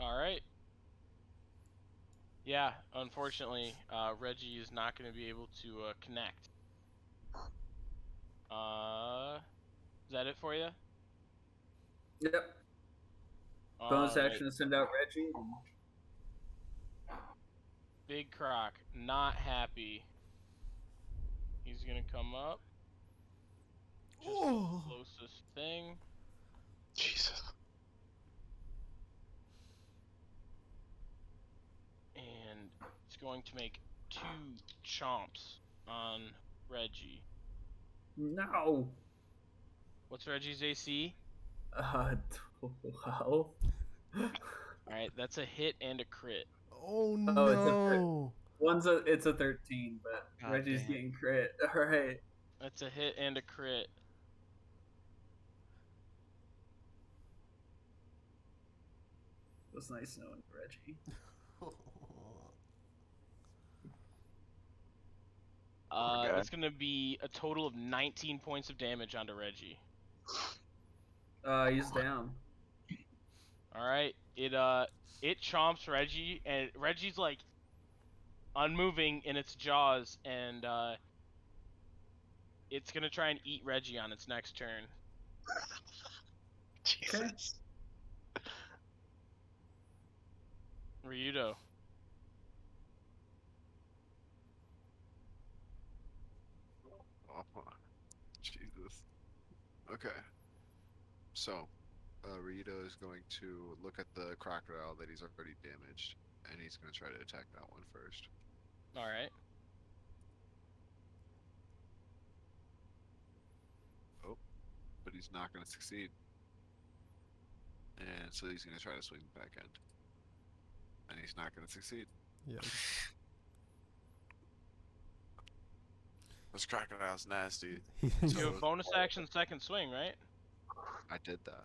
All right. Yeah, unfortunately, Reggie is not going to be able to connect. Is that it for you? Yep. All Bonus right. action to send out Reggie. Big Croc, not happy. He's going to come up. Just Oh. the closest thing. Jesus. And it's going to make 2 chomps on Reggie. No. What's Reggie's AC? 12. Alright, that's a hit and a crit. Oh Oh, it's a no. it's a 13, but God Reggie's damn. getting crit. All right. That's a hit and a crit. It was nice knowing Reggie. Okay. That's gonna be a total of 19 points of damage onto Reggie. He's down. Alright, it chomps Reggie, and Reggie's like unmoving in its jaws, and it's gonna try and eat Reggie on its next turn. Jesus. Ryudo. Oh, Jesus. Okay. So, Rito is going to look at the crocodile that he's already damaged, and he's going to try to attack that one first. Alright. Oh, but he's not going to succeed. And so he's going to try to swing the back end. And he's not going to succeed. Yeah. This crocodile's nasty. You So- have bonus action second swing, right? I did that.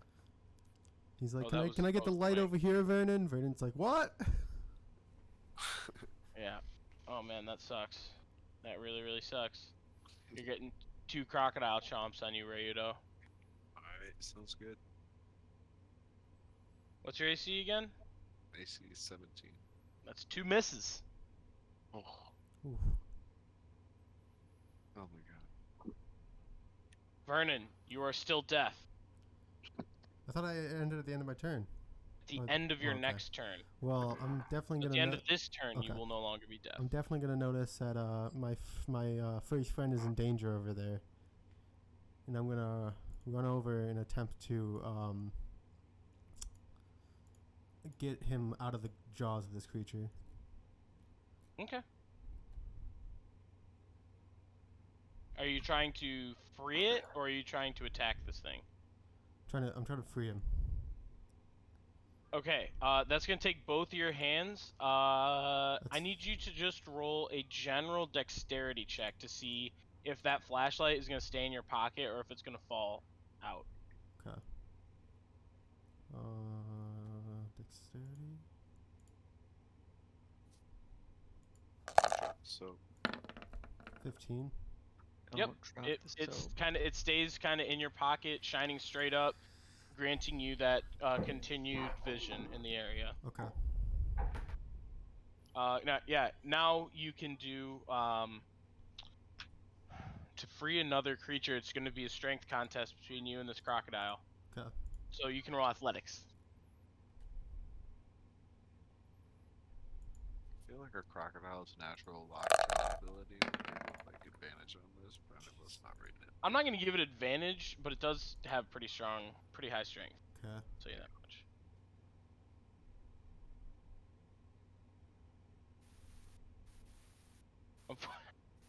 He's like, Oh, that was can I get the supposed light to over here, Vernon? Vernon's like, what? Yeah. Oh man, that sucks. That really, really sucks. You're getting 2 crocodile chomps on you, Ryudo. Alright, sounds good. What's your AC again? AC is 17. That's 2 misses. Oh, Oof. oh my god. Vernon, you are still deaf. I thought I ended at the end of my turn. At the Oh, end of your okay. next turn. Well, I'm definitely At gonna. the end of this turn, you okay. will no longer be deaf. I'm definitely gonna notice that my furry friend is in danger over there, and I'm gonna run over and attempt to get him out of the jaws of this creature. Okay. Are you trying to free it, or are you trying to attack this thing? I'm trying to free him. Okay, that's gonna take both of your hands. I need you to just roll a general dexterity check to see if that flashlight is gonna stay in your pocket or if it's gonna fall out. Okay. Dexterity. So, 15. Yep, Drop it the soap. it stays kind of in your pocket, shining straight up, granting you that continued vision in the area. Okay. Now you can do to free another creature. It's going to be a strength contest between you and this crocodile. Okay. So you can roll athletics. I feel like our crocodile's natural lockdown ability would give it, like advantage on this, but let's not read it. I'm not going to give it advantage, but it does have pretty high strength. Okay. So yeah, that much.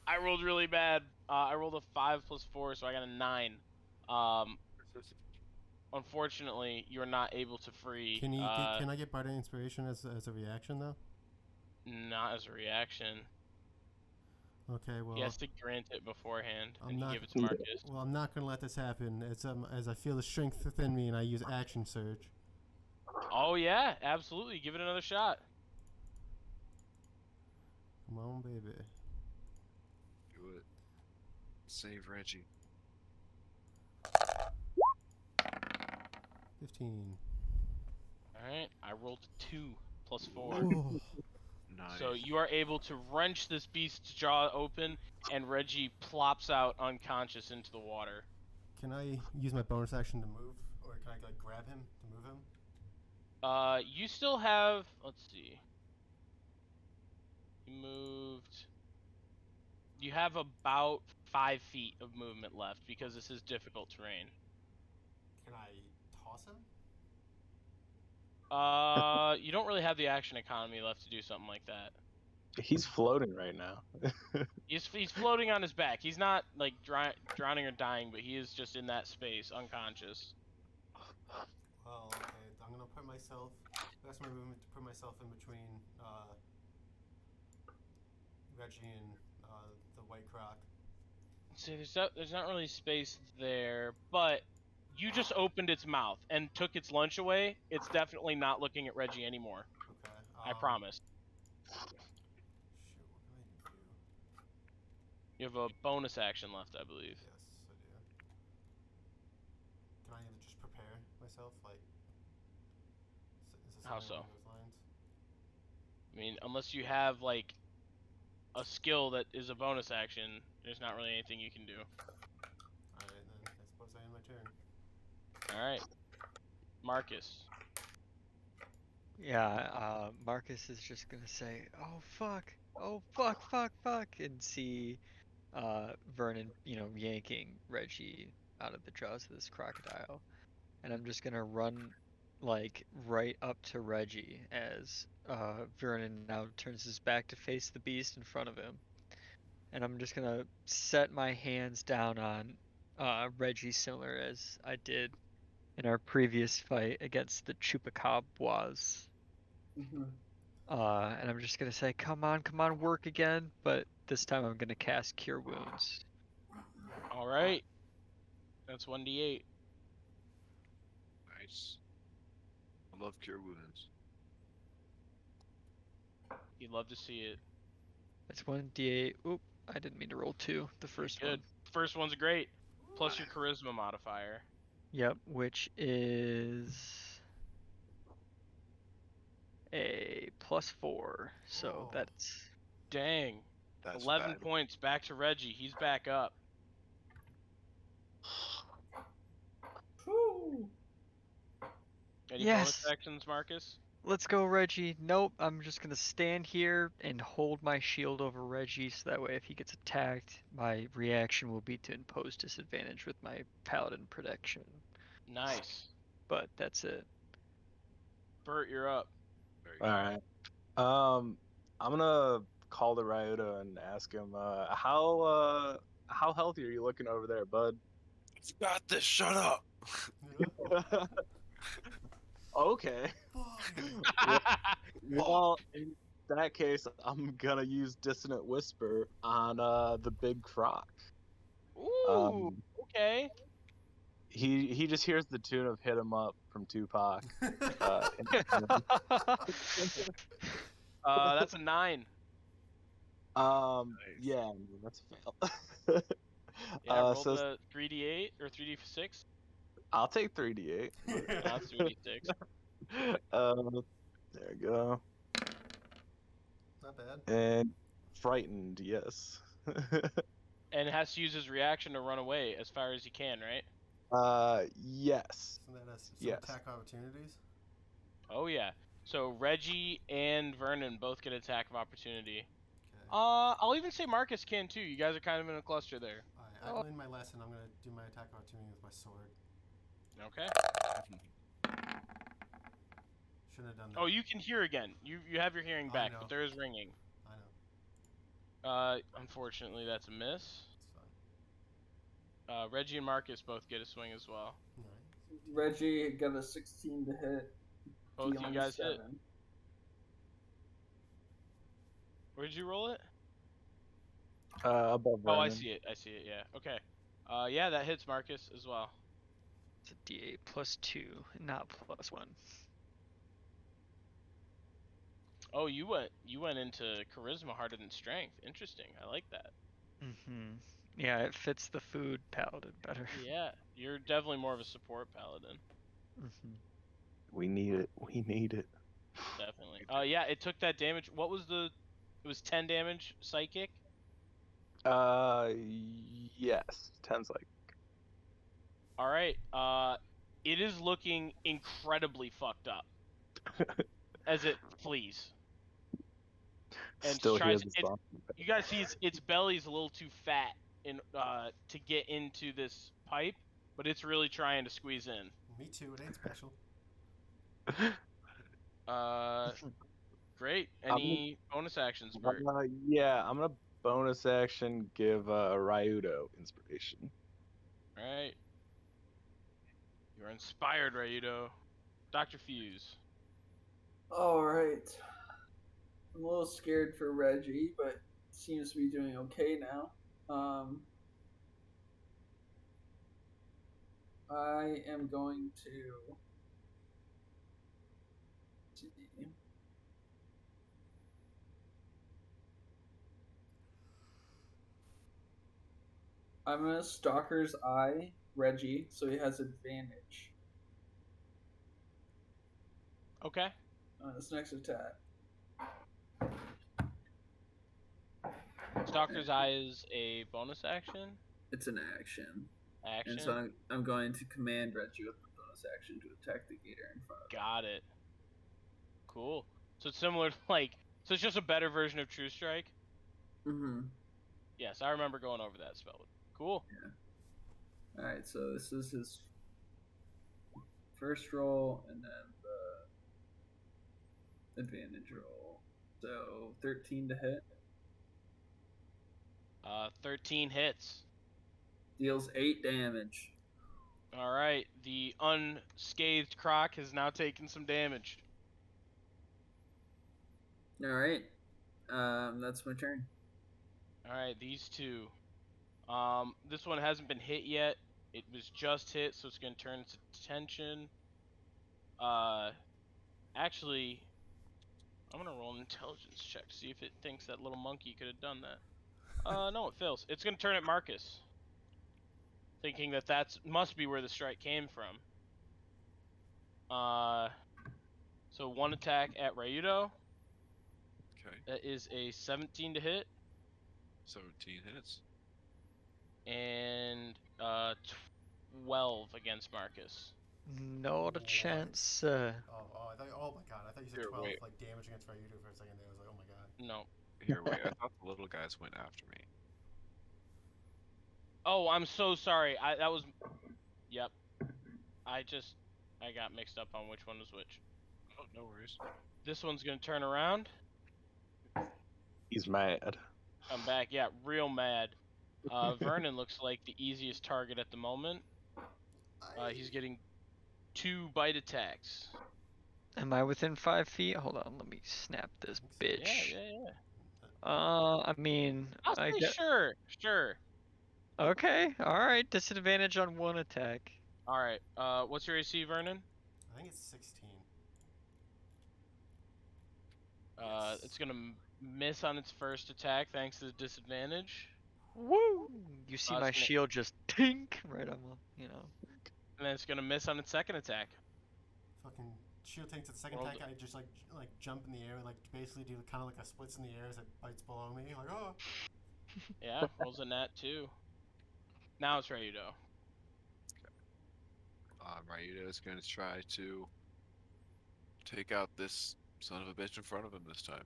I rolled really bad. I rolled a 5 + 4, so I got a 9. Unfortunately, you are not able to free. Can I get Bardic Inspiration as a reaction though? Not as a reaction. Okay. Well. He has to grant it beforehand, I'm and not- give it to Marcus. Well, I'm not gonna let this happen. As I feel the strength within me, and I use Action Surge. Oh yeah, absolutely. Give it another shot. Come on, baby. Do it. Save Reggie. 15. All right, I rolled a 2 plus 4. Oh. Nice. So you are able to wrench this beast's jaw open, and Reggie plops out unconscious into the water. Can I use my bonus action to move, or can I like grab him to move him? You still have. Let's see. You moved. You have about 5 feet of movement left because this is difficult terrain. Can I toss him? You don't really have the action economy left to do something like that. He's floating right now. He's floating on his back. He's not like drowning or dying, but he is just in that space, unconscious. Well, okay. I'm gonna put myself. That's my movement to put myself in between Reggie and the white croc. See, there's not really space there, but you just opened its mouth and took its lunch away. It's definitely not looking at Reggie anymore. Okay. I promise. Shoot, what can I do? You have a bonus action left, I believe. Yes, I do. Can I even just prepare myself? Like, is this How something so? along those lines? I mean, unless you have like a skill that is a bonus action, there's not really anything you can do. Alright, then. I suppose I end my turn. Alright. Marcus. Yeah, Marcus is just gonna say, "Oh fuck, fuck," and see Vernon, yanking Reggie out of the jaws of this crocodile, and I'm just gonna run like right up to Reggie as Vernon now turns his back to face the beast in front of him, and I'm just gonna set my hands down on Reggie, similar as I did in our previous fight against the Chupacabras. Mm-hmm. And I'm just gonna say, come on, work again. But this time I'm gonna cast Cure Wounds. Alright. That's 1d8. Nice. I love cure wounds. You'd love to see it. That's 1d8. Oop, I didn't mean to roll 2. The first Good. one. First one's great. Plus your charisma modifier. Yep, which is a +4. So Oh. that's Dang. That's 11 bad. points back to Reggie. He's back up. Whew. Any Yes. bonus actions, Marcus? Let's go, Reggie. Nope, I'm just gonna stand here and hold my shield over Reggie, so that way if he gets attacked, my reaction will be to impose disadvantage with my paladin protection. Nice. But that's it. Bert, you're up. Very good. All right. I'm gonna call the Ryuta and ask him, how healthy are you looking over there, bud? It's got this. Shut up. Okay. Well, in that case, I'm gonna use Dissonant Whisper on the big croc. Ooh, okay. He just hears the tune of "Hit 'Em Up" from Tupac. That's a 9. Yeah, that's a fail. Yeah, roll so the 3d8 or 3d6. I'll take 3d8. That's 3d6. There we go. Not bad. And frightened, yes. And has to use his reaction to run away as far as he can, right? Yes. Isn't that some Yes. attack opportunities? Oh yeah. So Reggie and Vernon both get attack of opportunity. Okay. I'll even say Marcus can too. You guys are kind of in a cluster there. Alright, I learned my lesson. I'm gonna do my attack opportunity with my sword. Okay. Shouldn't have done that. Oh, you can hear again. You have your hearing I back, know. but there is ringing. I know. Unfortunately, that's a miss. It's fine. Reggie and Marcus both get a swing as well. Alright. Reggie got a 16 to hit. Both you Dion guys hit. 7. Where'd you roll it? Above Oh, I Vernon. see it. I see it. Yeah. Okay. Yeah, that hits Marcus as well. It's a d8 +2, not +1. Oh, you went into charisma harder than strength. Interesting. I like that. Mm-hmm. Yeah, it fits the food paladin better. Yeah, you're definitely more of a support paladin. Mm-hmm. We need it. We need it. Definitely. Yeah, it took that damage. What was the? It was 10 damage psychic. Yes. 10's like. All right. It is looking incredibly fucked up as it flees and Still tries. hears the It, song. you guys see its belly's a little too fat in to get into this pipe, but it's really trying to squeeze in. Me too. It ain't special. Great. I'm Any bonus actions, Bert? Yeah, I'm gonna bonus action give Ryudo inspiration. All right. You're inspired, Ryudo. Dr. Fuse. All right. I'm a little scared for Reggie, but seems to be doing okay now. I am going to see. I'm gonna Stalker's Eye Reggie, so he has advantage Okay. on his next attack. Stalker's Eye is a bonus action. It's an action. Action. And so I'm going to command Reggie with the bonus action to attack the gator in front of him. Got it. Cool. So it's similar to so it's just a better version of True Strike. Mm-hmm. Yes, I remember going over that spell. Cool. Yeah. All right, so this is his first roll, and then the advantage roll. So 13 to hit. 13 hits. Deals 8 damage. All right. The unscathed Croc has now taken some damage. All right. That's my turn. All right, these two. This one hasn't been hit yet. It was just hit, so it's gonna turn its attention. Actually, I'm gonna roll an intelligence check to see if it thinks that little monkey could have done that. No, it fails. It's gonna turn at Marcus, thinking that must be where the strike came from. So one attack at Ryudo. Okay. That is a 17 to hit, 17 hits. and 12 against Marcus. Not a chance. Oh, I thought. Oh my god! I thought you said Here, 12 wait. like damage against Ryudo for a second. There, I was like, oh my god. No. Here, wait. I thought the little guys went after me. Oh, I'm so sorry. That was. Yep. I got mixed up on which one was which. Oh, no worries. This one's gonna turn around. He's mad. I'm back. Yeah, real mad. Vernon looks like the easiest target at the moment. He's getting 2 bite attacks. Am I within 5 feet? Hold on, let me snap this bitch. Yeah. I mean, I'll I say get. sure. Okay, alright, disadvantage on one attack. All right. What's your AC, Vernon? I think it's 16. It's gonna miss on its first attack thanks to the disadvantage, Woo! You see it's my gonna- shield just tink right on the, and then it's gonna miss on its second attack. Fucking shield tanks at the second Roll attack. I just like jump in the air, like basically do kind of like a splits in the air as it bites below me. Like oh. Yeah, rolls a nat 2. Now it's Ryudo. Ryudo is going to try to take out this son of a bitch in front of him this time.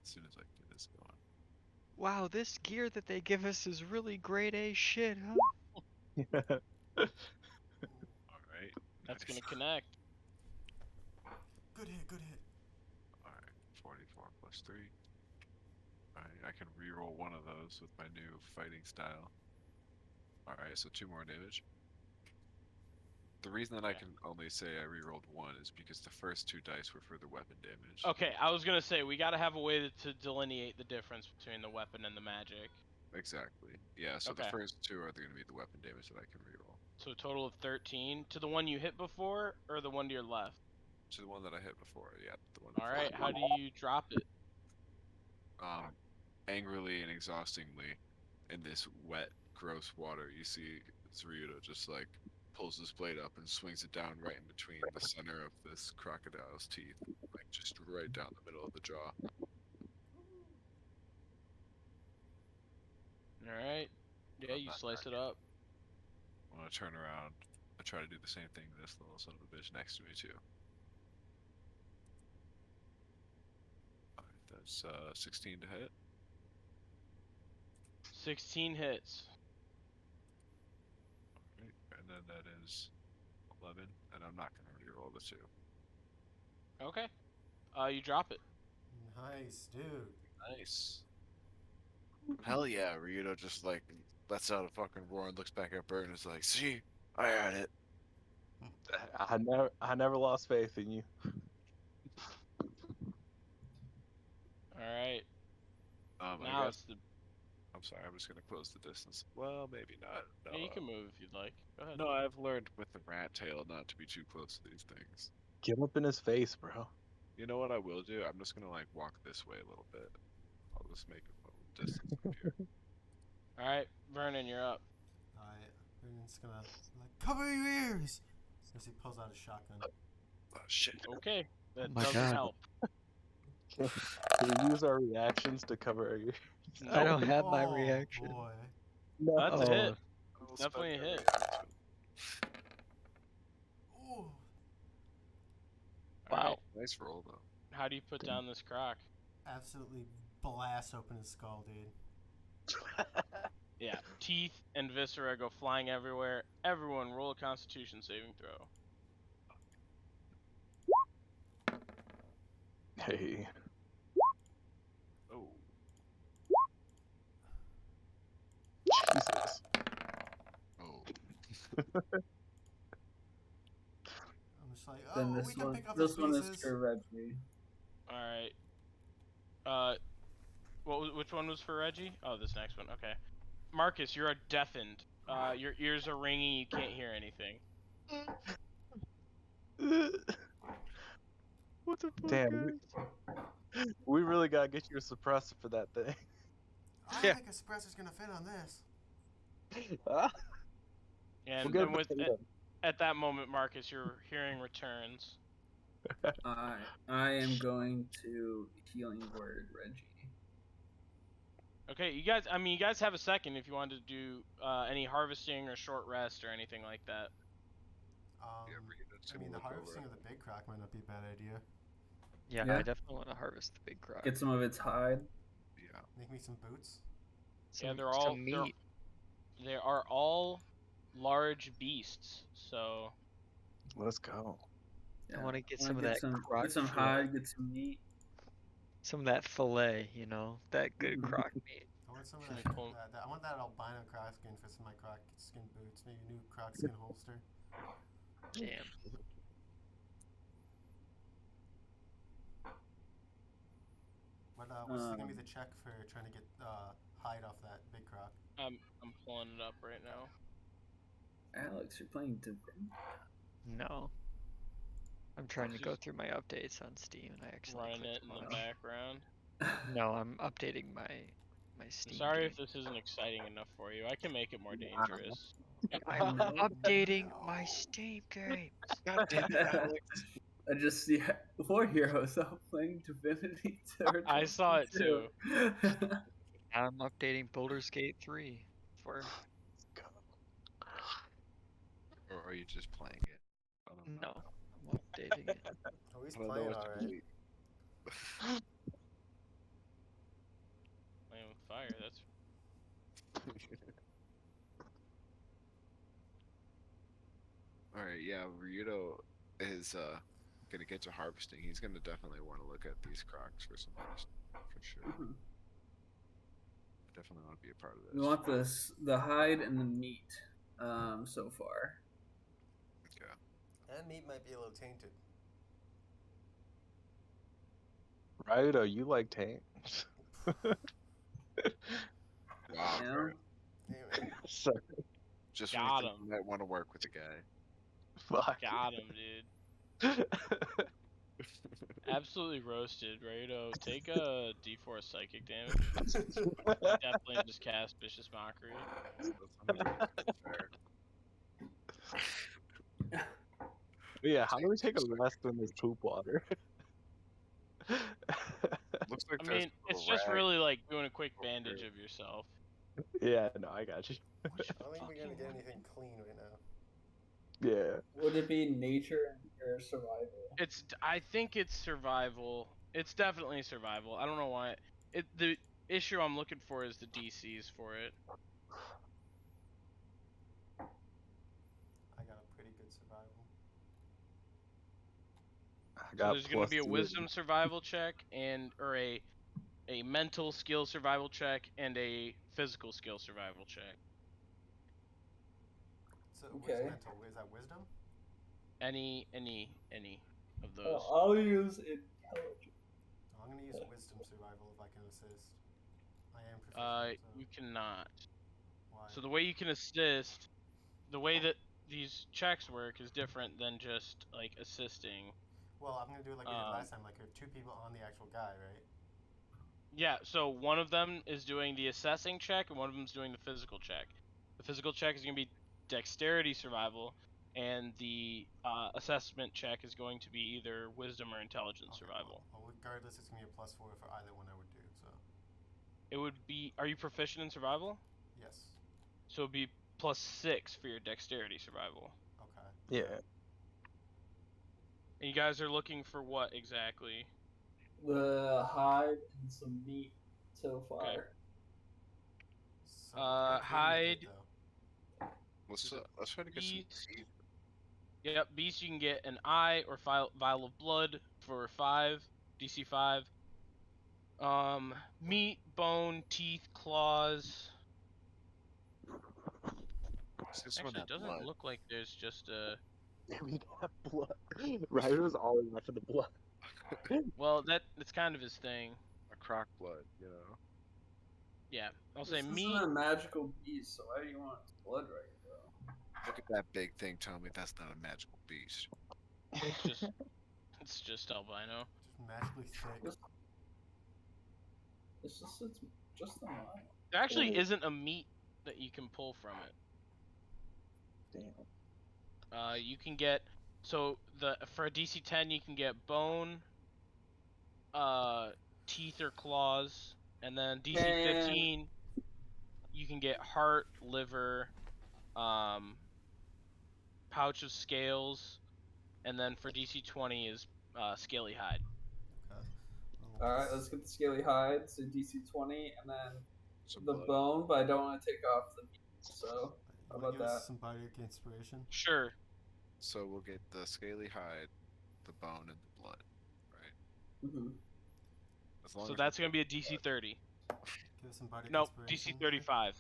As soon as I get this going. Wow, this gear that they give us is really grade A shit, huh? Alright. That's nice. gonna connect. Good hit. Alright, 44 plus 3. Alright, I can reroll one of those with my new fighting style. Alright, so 2 more damage. The reason that I can only say I rerolled 1 is because the first 2 dice were for the weapon damage. Okay, I was gonna say we gotta have a way to delineate the difference between the weapon and the magic. Exactly. Yeah, so Okay. the first 2 are going to be the weapon damage that I can reroll. So a total of 13 to the one you hit before, or the one to your left. To the one that I hit before, yeah, the one All before. right, how do you drop it? Angrily and exhaustingly, in this wet, gross water, you see Tsuruta just like pulls his blade up and swings it down right in between the center of this crocodile's teeth, like just right down the middle of the jaw. All right. Yeah, you slice it up. I want to turn around. I try to do the same thing to this little son of a bitch next to me too. Alright, that's 16 to hit. 16 hits. Alright, and then that is 11, and I'm not gonna reroll the 2. Okay. You drop it. Nice, dude. Nice. Hell yeah, Ryudo just like lets out a fucking roar and looks back at Bert and is like, "See, I had it." I never lost faith in you. All right. I Now guess it's the. I'm sorry. I'm just gonna close the distance. Well, maybe not. No, Yeah, you can move if you'd like. Go ahead. no, I've learned with the rat tail not to be too close to these things. Get up in his face, bro. You know what I will do? I'm just gonna like walk this way a little bit. I'll just make a little distance from here. All right, Vernon, you're up. Alright, Vernon's gonna like cover your ears as he pulls out a shotgun. Oh shit! Okay, that my doesn't God. help. Can we use our reactions to cover our ears? I don't have my Oh, reaction. boy. No. That's a hit. I'll Definitely a spend hit. my reaction. Ooh. All right, Nice roll though. how do you put down this croc? Absolutely blast open his skull, dude. Yeah, teeth and viscera go flying everywhere. Everyone, roll a Constitution saving throw. Hey. Oh, Jesus. oh. I'm just like, Then oh, we this can one, pick up this his one is pieces. for Reggie. All right. Which one was for Reggie? Oh, this next one. Okay. Marcus, you're deafened. Your ears are ringing. You can't hear anything. What the fuck? Damn, we really gotta get you a suppressor for that thing. I don't Yeah. think a suppressor's gonna fit on this. And, We'll get and it with for you. at that moment, Marcus, your hearing returns. I am going to healing word Reggie. Okay, you guys. I mean, you guys have a second if you wanted to do any harvesting or short rest or anything like that. Yeah, Ryudo's I gonna mean, the look over harvesting at of the big croc might not be a bad idea. Yeah, Yeah. I definitely want to harvest the big croc. Get some of its hide. Yeah. Make me some boots. Yeah, Some- they're all some meat. they are all large beasts. So Let's go. I want to get Wanna some of that croc Get some fillet. hide. Get some meat. Some of that fillet, you know, that good croc meat. I want some of Pretty that, cool. I want that albino croc skin for some of my croc skin boots. Maybe a new croc skin holster. Damn. What's gonna be the check for trying to get hide off that big croc? I'm pulling it up right now. Alex, you're playing Divinity. No. I'm trying to go Just through my updates on Steam and I actually Running clicked it in them the off. background. No, I'm updating my Steam. I'm sorry game. if this isn't exciting enough for you. I can make it more dangerous. I'm No. updating my Steam game. God damn it, Alex. I just see War Heroes out playing Divinity. I saw it too. I'm updating Baldur's Gate 3 for Or are you just playing it? I don't know. no. I'm updating it. Oh, he's I don't know playing what to alright. believe. Playing with fire. That's Alright, yeah, Ryudo is gonna get to harvesting. He's gonna definitely want to look at these crocs for some medicine, for sure. Definitely want to be a part of this. We want the hide and the meat. So far. Okay. That meat might be a little tainted. Ryudo, you like tanks? Wow. Yeah. Bert. Anyway, Sorry. Just Got when you think you might want to work with the guy. Fuck. got him, dude. Absolutely roasted. Rado, take a D4 psychic damage. Definitely just cast vicious mockery. That's 100% fair. Yeah, how do we take a rest when there's poop water? Looks like I there's mean, a it's just rag really like doing a quick over bandage here. of yourself. Yeah, no, I got you. I don't think we're gonna get anything clean right now. Yeah. Would it be nature or survival? I think it's survival. It's definitely survival. I don't know why. The issue I'm looking for is the DCs for it. I got a pretty good survival. I So got there's going to be a +2. wisdom survival check or a mental skill survival check and a physical skill survival check. So Okay. where's mental? Where's that wisdom? Any of those. Well, I'll use intelligence. I'm gonna use wisdom survival if I can assist. I am proficient. So You cannot. why? So the way you can assist, the way that these checks work is different than just like assisting. Well, I'm gonna do it like we did last time. Like we have 2 people on the actual guy, right? Yeah, so one of them is doing the assessing check and one of them is doing the physical check. The physical check is going to be dexterity survival, and the assessment check is going to be either wisdom or intelligence Okay, survival. Well, regardless, it's gonna be a +4 for either one I would do. So It would be. Are you proficient in survival? yes. So it'd be +6 for your dexterity survival. Okay. Yeah. And you guys are looking for what exactly? The hide and some meat so far. Okay. So what can we hide. get, though? Let's try to get some. Beast. Yep, beast you can get an eye or vial of blood for 5, DC 5. Meat, bone, teeth, claws. Actually, it doesn't look like there's just a. We don't have blood. Ryder was always after the blood. Well, that's kind of his thing. A croc blood, you know. Yeah, I'll say This meat. isn't a magical beast, so why do you want blood right now? Look at that big thing. Tell me that's not a magical beast. It's just albino. Just magically thick. It's just a line. There actually isn't a meat that you can pull from it. Damn. You can get for a DC 10 you can get bone, teeth or claws, and then DC 15 you can get heart, liver, pouch of scales, and then for DC 20 is scaly hide. Okay. Alright, let's get the scaly hide, so DC 20, and then Some the blood. bone, but I don't want to take off the meat, so how Wanna about give us that? some bardic inspiration? Sure. So we'll get the scaly hide, the bone, and the blood, right? Mm-hmm. As long So as that's we gonna be a get DC blood. 30. Give us some bardic No, inspiration. DC 35.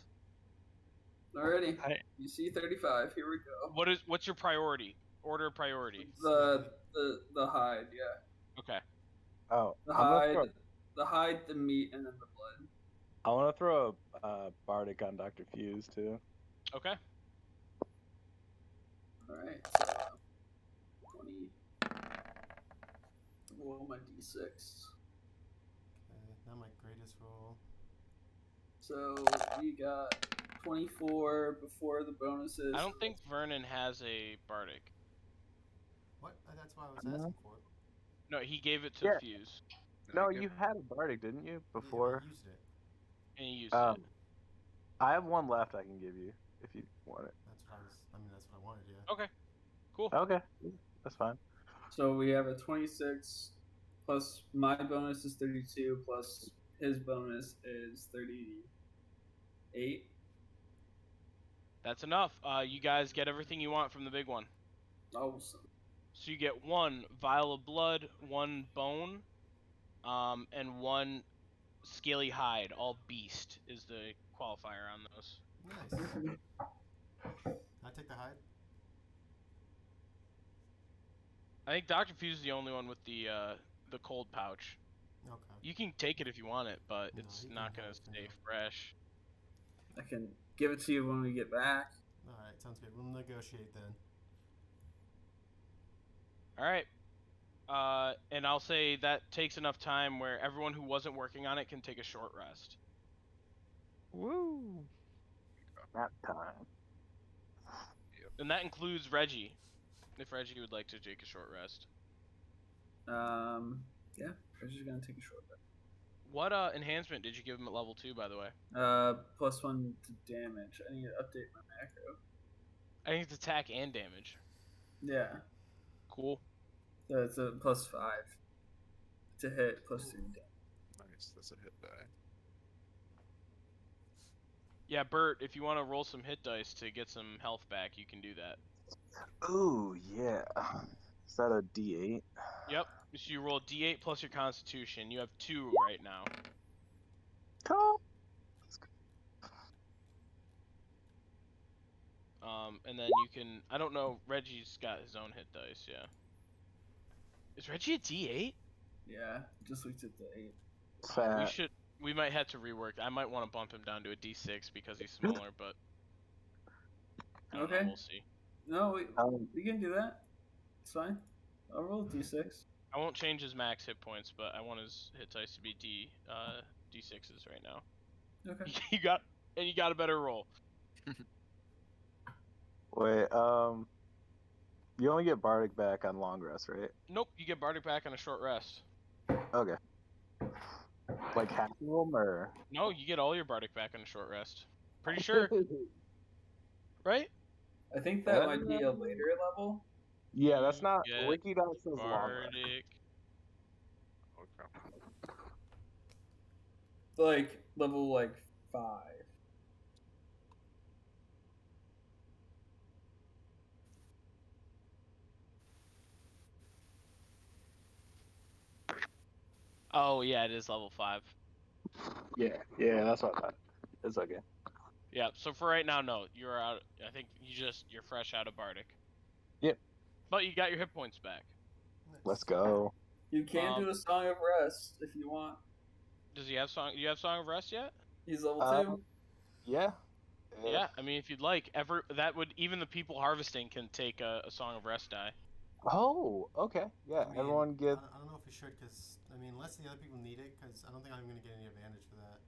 Alrighty, I- DC 35, here we go. What's your priority? Order of priority. The hide, yeah. Okay. Oh, The I'm gonna hide, throw, the hide, the meat, and then the blood. I want to throw a bardic on Dr. Fuse too. Okay. Alright, so 20. Roll my d6. Okay, not my greatest roll. So we got 24 before the bonuses. I don't think Vernon has a bardic. What? That's what I was No. asking for. No, he gave it to Yeah. Fuse, No, give- you had a bardic, didn't you? Yeah, Before. I used it. and he used Um, it. I have one left. I can give you if you want it. That's what I was. I mean, that's what I wanted. Yeah. Okay. Cool. Okay, that's fine. So we have a 26 plus my bonus is 32 plus his bonus is 38. That's enough. You guys get everything you want from the big one. Awesome. So you get 1 vial of blood, 1 bone, and 1 scaly hide. All beast is the qualifier on those. Nice. I take the hide. I think Dr. Fuse is the only one with the cold pouch. Okay. You can take it if you want it, but No, it's you can not have gonna it for stay now. fresh. I can give it to you when we get back. All right. Sounds good. We'll negotiate then. All right. And I'll say that takes enough time where everyone who wasn't working on it can take a short rest. Woo! Nap time. Yep. And that includes Reggie, if Reggie would like to take a short rest. Yeah, we're just gonna take a short break. What enhancement did you give him at level 2, by the way? +1 to damage. I need to update my macro. I think it's attack and damage. Yeah, Cool. so it's a +5 to hit, +2 to damage. Nice. That's a hit die. Yeah, Bert, if you want to roll some hit dice to get some health back, you can do that. Ooh, yeah. Is that a D8? Yep. So you roll D8 plus your Constitution. You have 2 right now. Cool. And then you can. I don't know. Reggie's got his own hit dice. Yeah. Is Reggie a D8? Yeah, just looked at the 8. We Fat. should. We might have to rework. I might want to bump him down to a D6 because he's smaller, but. I don't know, Okay. we'll see. No, Um, we can do that. It's fine. I'll roll a d6. I won't change his max hit points, but I want his hit dice to be D6s right now. Okay. You got a better roll. Wait, you only get Bardic back on long rest, right? Nope, you get Bardic back on a short rest. Okay. Like half of them, or? No, you get all your Bardic back on a short rest. Pretty sure, right? I think that might be a later level. Yeah, that's not. Get Wikidot says long rest. Bardic. Okay. Like level 5. Oh yeah, it is level 5. Yeah, that's what I thought. It's okay. Yeah, so for right now, no, you're out. I think you're fresh out of Bardic. Yep. But you got your hit points back. Let's go. You can do a Song of Rest if you want. Does he have song? Do you have Song of Rest yet? He's level 2. Yeah. Yeah, I mean, if you'd like, that would even the people harvesting can take a Song of Rest die. Oh, okay. Yeah, I mean, everyone get. I don't know if we should, because I mean, unless the other people need it, because I don't think I'm gonna get any advantage for that.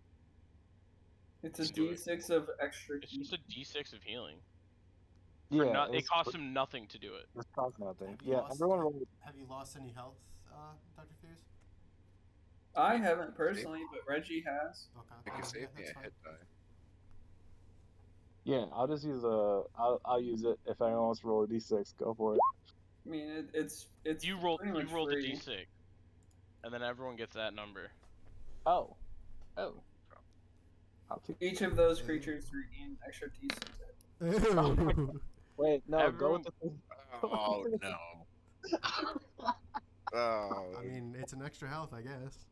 It's a Just do it. d6 of extra It's heat. just a D6 of healing. Yeah, It costs him nothing to do it. It's cost nothing. Have you Yeah, lost- everyone rolled. Have you lost any health, Dr. Fuse? I haven't personally, but Reggie has. Okay. It can yeah, save me that's a fine. hit die. Yeah, I'll just use I'll use it if anyone wants to roll a d6. Go for it. I mean, it's You roll pretty much the free. D6, and then everyone gets that number. Oh. I'll take. Each of those creatures regain extra d6. Ew. Wait, no, Everyone- go with Oh no. Oh. I mean, it's an extra health, I guess.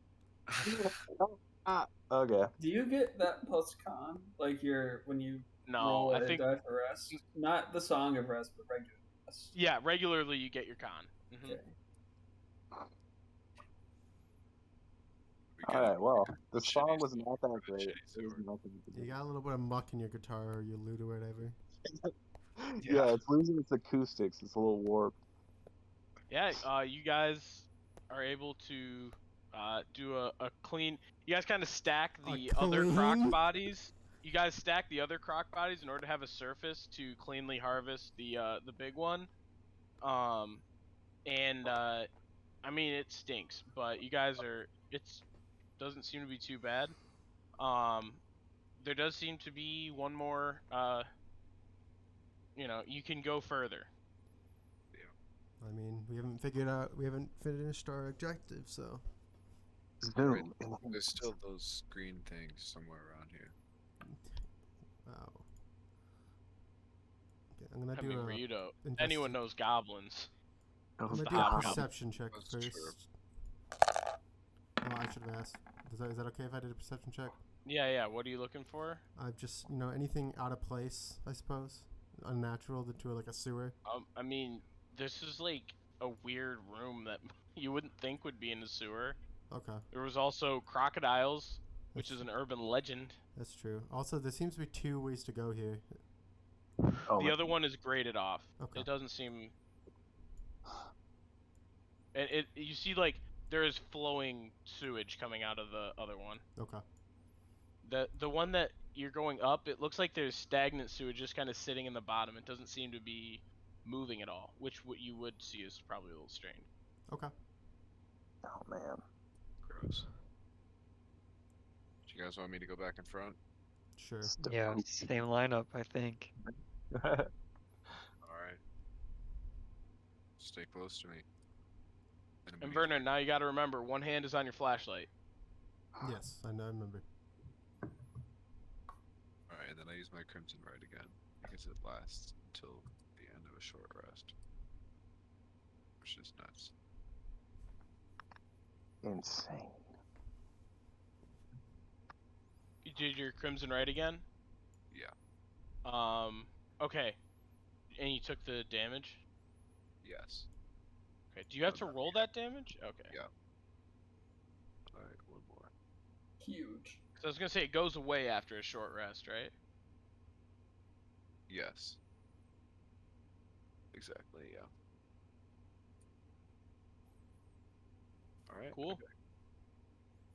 the. Okay. Do you get that plus con? Like when you No, roll I a think die for rest? Not the Song of Rest, but regular rest. yeah. Regularly, you get your con. Mhm. Okay. All right. Well, the Shitty song was sword. not that Shitty great. It was sword. nothing to You do. got a little bit of muck in your guitar or your lute or whatever. Yeah, it's losing its acoustics. It's a little warped. Yeah, you guys are able to do a clean. You guys kind of stack the other croc clean? bodies. You guys stack the other croc bodies in order to have a surface to cleanly harvest the big one. And I mean it stinks, but you guys are. Doesn't seem to be too bad. There does seem to be one more. You can go further. I mean, we haven't finished our objective, so. Zoom. There's still those green things somewhere around here. Wow. Okay, I'm gonna I do mean, a. Ryudo. investi- Anyone knows goblins. I'm Those gonna the do a hobgoblin. perception check That's first. true. Oh, I should have asked. Is that okay if I did a perception check? Yeah. What are you looking for? I've just anything out of place, I suppose, unnatural to like a sewer. I mean, this is like a weird room that you wouldn't think would be in a sewer. Okay, There was also crocodiles, which is an urban legend. that's true. Also, there seems to be 2 ways to go here. Oh, The other one is graded off. Okay. It doesn't seem. And you see like there is flowing sewage coming out of the other one. Okay. The one that you're going up, it looks like there's stagnant sewage just kind of sitting in the bottom. It doesn't seem to be moving at all, which what you would see is probably a little strange. Okay. Oh man. Gross. Do you guys want me to go back in front? Sure. Yeah, same lineup, I think. All right. Stay close to me. And Vernon, now you got to remember, one hand is on your flashlight. Yes, I know. I remember. All right, and then I use my crimson right again because it lasts until the end of a short rest, which is nuts. Insane. You did your crimson right again? Yeah. Okay. And you took the damage? Yes. Okay. Do you have to roll that damage? Okay. Yeah. All right, one more. Huge. So I was gonna say it goes away after a short rest, right? Yes. Exactly. Yeah. All right. Cool. Okay.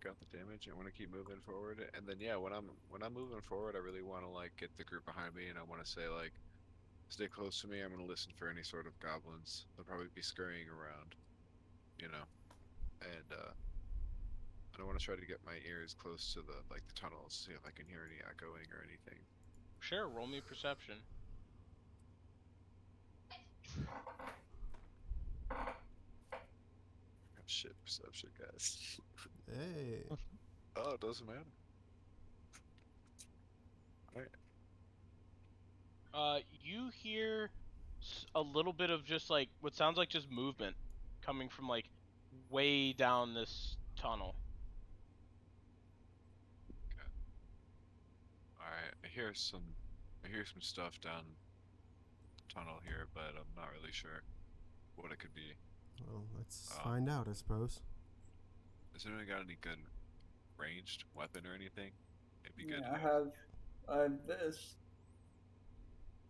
Got the damage. I want to keep moving forward, and then yeah, when I'm moving forward, I really want to like get the group behind me, and I want to say like, stay close to me. I'm gonna listen for any sort of goblins. They'll probably be scurrying around, you know, and I want to try to get my ears close to the tunnels, see if I can hear any echoing or anything. Sure. Roll me perception. Shit, perception, guys. Hey. Oh, it doesn't matter. You hear a little bit of just like what sounds like just movement coming from like way down this tunnel. Alright, I hear some stuff down the tunnel here, but I'm not really sure what it could be. Well, let's find out, I suppose. Has anyone got any good ranged weapon or anything? It'd be good Yeah, to I have this.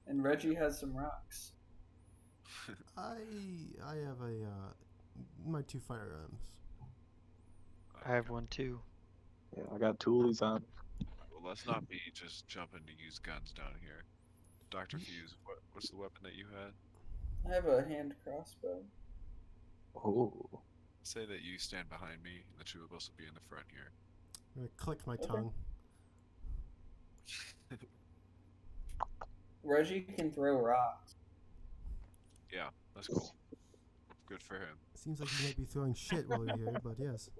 And Reggie has some rocks. I have my 2 firearms. I have one too. Yeah, I got toolies on. Well, let's not be just jumping to use guns down here. Dr. Fuse, what's the weapon that you had? I have a hand crossbow. Oh. Say that you stand behind me, and the two of us will be in the front here. I'm gonna click my Okay. tongue. Reggie can throw rocks. Yeah, that's cool. Good for him. Seems like you might be throwing shit while you're here, but yes.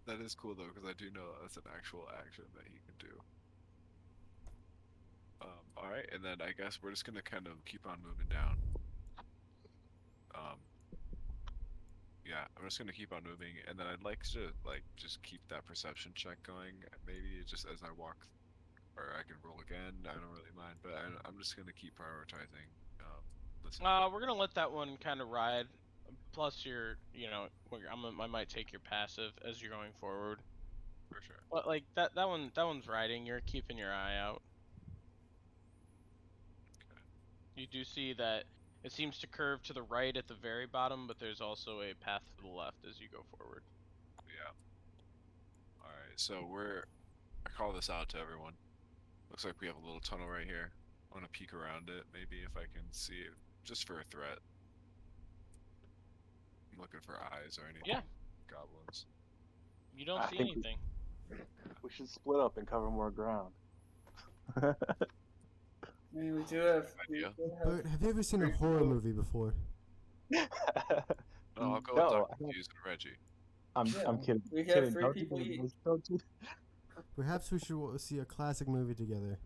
That is cool though, because I do know that's an actual action that he can do. All right, and then I guess we're just gonna kind of keep on moving down. Yeah, I'm just gonna keep on moving, and then I'd like to just keep that perception check going. Maybe just as I walk, or I can roll again. I don't really mind, but I'm just gonna keep prioritizing. Listening. We're gonna let that one kind of ride. Plus, I might take your passive as you're going forward. For sure. But like that one's riding. You're keeping your eye out. Okay. You do see that it seems to curve to the right at the very bottom, but there's also a path to the left as you go forward. Yeah. All right, so I call this out to everyone. Looks like we have a little tunnel right here. I want to peek around it, maybe if I can see it, just for a threat. I'm looking for eyes or anything. Yeah. Goblins. You don't I see think anything. We should split up and cover more ground. I mean, we do have. Idea. Bert, have you ever seen a horror movie before? No, I'll go No, with Dr. Fuse and Reggie. I'm Yeah, kidding. we have Kidding. 3 Don't do people that, each. guys. Don't do Perhaps we should see a classic movie together.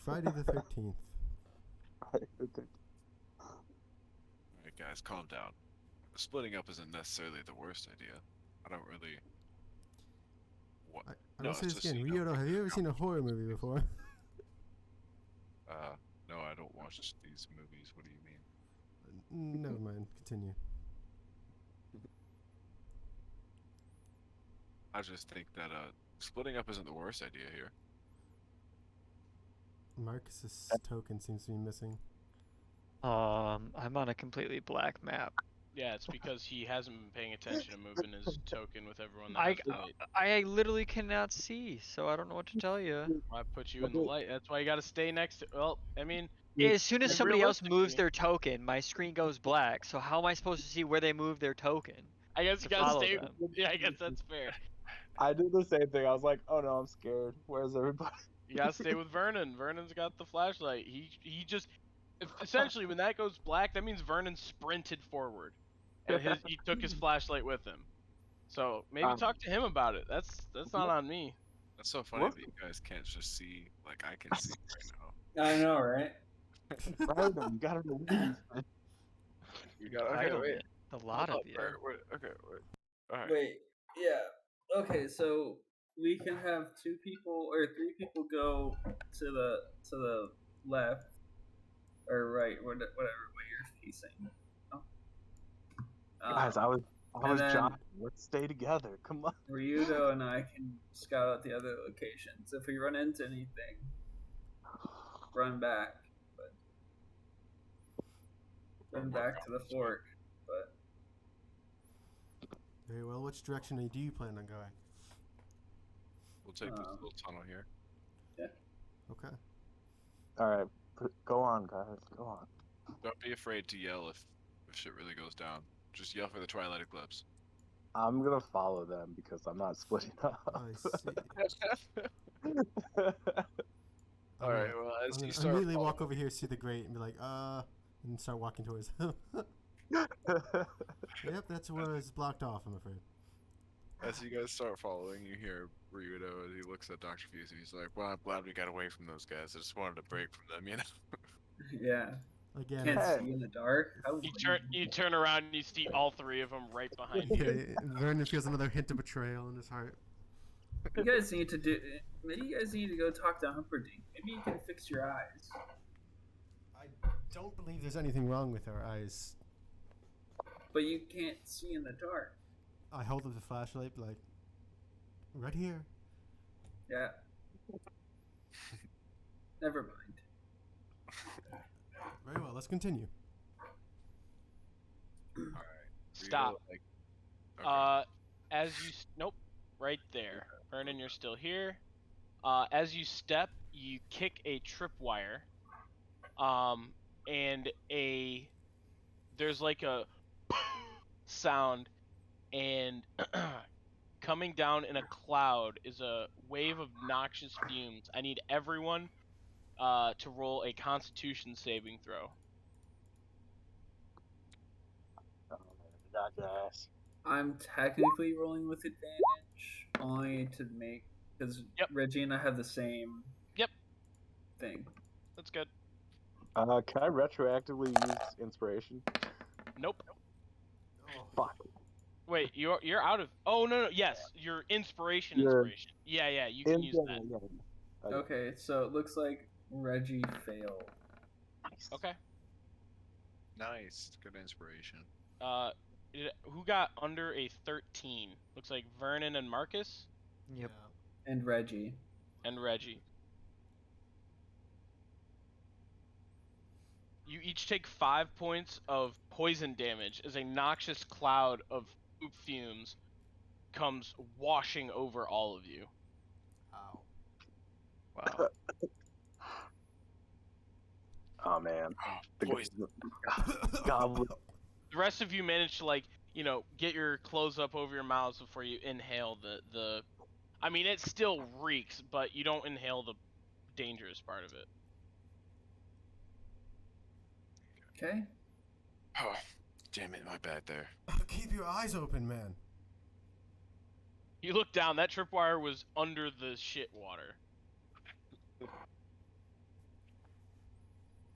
Friday the 13th. that. Alright guys, calm down. Splitting up isn't necessarily the worst idea. I don't really... What? I No, will say it's this just, again. you know, Ryoto, have you ever seen a horror movie before? No, I don't watch these movies. What do you mean? Never mind. Continue. I just think that splitting up isn't the worst idea here. Marcus's token seems to be missing. I'm on a completely black map. Yeah, it's because he hasn't been paying attention and moving his token with everyone that I, has light. I literally cannot see, so I don't know what to tell you. I put you in the light. That's why you got to stay next to. Well, I mean, As soon as mean, somebody else moves realistically- their token, my screen goes black. So how am I supposed to see where they move their token? I guess you To gotta follow stay. them. Yeah, I guess that's fair. I did the same thing. I was like, oh no, I'm scared. Where's everybody? You gotta stay with Vernon. Vernon's got the flashlight. He just essentially when that goes black, that means Vernon sprinted forward, and he took his flashlight with him. So maybe talk to him about it. That's not on me. That's so funny What? that you guys can't just see like I can see right now. I know, right? Brandon, you gotta believe. You got okay. Wait. A lot of you. Okay. Wait. All right. Wait, yeah. Okay, so we can have 2 people or 3 people go to the left or right, whatever way you're facing. Guys, I was and then- John. Let's stay together. Come on. Ryudo and I can scout out the other locations. If we run into anything, run back. But run back to the fork. But Very well. Which direction do you plan on going? We'll take this little tunnel here. Okay. All right, go on, guys. Go on. Don't be afraid to yell if shit really goes down. Just yell for the Twilight Eclipse. I'm gonna follow them because I'm not splitting up. I see. All right. Well, as I'm you gonna start immediately following- walk over here, see the grate, and be like, and start walking towards him. Yep, that's where it's blocked off, I'm afraid. As you guys start following, you hear Ryudo as he looks at Dr. Fuse. He's like, "Well, I'm glad we got away from those guys. I just wanted a break from them, you know." yeah, Again, can't Hey. see in the dark. How You turn around and you see all 3 of them right behind you. yeah, Vernon feels another hint of betrayal in his heart. You guys need to do. Maybe you guys need to go talk to Humperdinck. Maybe you can fix your eyes. I don't believe there's anything wrong with our eyes. But you can't see in the dark. I hold up the flashlight, like, right here. Yeah. Never mind. Very well, let's continue. Stop. Ryudo, like, okay. As you nope, right there. Vernon, you're still here. As you step, you kick a tripwire. And there's like a sound, and coming down in a cloud is a wave of noxious fumes. I need everyone to roll a Constitution saving throw. Got your ass. I'm technically rolling with advantage, only to make because Yep. Reggie and I have the same. Yep. Thing. That's good. Can I retroactively use inspiration? Nope. Fuck. Wait, you're out of. Oh no, yes, your inspiration. Your- Yeah, you can use that. Okay, so it looks like Reggie failed. Okay. Nice. Good inspiration. Who got under a 13? Looks like Vernon and Marcus Yep. And Reggie. and Reggie. You each take 5 points of poison damage as a noxious cloud of poop fumes comes washing over all of you. Ow. Wow. Oh man. Poison. Goblin. The rest of you manage to get your clothes up over your mouths before you inhale the I mean, it still reeks, but you don't inhale the dangerous part of it. Okay. Oh, damn it, my bad there. Keep your eyes open, man. You look down, that tripwire was under the shit water. You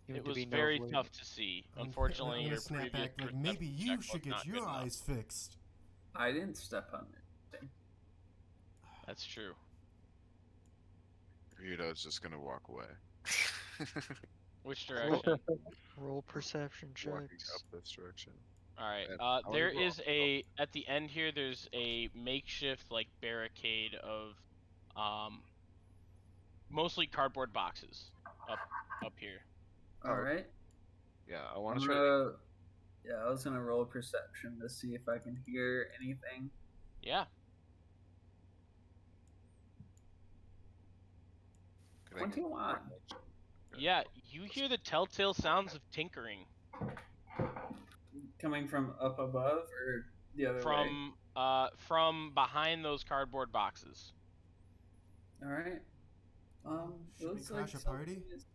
It need to was be very nobly- tough to see. I'm Unfortunately, gonna your snap previous back, like, maybe perception you check should was get not your good enough. eyes fixed. I didn't step on it. That's true. Ryudo's just gonna walk away. Which direction? Roll perception Walking checks. up this direction. Alright, And I there wanna go is at the end here, there's a makeshift, barricade of, mostly cardboard boxes up here. All right. Yeah, I want I'm to try. gonna Yeah, I was gonna roll perception to see if I can hear anything. Yeah. Could I get 21. Yeah, you hear the telltale sounds of tinkering Coming from up above or the other way? from behind those cardboard boxes. All right. It Should we looks crash like a party? something is.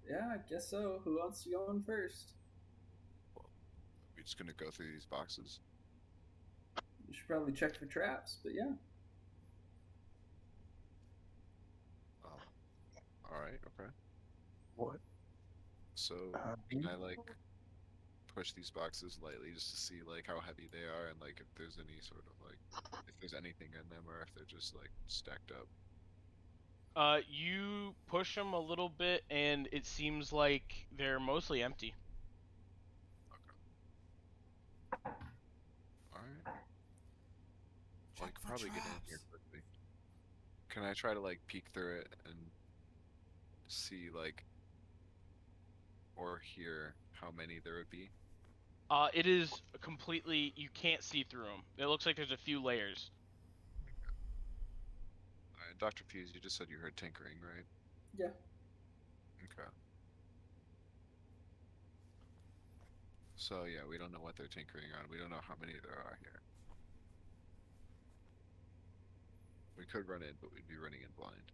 Yeah, I guess so. Who wants to go in first? We're just gonna go through these boxes. You should probably check for traps, but yeah. All right. Okay. What? So can I like push these boxes lightly just to see like how heavy they are and like if there's any sort of like if there's anything in them or if they're just like stacked up. You push them a little bit, and it seems like they're mostly empty. All right. Well, I Check could for probably get in here traps. quickly. Can I try to like peek through it and see like or hear how many there would be? It is completely. You can't see through them. It looks like there's a few layers. Dr. Fuse, you just said you heard tinkering, right? Yeah. Okay. So yeah, we don't know what they're tinkering on. We don't know how many there are here. We could run in, but we'd be running in blind.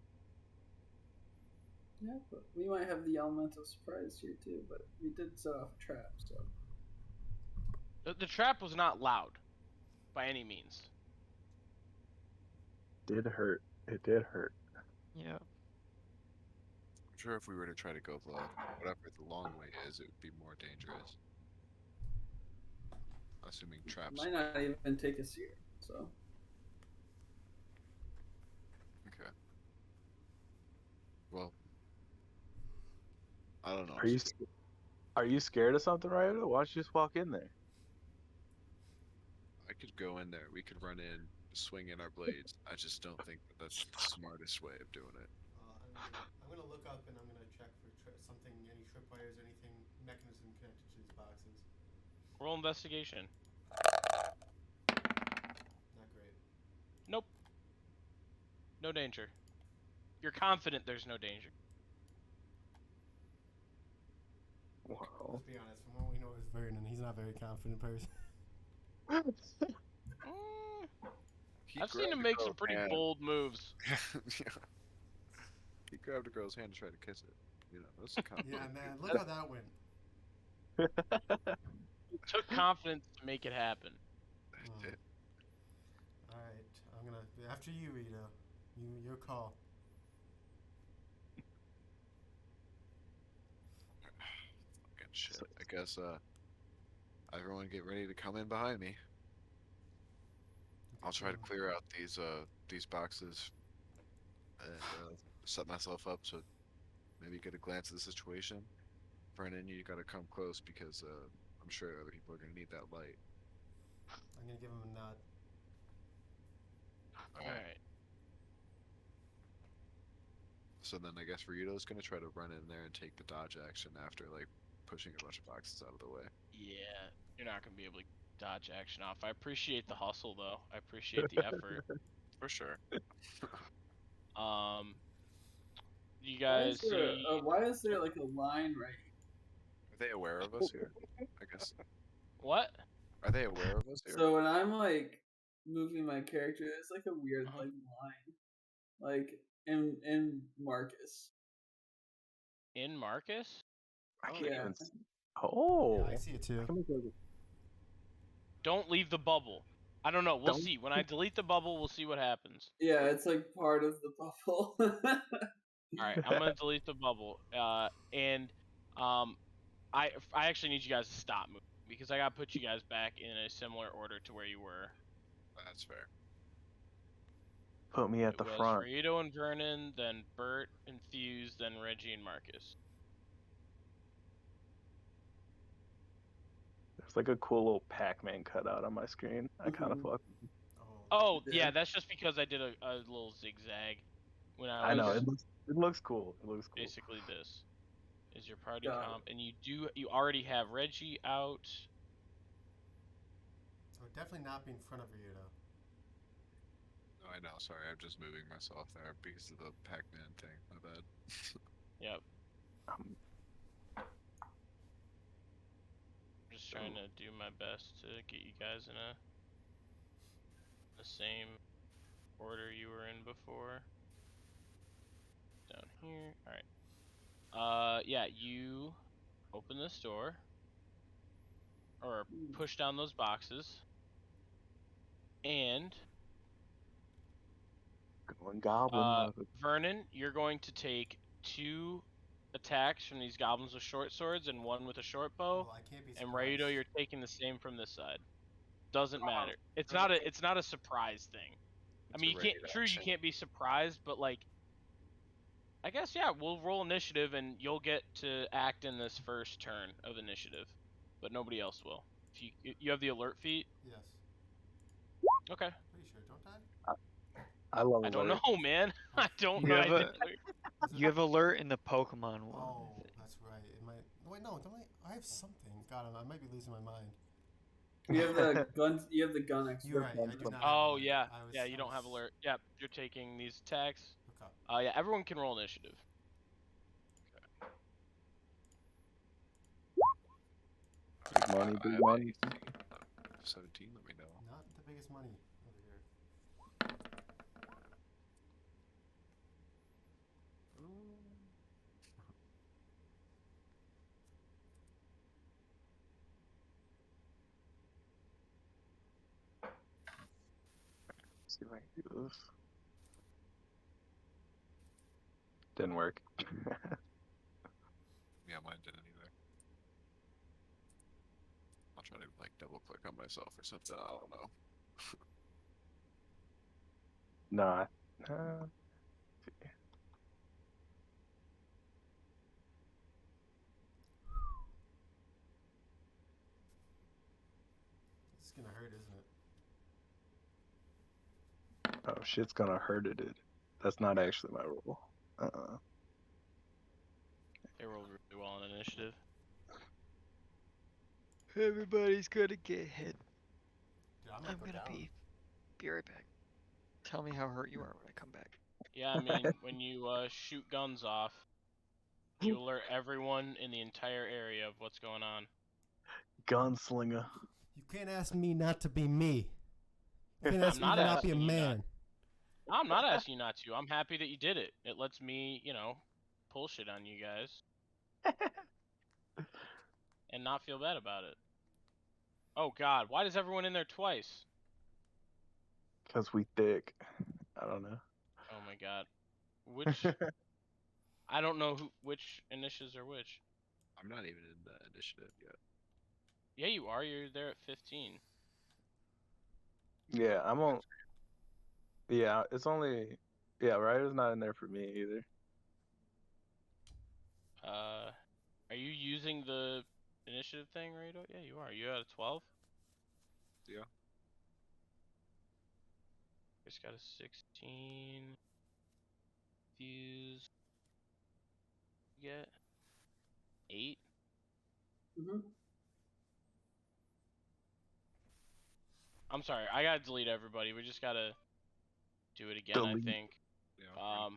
Yeah, but we might have the element of surprise here too, but we did set off a trap, so. The trap was not loud, by any means. Did hurt. It did hurt. Yeah. I'm sure if we were to try to go whatever the long way is, it would be more dangerous. Assuming traps. Might not even take us here, so. Okay. Well, I don't know. Are you scared of something, Ryota? Why don't you just walk in there? I could go in there. We could run in, swing in our blades. I just don't think that that's the smartest way of doing it. I'm gonna look up and I'm gonna check for something, any tripwires, anything mechanism connected to these boxes. Roll investigation. Not great. Nope. No danger. You're confident there's no danger. Wow. Let's be honest. From what we know is Vernon, he's not a very confident person. He I've seen grabbed him a make some girl's pretty hand. bold moves. Yeah. He grabbed a girl's hand to try to kiss it. You know, that's the kind of Yeah, thing. man. Look how that went. It took confidence to make it happen. Oh. All right, I'm gonna after you, Rito. Your call. Fucking shit. I guess everyone get ready to come in behind me. I'll try to clear out these boxes and set myself up to maybe get a glance at the situation. Brennan, you gotta come close because I'm sure other people are gonna need that light. I'm gonna give him a nod. Alright. So then I guess Ryuto's gonna try to run in there and take the dodge action after like pushing a bunch of boxes out of the way. Yeah, you're not gonna be able to dodge action off. I appreciate the hustle though. I appreciate the effort. For sure. You guys see Why is there like a line right here? Are they aware of us here? I guess. what? Are they aware of us here? So when I'm like moving my character, there's like a weird Uh-huh. like line, like in Marcus. In Marcus? I can't Yeah. even. Oh. Yeah, I see it too. I can make it- Don't leave the bubble. I don't know. We'll Don't- see. When I delete the bubble, we'll see what happens. Yeah, it's like part of the bubble. Alright, I'm gonna delete the bubble. And I actually need you guys to stop moving because I gotta put you guys back in a similar order to where you were. That's fair. Put me at It the was front. Rito and Vernon, then Bert and Fuse, then Reggie and Marcus. There's like a cool little Pac-Man cutout on my screen. I kind of Mhm. fuck. Oh, Yeah. yeah, that's just because I did a little zigzag when I know was it looks cool. It looks cool. basically this is your party Got it. comp, and you already have Reggie out. But definitely not be in front of you, though. No, I know. Sorry, I'm just moving myself there because of the Pac-Man thing. My bad. Yep. Um, Just trying to do my best to get you guys in the same order you were in before. Down here. All right. Yeah, you open this door or push down those boxes, and going goblin mother. Vernon, you're going to take 2 attacks from these goblins with short swords and 1 with a short bow. Well, I can't be And surprised. Raido, you're taking the same from this side. Doesn't matter. It's not a surprise thing. I It's mean, a you can't. raid True, you action. can't be surprised, but like, I guess yeah, we'll roll initiative, and you'll get to act in this first turn of initiative, but nobody else will. If you have the alert feat. Yes. Okay. Pretty sure, don't I? I love I don't alert. know, man. I don't You know. have I a- didn't- Is it- You have alert in the Pokemon one. Oh, that's right. It might. Wait, no, don't I have something. God, I might be losing my mind. You have the gun. You have the gun expert. You're right. I do not. have Oh alert. yeah, I was, yeah. You I don't have was- alert. Yep, you're taking these attacks. Okay. Yeah, everyone can roll initiative. Big money, I big have money. 17. Let me know. Not the biggest money over here. See if I can do this. Didn't work. Yeah, mine didn't either. I'll try to like double click on myself or something. I don't know. Nah. It's gonna hurt, isn't it? Oh, shit's gonna hurt it. That's not actually my role. They rolled really well on initiative. Everybody's gonna get hit. Dude, I might I'm go gonna down. be right back. Tell me how hurt you are when I come back. Yeah, I mean, when you shoot guns off, you alert everyone in the entire area of what's going on. Gunslinger. You can't ask me not to be me. You can't ask I'm me not to not be a asking you not. man. I'm not asking you not to. I'm happy that you did it. It lets me, pull shit on you guys and not feel bad about it. Oh God, why does everyone in there twice? Because we thick. I don't know. Oh my God, which I don't know which initiatives are which. I'm not even in the initiative yet. Yeah, you are. You're there at 15. Yeah, I'm on. Yeah, it's only. Yeah, Ryder's not in there for me either. Are you using the initiative thing, Rado? Yeah, you are. You at a 12? Yeah. Just got a 16. Fuse. Get 8. Mm-hmm. I'm sorry. I gotta delete everybody. We just gotta do it again. Delete. I think. Yeah.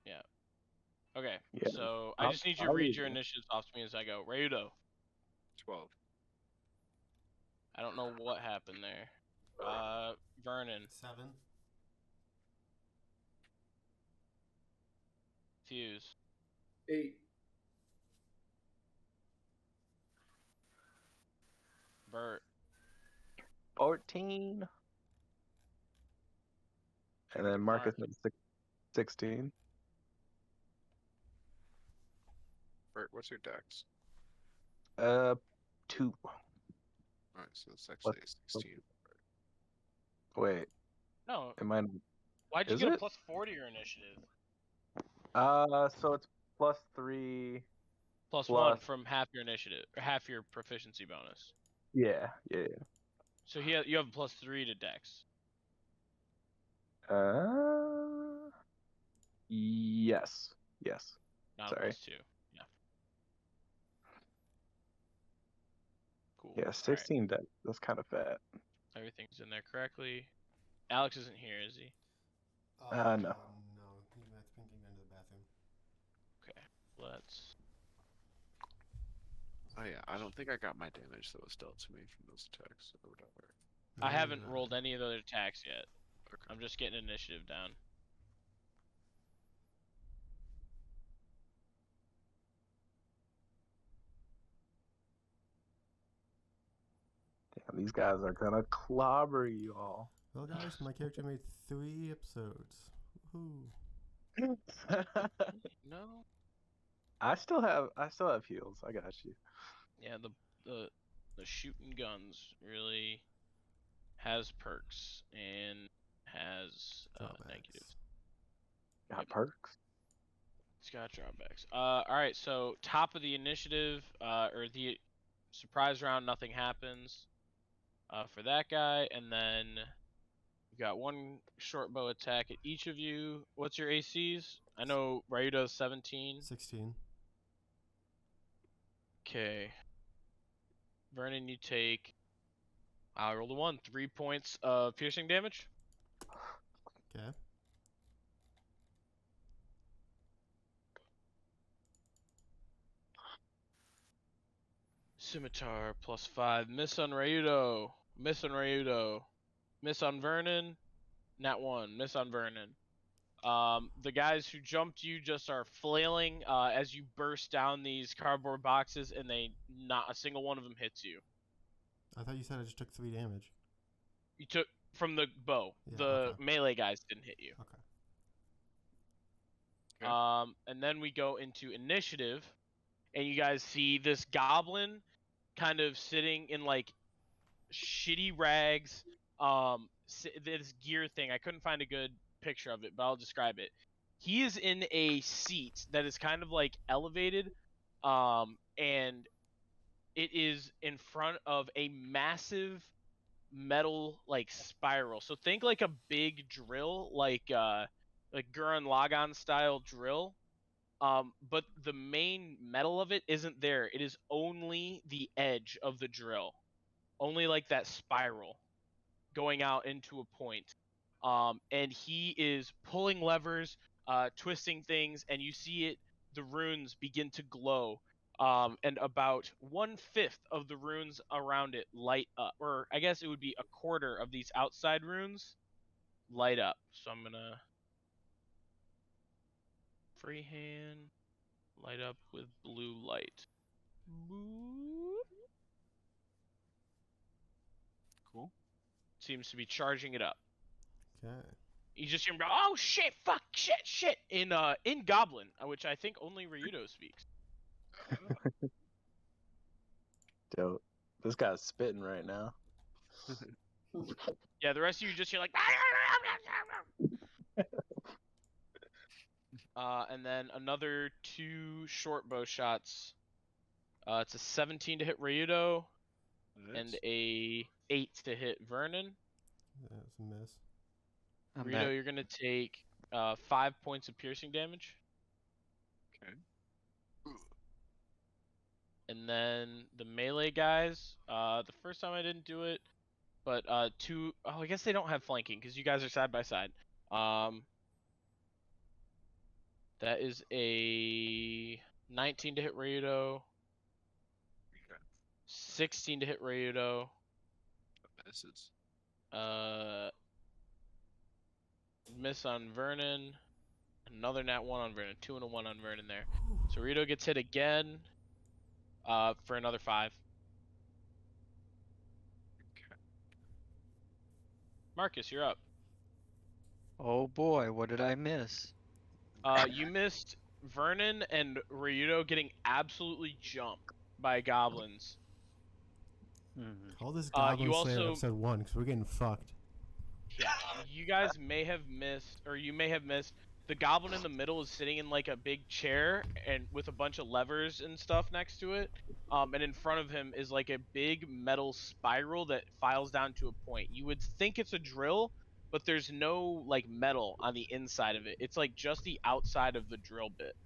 Yeah. Okay. Yeah. So I just need you to I'll read read your it. initiatives off to me as I go. Rado. 12. I don't know what happened there. Vernon. 7. Fuse. 8. Bert. 14. And then Marcus made 16. Bert, what's your dex? 2. Alright, so it's actually a 16. Wait, No. am I? Why'd you Is get a it? plus 4 to your initiative? So it's +3. Plus Plus- 1 from half your initiative, or half your proficiency bonus. Yeah. So you have a plus 3 to Dex. Yes. Not Sorry. a plus 2. Yeah. Cool. Yeah, alright, 16. That's kind of fat. everything's in there correctly. Alex isn't here, is he? No. No. He's thinking into the bathroom. Okay, let's. Oh yeah, I don't think I got my damage that was dealt to me from those attacks or whatever. I No, haven't no. rolled any of the other attacks yet. Okay. I'm just getting initiative down. Damn, these guys are gonna clobber you all. Well, guys, my character made 3 episodes. Woohoo. No. I still have heals. I got you. Yeah, the shooting guns really has perks and has Drawbacks. negatives. Got Yep. perks. It's got drawbacks. All right. So top of the initiative, or the surprise round, nothing happens for that guy, and then you got 1 short bow attack at each of you. What's your ACs? I know Ryudo's 17. 16. Okay. Vernon, you take. I rolled a 1. 3 points of piercing damage. Okay. Scimitar +5. Miss on Ryudo. Miss on Ryudo. Miss on Vernon. Nat 1. Miss on Vernon. The guys who jumped you just are flailing as you burst down these cardboard boxes, and not a single one of them hits you. I thought you said I just took 3 damage. You took from the bow. Yeah, The okay. melee guys didn't hit you. Okay. Okay. And then we go into initiative, and you guys see this goblin kind of sitting in like shitty rags. This gear thing. I couldn't find a good picture of it, but I'll describe it. He is in a seat that is kind of like elevated, and it is in front of a massive metal like spiral. So think like a big drill, like Gurren Lagann style drill. But the main metal of it isn't there. It is only the edge of the drill, only like that spiral going out into a point. And he is pulling levers, twisting things, and you see it. The runes begin to glow. And about 1/5 of the runes around it light up, or I guess it would be a quarter of these outside runes light up. So I'm gonna freehand light up with blue light. Boop. Cool. Seems to be charging it up. Okay. You just hear him go, "Oh shit! Fuck! Shit!" in Goblin, which I think only Ryudo speaks. Dope. This guy's spitting right now. Yeah, the rest of you just hear like. And then another 2 short bow shots. It's a 17 to hit Ryudo and a 8 to hit Vernon. That's a miss. I'm Ryudo, at you're gonna take 5 points of piercing damage. Okay. And then the melee guys, the first time I didn't do it, but 2. Oh, I guess they don't have flanking because you guys are side by side. That is a 19 to hit Ryudo, Okay. 16 to hit Ryudo, That misses. miss on Vernon, another nat 1 on Vernon, 2 and a 1 on Vernon there. So Ryudo gets hit again for another 5. Okay. Marcus, you're up. Oh boy, what did I miss? You missed Vernon and Ryudo getting absolutely jumped by goblins. Call this You Goblin Slayer also- episode 1 because we're getting fucked. Yeah, you guys may have missed, or you may have missed, the goblin in the middle is sitting in like a big chair and with a bunch of levers and stuff next to it. And in front of him is like a big metal spiral that files down to a point. You would think it's a drill, but there's no like metal on the inside of it. It's like just the outside of the drill bit.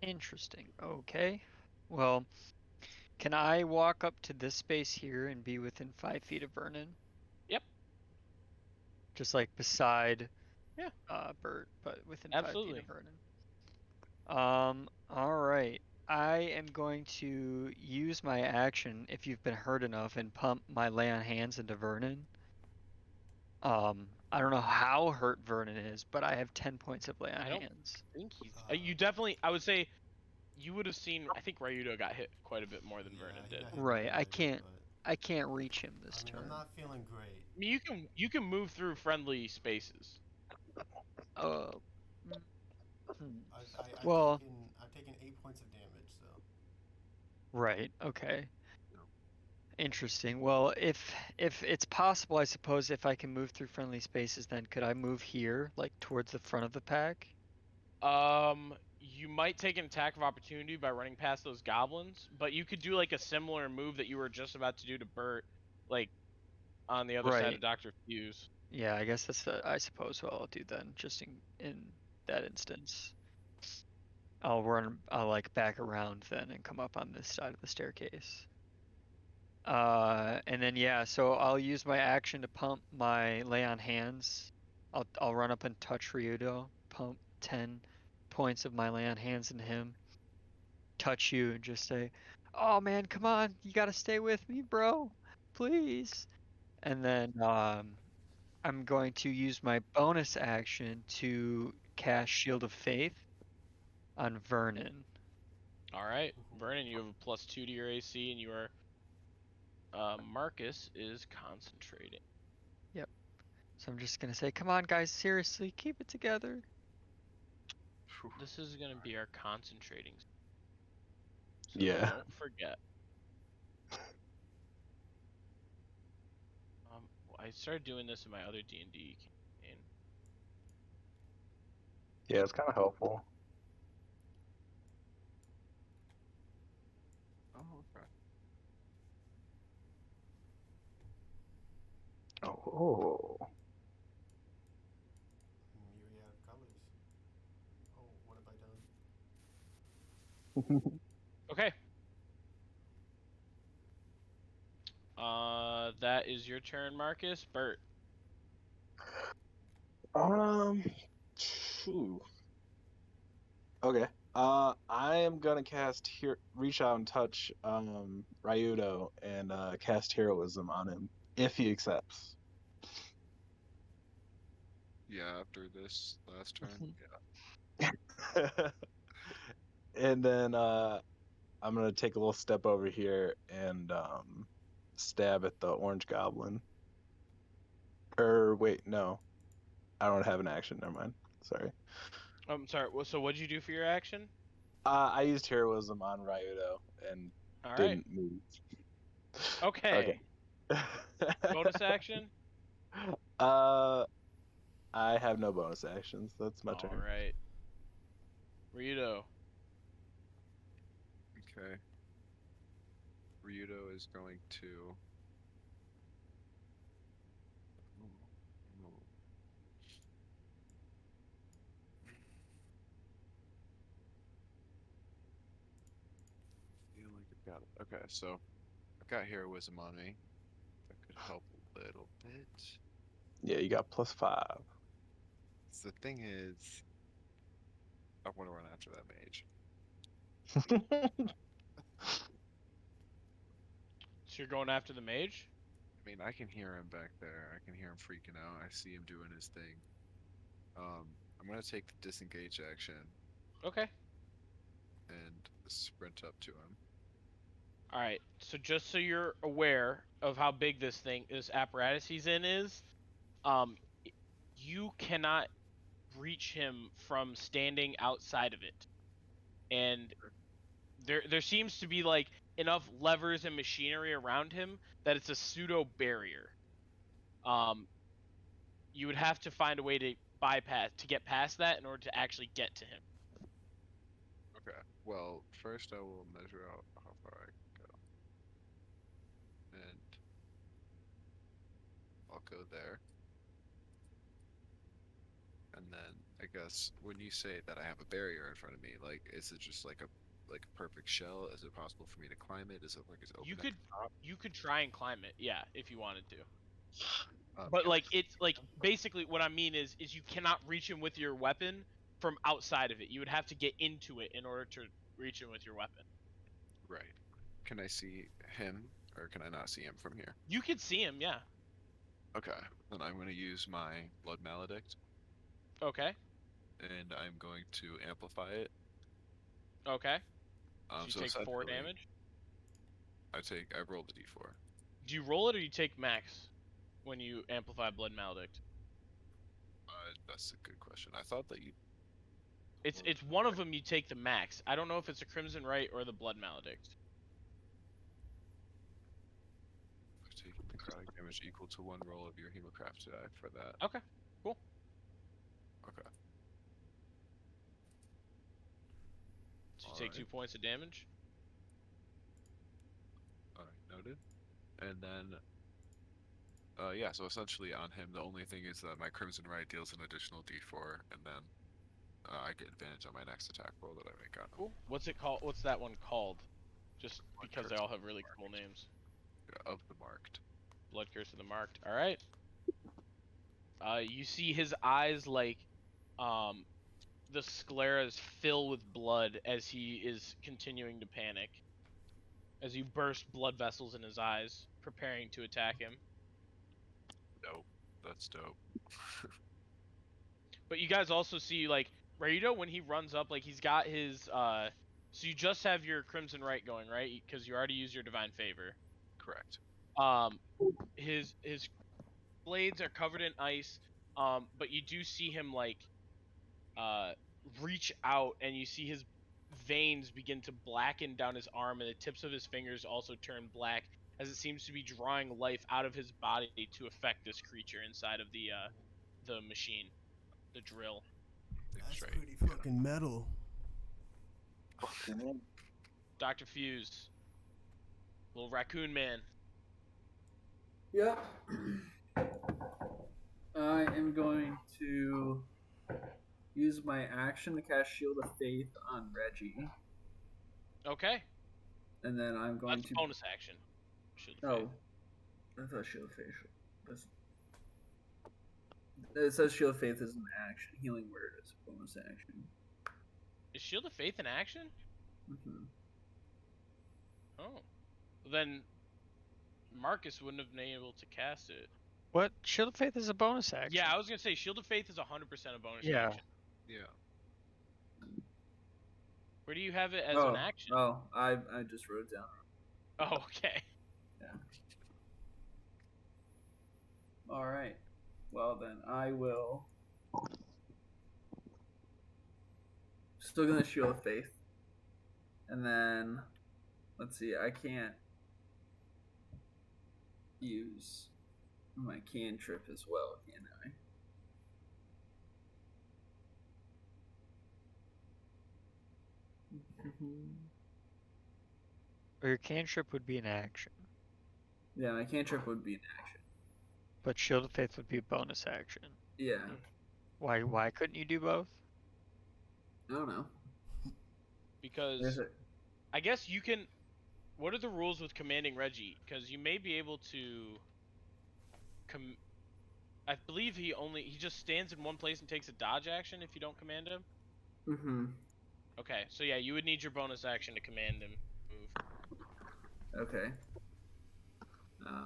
Interesting. Okay. Well, Can I walk up to this space here and be within 5 feet of Vernon? Yep. Just like beside Yeah. Bert, but within 5 feet Absolutely. of Vernon. Alright. I am going to use my action if you've been hurt enough and pump my lay on hands into Vernon. I don't know how hurt Vernon is, but I have 10 points of lay on I don't hands. think he's. You definitely. I would say you would have seen. I think Ryudo got hit quite a bit more than Vernon he did. got hit Right, I really, can't but, I can't reach him this I mean, turn. I'm not feeling great. I mean, you can move through friendly spaces. Uh, mm, hmm. I've taken 8 points of damage, so. Right, okay. Interesting. Well, if it's possible, I suppose if I can move through friendly spaces, then could I move here, like towards the front of the pack? You might take an attack of opportunity by running past those goblins, but you could do like a similar move that you were just about to do to Bert, like on the other side Right. of Dr. Fuse. Yeah, I guess that's I suppose what I'll do then, just in that instance. I'll like back around then and come up on this side of the staircase. And then yeah, so I'll use my action to pump my lay on hands. I'll run up and touch Ryudo, pump 10 points of my lay on hands into him, touch you and just say, "Oh man, come on, you gotta stay with me, bro, please." And then I'm going to use my bonus action to cast Shield of Faith on Vernon. All right, Vernon, you have a +2 to your AC, and your Marcus is concentrating. Yep. So I'm just gonna say, "Come on, guys, seriously, keep it together." This is gonna be our concentrating. So Yeah. Don't forget. I started doing this in my other D&D campaign. Yeah, it's kind of helpful. Oh, okay. Oh. Myriad of colors. Oh, what have I done? Okay. That is your turn, Marcus. Bert. Phew. Okay. I am gonna cast here, reach out and touch Ryudo and cast heroism on him if he accepts. Yeah, after this last turn. And then I'm gonna take a little step over here and stab at the orange goblin. Or wait, no, I don't have an action. Never mind. Sorry. I'm sorry. So what'd you do for your action? I used heroism on Ryudo and All right. didn't move. Okay. Bonus action. I have no bonus actions. That's my All turn. right. Ryudo. Okay. Ryudo is going to. Feel like I've got it. Okay, so I've got heroism on me. That could help a little bit. Yeah, you got +5. So the thing is, I want to run after that mage. So you're going after the mage? I mean, I can hear him back there. I can hear him freaking out. I see him doing his thing. I'm gonna take the disengage action Okay. and sprint up to him. All right. So just so you're aware of how big this apparatus he's in is, you cannot reach him from standing outside of it, and there seems to be like enough levers and machinery around him that it's a pseudo barrier. You would have to find a way to get past that in order to actually get to him. Okay. Well, first I will measure out how far I can go. And I'll go there. And then I guess when you say that I have a barrier in front of me, like, is it just like a like a perfect shell? Is it possible for me to climb it? Is it like it's open You at could the top? you could try and climb it, yeah, if you wanted to. But Okay. like it's like basically what I mean is you cannot reach him with your weapon from outside of it. You would have to get into it in order to reach him with your weapon. Right. Can I see him, or can I not see him from here? You could see him, yeah. Okay. Then I'm going to use my Blood Maledict, Okay. and I'm going to amplify it. Okay. So you So take 4 essentially, damage. I roll the d4. Do you roll it or you take max when you amplify Blood Maledict? That's a good question. I thought that you It's one of them you take the max. I don't know if it's a Crimson Right or the Blood Maledict. were taking necrotic damage equal to 1 roll of your Hemocraft die for that. Okay. Cool. Okay. So you take 2 points of damage. Alright, noted. And then, yeah, so essentially on him, the only thing is that my Crimson Right deals an additional d4, and then I get advantage on my next attack roll that I make on him. Cool. What's it called? What's that one called? Just Blood because they Curse all have really cool names. of the Marked. Blood Curse of the Marked. All right. You see his eyes like, the scleras fill with blood as he is continuing to panic. As you burst blood vessels in his eyes, preparing to attack him. Dope. That's dope. But you guys also see like Raido when he runs up, like he's got his so you just have your Crimson Right going, right? Because you already used your Divine Favor. Correct. His blades are covered in ice, but you do see him like reach out, and you see his veins begin to blacken down his arm, and the tips of his fingers also turn black as it seems to be drawing life out of his body to affect this creature inside of the machine, the drill. That's right. pretty fucking metal. Dr. Fuse, little raccoon man. Yep. I am going to use my action to cast Shield of Faith on Reggie, Okay, and then I'm going that's to. a bonus action. Shield of Oh, Faith. I thought Shield of Faith. It says Shield of Faith is an action. Healing Word is a bonus action. Is Shield of Faith an action? Mm-hmm. Oh, well, then Marcus wouldn't have been able to cast it. What? Shield of Faith is a bonus action. Yeah, I was gonna say Shield of Faith is 100% a bonus Yeah. action. Yeah. Where do you have it as an action? Oh, I just wrote it down. Oh, okay. Yeah. All right. Well then, I will. Still gonna Shield of Faith, and then let's see. I can't use my cantrip as well, can I? Or your cantrip would be an action, Yeah, my cantrip would be an action. but Shield of Faith would be a bonus action. Yeah. Why couldn't you do both? I don't know. Because I guess you can. What are the rules with commanding Reggie? Because you may be able to. I believe he just stands in one place and takes a dodge action if you don't command him. Mm-hmm. Okay, so yeah, you would need your bonus action to command him. Move. Okay. Let's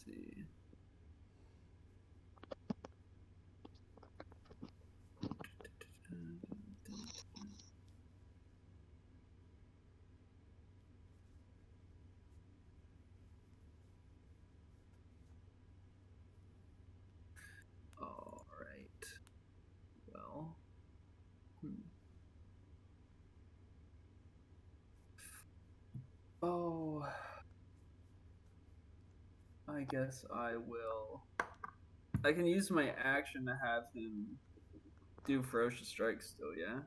see. All right. Well. Oh. I guess I will. I can use my action to have him do Ferocious Strike still, yeah?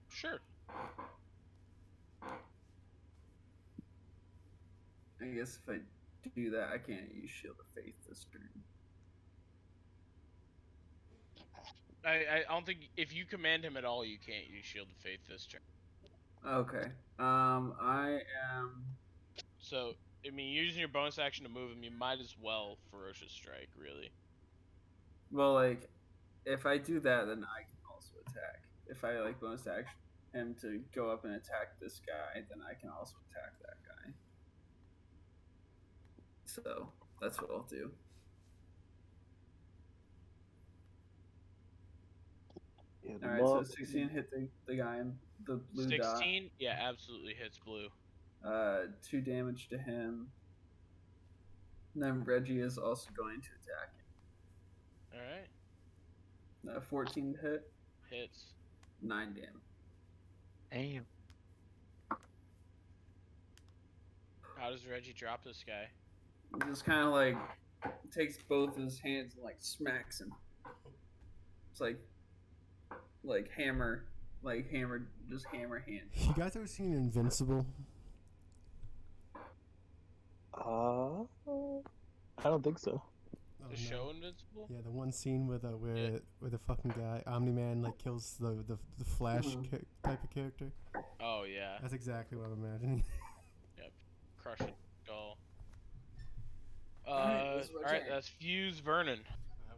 Sure. I guess if I do that, I can't use Shield of Faith this turn. I don't think if you command him at all, you can't use Shield of Faith this turn. Okay. I am. So I mean, using your bonus action to move him, you might as well Ferocious Strike, really. Well, like, if I do that, then I can also attack. If I like bonus action him to go up and attack this guy, then I can also attack that guy. So that's what I'll do. All right, so 16 hit the guy in the blue 16, yeah, absolutely hits blue. dot. 2 damage to him. And then Reggie is also going to attack All right, him. 14 to hit, hits. 9 damage. Damn. How does Reggie drop this guy? He just kind of like takes both his hands and like smacks him. It's like hammer, just hammer hand. You guys ever seen Invincible? I don't think so. Oh, The no. show Invincible? Yeah, the one scene where Yeah. where the fucking guy Omni-Man like kills the Flash Mhm. type of character. Oh yeah. That's exactly what I'm imagining. Crush a skull. Alright, this is All my right, turn. that's Fuse Vernon.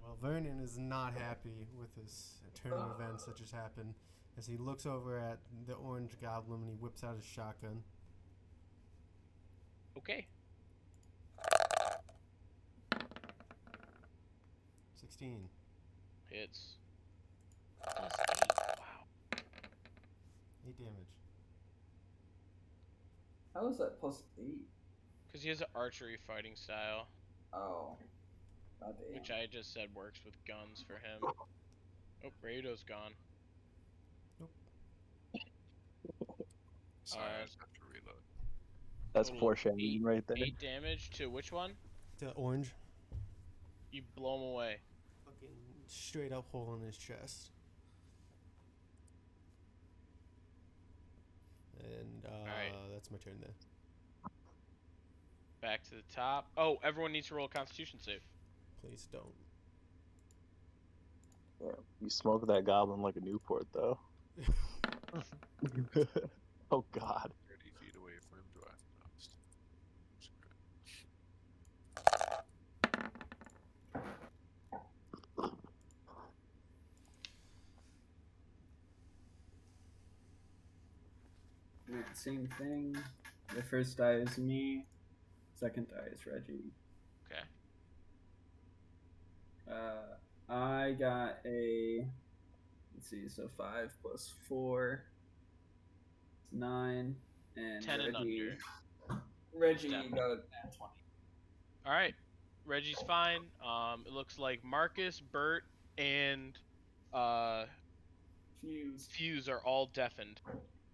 Well, Vernon is not happy with this turn of events that just happened as he looks over at the orange goblin and he whips out his shotgun. Okay. 16. Hits. Plus 8. Wow. 8 damage. How is that plus 8? Because he has an archery fighting style, Oh. God damn. which I just said works with guns for him. Oh, Raido's gone. Sorry, I just have to reload. That's Total foreshadowing right there. 8 damage to which one? The orange. You blow him away. Fucking straight up hole in his chest. And Alright. that's my turn then. Back to the top. Oh, everyone needs to roll a Constitution save. Please don't. Yeah, you smoke that goblin like a Newport, though. Oh God. 30 feet away from him, do I have to post? Alright, same thing. The first die is me. Second die is Reggie. Okay. I got a. Let's see. So 5 plus 4 is 9, and 10 and Reggie. under. Reggie Step. got a nat 20. All right. Reggie's fine. It looks like Marcus, Bert, and Fuse are all deafened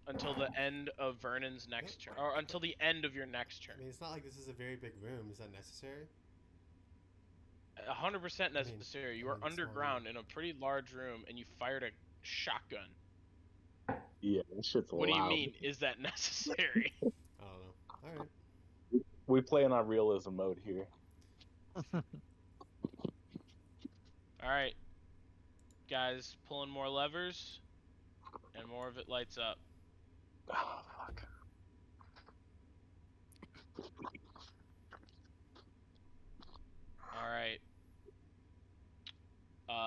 until the end of Vernon's next turn, or until the end of your next turn. I mean, it's not like this is a very big room. Is that necessary? 100% necessary. You I are mean, it's underground in a pretty large room, and you fired a shotgun. Yeah, that shit's What do you loud. mean? Is that necessary? I don't know. All right. We play in our realism mode here. All right, guys, pulling more levers, and more of it lights up. Oh, fuck. All right.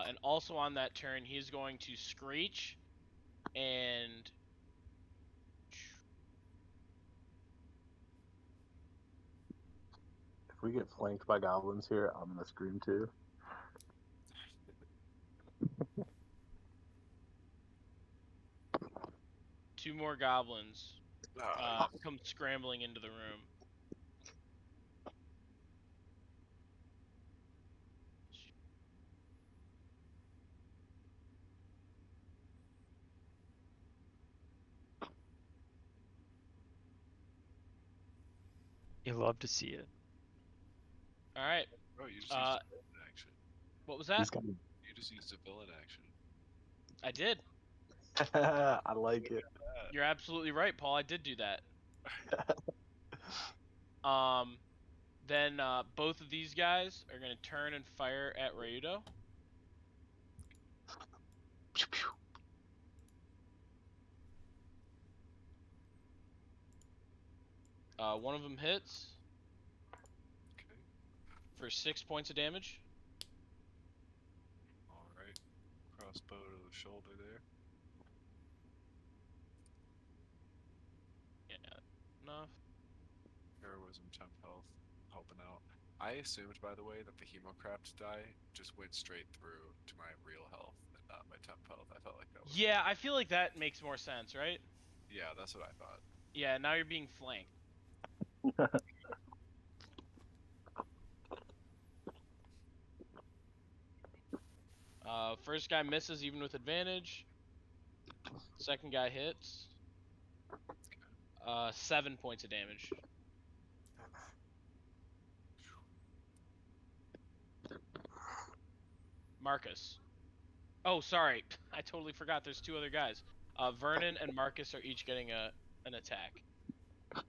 And also on that turn, he's going to screech, and If we get flanked by goblins here, I'm gonna scream too. 2 more goblins Oh, come scrambling into the room. You love to see it. All right. bro, you just used a villain action. What was that? He's got You just used a villain action. I did. I like it. You're absolutely right, Paul. I did do that. Then both of these guys are gonna turn and fire at Ryudo. One of them hits Okay. for 6 points of damage. All right. Crossbow to the shoulder there. Yeah, enough. Heroism, temp health, helping out. I assumed, by the way, that the Hemocraft die just went straight through to my real health and not my temp health. I felt like that was. Yeah, I feel like that makes more sense, right? Yeah, that's what I thought. Yeah, now you're being flanked. First guy misses even with advantage. Second guy hits. 7 points of damage. Marcus. Oh, sorry. I totally forgot there's 2 other guys. Vernon and Marcus are each getting an attack. You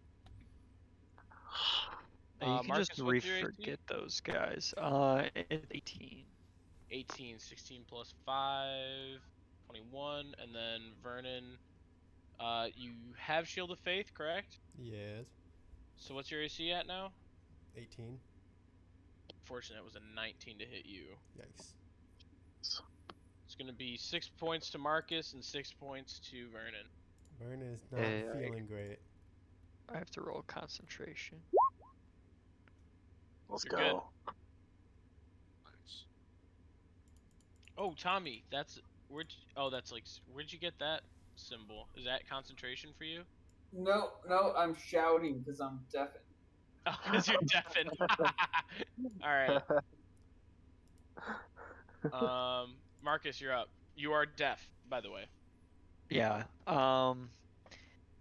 can just Marcus, what's your AC? re-forget those guys. It's 18. 18, 16 plus 5, 21, and then Vernon, you have Shield of Faith, correct? Yes. So what's your AC at now? 18. Fortunate, it was a 19 to hit you. Yikes. It's gonna be 6 points to Marcus and 6 points to Vernon. Vernon is not Hey, feeling great. I have to roll concentration. Let's You're good. go. Nice. Oh, Tommy, that's where'd you get that symbol? Is that concentration for you? No, I'm shouting because I'm deafened. Oh, because you're deafened. All right. Marcus, you're up. You are deaf, by the way. Yeah.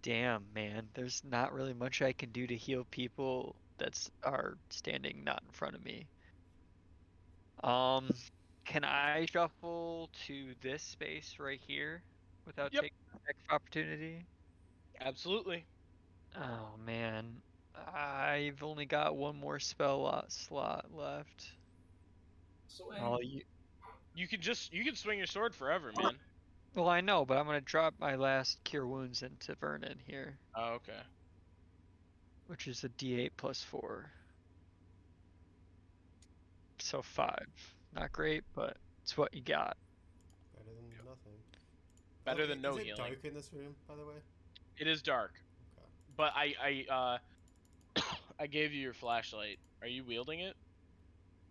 Damn, man. There's not really much I can do to heal people are standing not in front of me. Can I shuffle to this space right here without Yep. taking attack of opportunity? Absolutely. Oh man, I've only got one more spell slot left. Swing. I'll You can swing your sword forever, man. Well, I know, but I'm gonna drop my last cure wounds into Vernon here, Oh, okay. which is a D8 plus 4. So 5. Not great, but it's what you got. Better than nothing. Better than no Is it healing. dark in this room, by the way? It is dark, Okay. but I gave you your flashlight. Are you wielding it?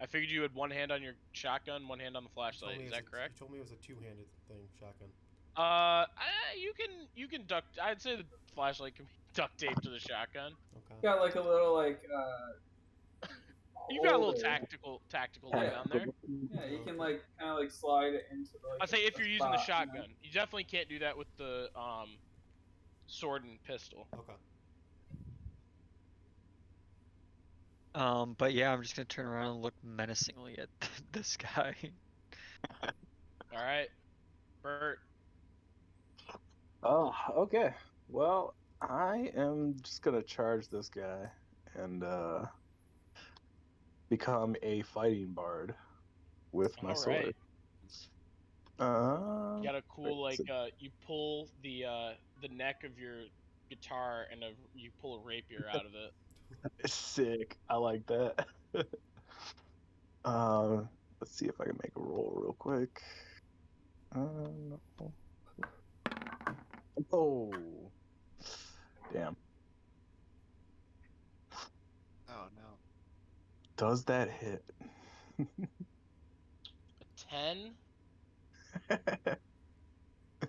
I figured you had one hand on your shotgun, one hand on the flashlight. Is that correct? You told me it was a two-handed thing, shotgun. You can duct. I'd say the flashlight can be duct taped to the shotgun. Okay. Got like a little You've got a little holder. tactical look Yeah. on there. Yeah, you can Okay. kind of slide it into like. I'd say if a you're using the spot, you know? shotgun, you definitely can't do that with the sword and pistol. Okay. But yeah, I'm just gonna turn around and look menacingly at this guy. All right, Bert. Oh, okay. Well, I am just gonna charge this guy and become a fighting bard with my All sword. right. You got a cool you pull the neck of your guitar and you pull a rapier out of it. Sick. I like that. Let's see if I can make a roll real quick. No. Oh, damn. Oh no. Does that hit? A 10.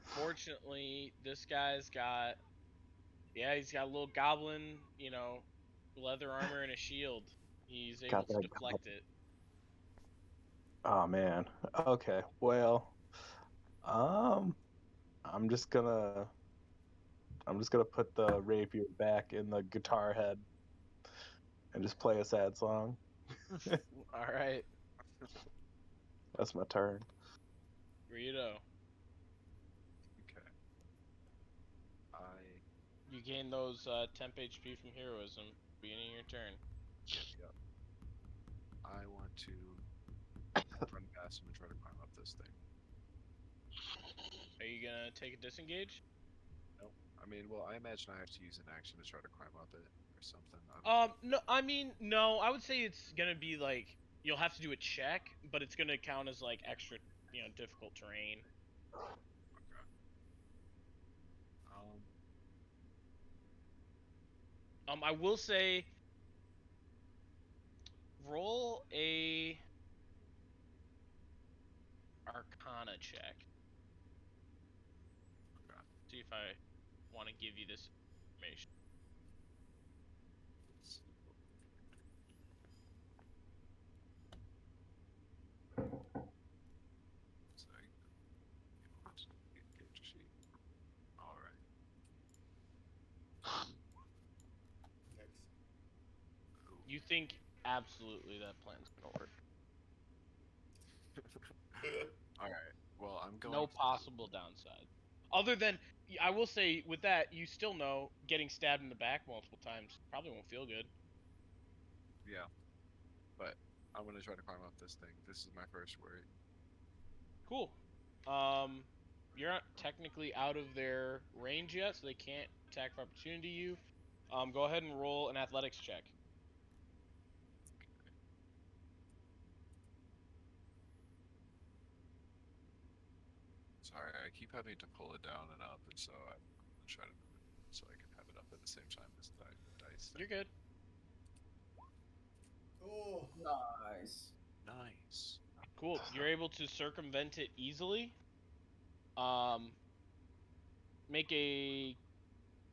Fortunately, this guy's got he's got a little goblin, leather armor and a shield. He's able Got to that deflect it. Oh man. Okay. Well, um, I'm just gonna put the rapier back in the guitar head and just play a sad song. All right, That's my turn. Rito. Okay. You gain those temp HP from heroism. Beginning of your turn. Yep. I want to run past him and try to climb up this thing. Are you gonna take a disengage? Nope. I mean, well, I imagine I have to use an action to try to climb up it, or something. I don't No, I mean, no. I would say it's gonna be like you'll have to do a check, but it's gonna count as like extra, difficult terrain. Okay. I will say, roll a Arcana check. Okay. See if I want to give you this information. Let's see. Sorry. Character sheet. All right. Ooh. You think absolutely that plan's gonna work. All right. Well, I'm going. No possible downside. Other than, I will say, with that, you still know getting stabbed in the back multiple times probably won't feel good. Yeah, but I'm gonna try to climb up this thing. This is my first worry. Cool. You're not technically out of their range yet, so they can't attack for opportunity you. Go ahead and roll an athletics check. Sorry, I keep having to pull it down and up, and so I'm gonna try to move it so I can have it up at the same time as the dice thing. You're good. Oh. Nice. Nice. Cool. You're able to circumvent it easily. Make a.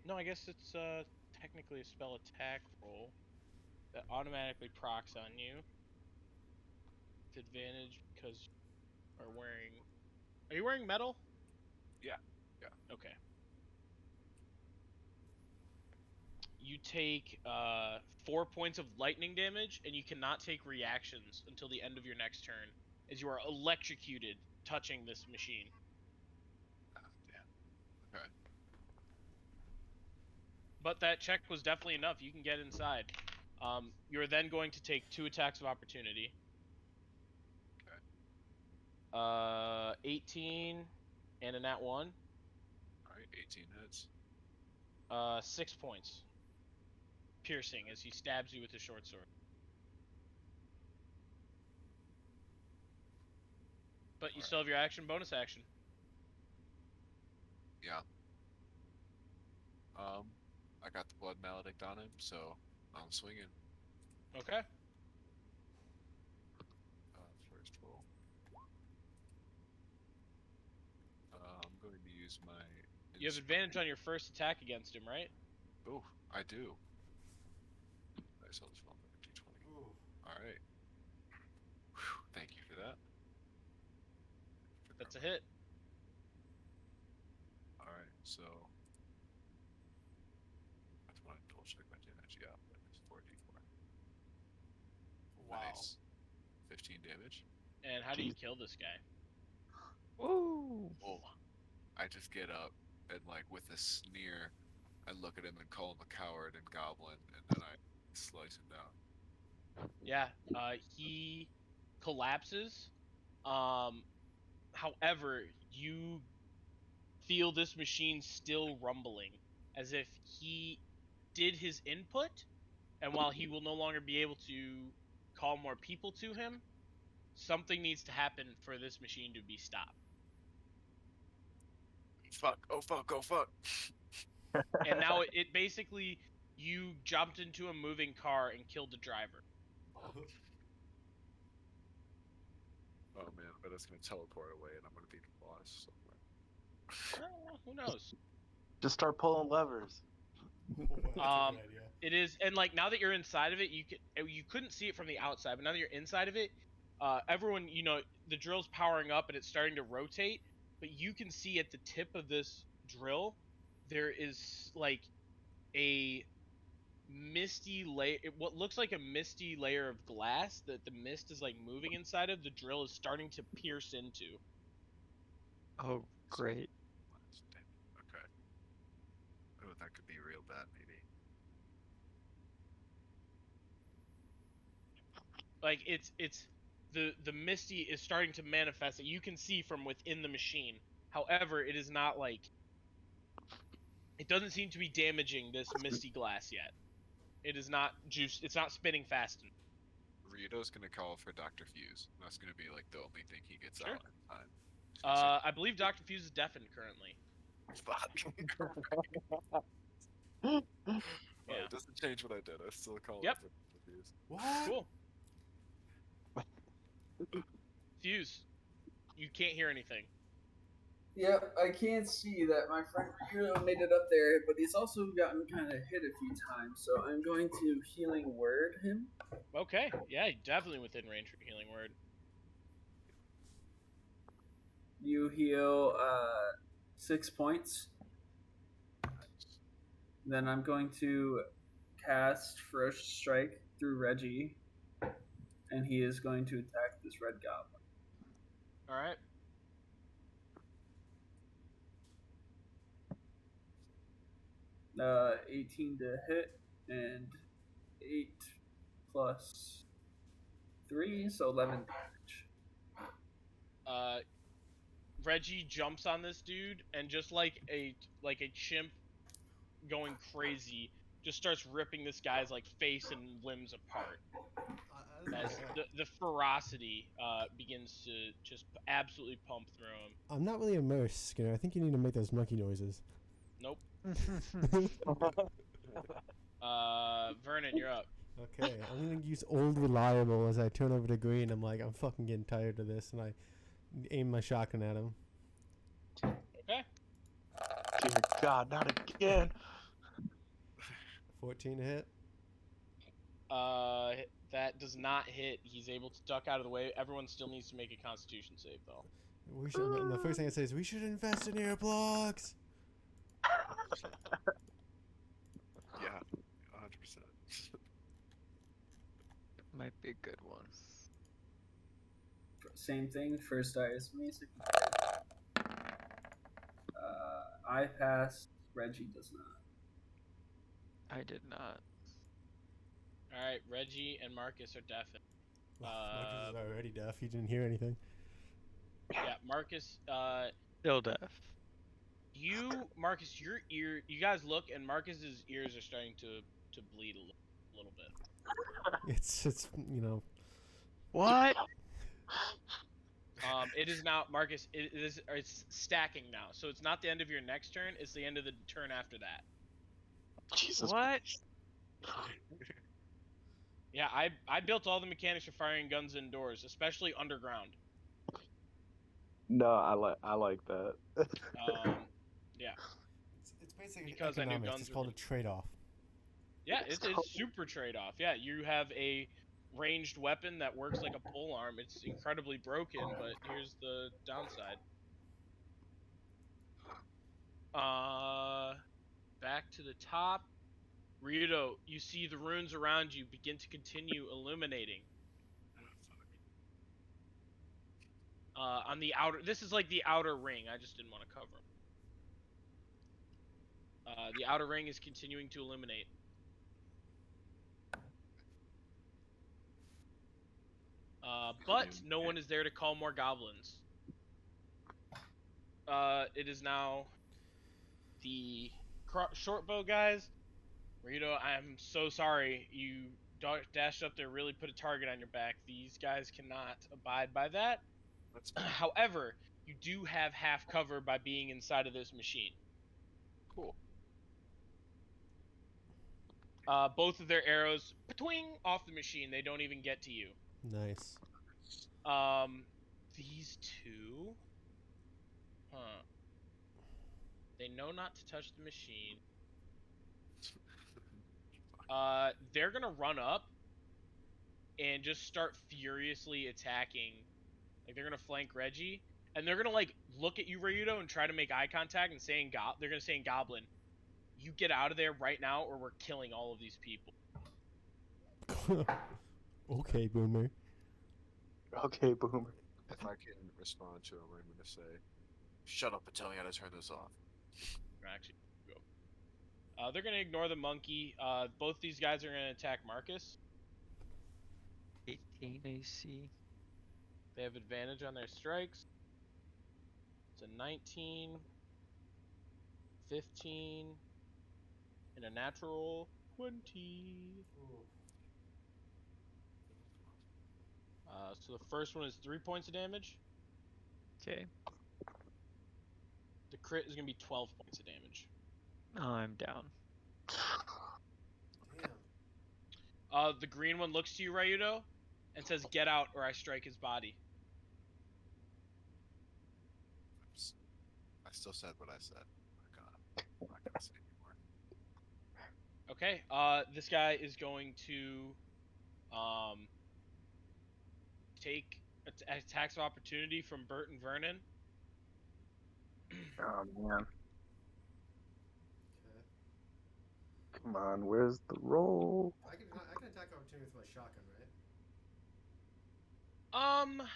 No, I guess it's technically a spell attack roll that automatically procs on you. With advantage because you are wearing. Are you wearing metal? Yeah. Yeah. Okay. You take 4 points of lightning damage, and you cannot take reactions until the end of your next turn, as you are electrocuted touching this machine. Ah, damn. Okay. But that check was definitely enough. You can get inside. You're then going to take 2 attacks of opportunity. Okay. 18 and a nat 1. All right. 18 hits. 6 points. Piercing as he stabs you with his short sword. But you still have your action, bonus action. Yeah. I got the blood maledict on him, so I'm swinging. Okay. First roll. I'm going to use my. You have advantage on your first attack against him, right? Oh, I do. I saw this one d20. Ooh. All right. Whew, thank you for that. That's a hit. All right, so I just want to double check my damage. Yeah, but it's 4d4. Wow. Nice. 15 damage. And how do you kill this guy? Woo! Oh, I just get up and like with a sneer, I look at him and call him a coward and goblin, and then I slice him down. Yeah, he collapses. However, you feel this machine still rumbling, as if he did his input, and while he will no longer be able to call more people to him, something needs to happen for this machine to be stopped. Fuck! Oh fuck! Oh fuck! And now it basically, you jumped into a moving car and killed the driver. Oh man, but it's gonna teleport away, and I'm gonna be lost somewhere. Well, who knows? Just start pulling levers. That's a good idea. It is, and like now that you're inside of it, you couldn't see it from the outside, but now that you're inside of it, everyone, the drill's powering up and it's starting to rotate, but you can see at the tip of this drill, there is like a misty layer, what looks like a misty layer of glass that the mist is like moving inside of. The drill is starting to pierce into. Oh, great. Okay. Oh, that could be real bad, maybe. Like it's the misty is starting to manifest that you can see from within the machine. However, it is not like, it doesn't seem to be damaging this misty glass yet. It is not juice. It's not spinning fast enough. Rito's gonna call for Dr. Fuse. That's gonna be like the only thing he gets Sure. out in time. He's gonna I believe Dr. Fuse is deafened currently. say, "Fuck." Yeah. It doesn't change what I did. I still call Yep. it for Fuse. What? Cool. Fuse, you can't hear anything. Yep, I can see that my friend Hero made it up there, but he's also gotten kind of hit a few times, so I'm going to healing word him. Okay. Yeah, definitely within range for healing word. You heal 6 points. Then I'm going to cast Ferocious Strike through Reggie, and he is going to attack this red goblin. All right. Uh, 18 to hit, and 8 plus 3, so 11 damage. Reggie jumps on this dude and just like a chimp going crazy, just starts ripping this guy's like face and limbs apart. As the ferocity begins to just absolutely pump through him. I'm not really immersed, Skinner. I think you need to make those monkey noises. Nope. Vernon, you're up. Okay, I'm gonna use old reliable as I turn over to Green. I'm like, I'm fucking getting tired of this, and I aim my shotgun at him. Okay. Dear God, not again. 14 to hit. That does not hit. He's able to duck out of the way. Everyone still needs to make a Constitution save though. We should. And the first thing I say is we should invest in earplugs. Yeah, 100%. Might be a good one. Same thing, first die is me, second I pass, Reggie does not. I did not. All right, Reggie and Marcus are deafened. Marcus is already deaf. He didn't hear anything. Yeah, Marcus. Still deaf. Marcus, your ear. You guys look, and Marcus's ears are starting to bleed a little bit. It's What? It is now, Marcus. It's stacking now, so it's not the end of your next turn. It's the end of the turn after that. Jesus. What? Yeah, I built all the mechanics for firing guns indoors, especially underground. No, I like that. Yeah. It's basically Because I knew economics. guns It's were called a trade-off. Yeah, it's super trade-off. Yeah, you have a ranged weapon that works like a pole arm. It's incredibly broken, but here's the downside. Back to the top. Ryudo, you see the runes around you begin to continue illuminating. On the outer, this is like the outer ring. I just didn't want to cover them. The outer ring is continuing to illuminate. But no one is there to call more goblins. It is now the shortbow guys. Rito, I'm so sorry. You dashed up there, really put a target on your back. These guys cannot abide by that. However, you do have half cover by being inside of this machine. Cool. Both of their arrows, twing, off the machine. They don't even get to you. Nice. These two, they know not to touch the machine. They're gonna run up and just start furiously attacking. Like they're gonna flank Reggie, and they're gonna like look at you, Ryudo, and try to make eye contact and saying they're gonna say in Goblin, "You get out of there right now, or we're killing all of these people." Okay, Boomer. Okay, Boomer. If I can respond to him, I'm gonna say, "Shut up and tell me how to turn this off." Actually, go. They're gonna ignore the monkey. Both these guys are gonna attack Marcus. 18 AC. They have advantage on their strikes. It's a 19, 15, and a natural. 20. So the first one is 3 points of damage. Okay. The crit is gonna be 12 points of damage. I'm down. Damn. The green one looks to you, Ryudo, and says, "Get out, or I strike his body." I still said what I said. I'm not gonna say anymore. Okay. This guy is going to, take attacks of opportunity from Bert and Vernon. Oh man. Okay. Come on, where's the roll? I can attack opportunity with my shotgun, right?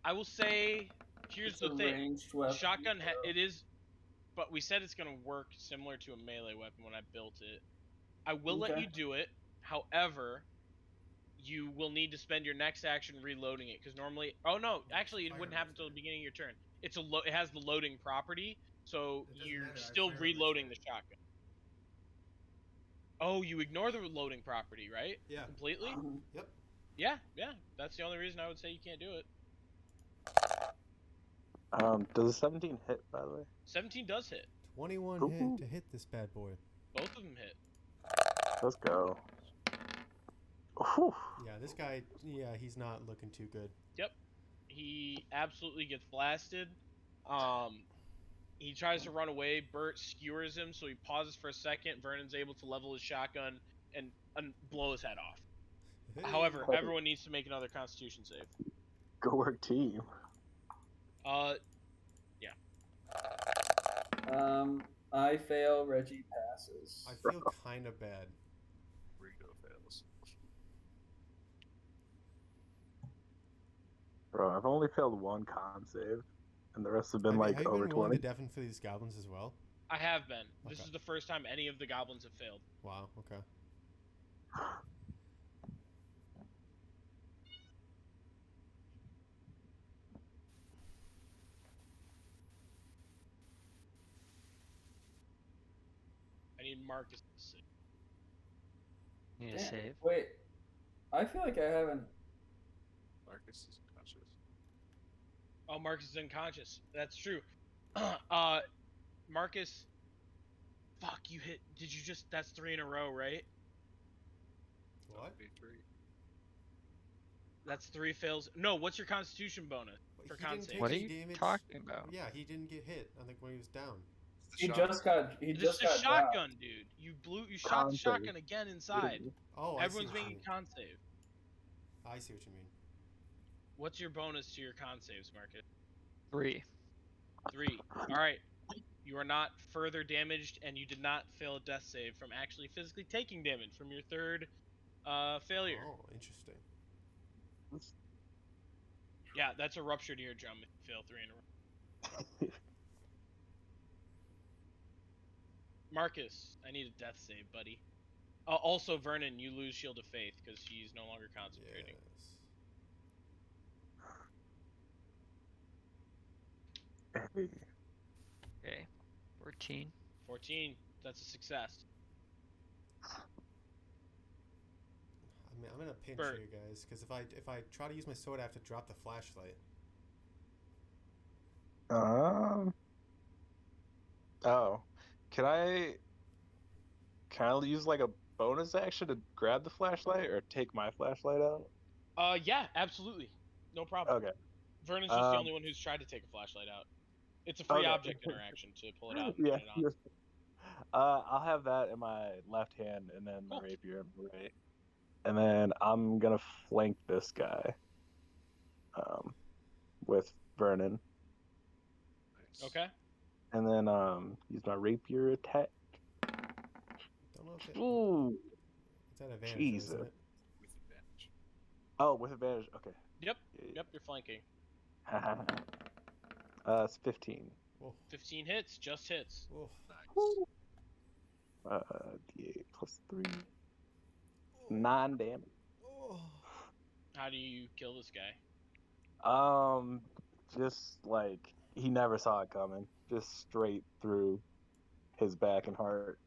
I will say, here's It's the a thing: ranged weapon. shotgun. so- It is, but we said it's gonna work similar to a melee weapon when I built it. I will let Okay. you do it. However, you will need to spend your next action reloading it, because normally, oh no, actually it Fire wouldn't on happen this until the guy. beginning of your turn. It has the loading property, so It doesn't you're matter, I still fired on my reloading the turn. shotgun. Oh, you ignore the loading property, right? Yeah. Completely? Mhm. Yep. Yeah. That's the only reason I would say you can't do it. Does a 17 hit, by the way? 17 does hit. 21 Ooh. hit to hit this bad boy. Both of them hit. Let's go. Whew. Yeah, this guy. Yeah, he's not looking too good. Yep. He absolutely gets blasted. He tries to run away. Bert skewers him, so he pauses for a second. Vernon's able to level his shotgun and blow his head off. Hey. However, everyone needs to make another Constitution save. Go work team. I fail. Reggie passes. I feel kind of bad. Rito fails. Bro, I've only failed one con save, and the rest have been like have you over been willing 20. to deafen for these goblins as well? I have been. This Okay. is the first time any of the goblins have failed. Wow. Okay. I need Marcus to save. Need a Damn. save. Wait, I feel like I haven't. Marcus is unconscious. Oh, Marcus is unconscious. That's true. Marcus. Fuck, you hit. Did you just? That's 3 in a row, right? That What? would be 3. That's 3 fails. No, what's your Constitution bonus for He con didn't save? take What are any you damage. talking about? Yeah, he didn't get hit. I think when he was down. It's the He shot. just got. He This just is a got shotgun, dropped. dude. You shot the Con save. shotgun again inside. Oh, Everyone's I see what you making mean. con save. I see what you mean. What's your bonus to your con saves, Marcus? 3. 3. All right. You are not further damaged, and you did not fail a death save from actually physically taking damage from your third failure. Oh, interesting. Yeah, that's a ruptured eardrum if you fail 3 in a row. Marcus, I need a death save, buddy. Also, Vernon, you lose Shield of Faith because he's no longer concentrating. Yes. Hey. Okay. 14. 14. That's a success. I mean, I'm in a pinch Bert. here, guys, because if I try to use my sword, I have to drop the flashlight. Oh, can I use like a bonus action to grab the flashlight or take my flashlight out? Yeah, absolutely. No problem. Okay. Vernon's just the only one who's tried to take a flashlight out. It's a free Okay. object interaction to pull it out and Yeah. put it on. I'll have that in my left hand and then my Cool. rapier in my right. And then I'm gonna flank this guy. With Vernon. Nice. Okay. And then use my rapier attack. Don't know if it, Ooh. it's at advantage, Jesus. isn't it? With advantage. Oh, with advantage. Okay. Yep. Yeah, Yep, you're flanking. It's 15. Whoa. 15 hits, just hits. Whoa. Nice. D8 plus 3. 9 damage. Oh. How do you kill this guy? Just like he never saw it coming. Just straight through his back and heart.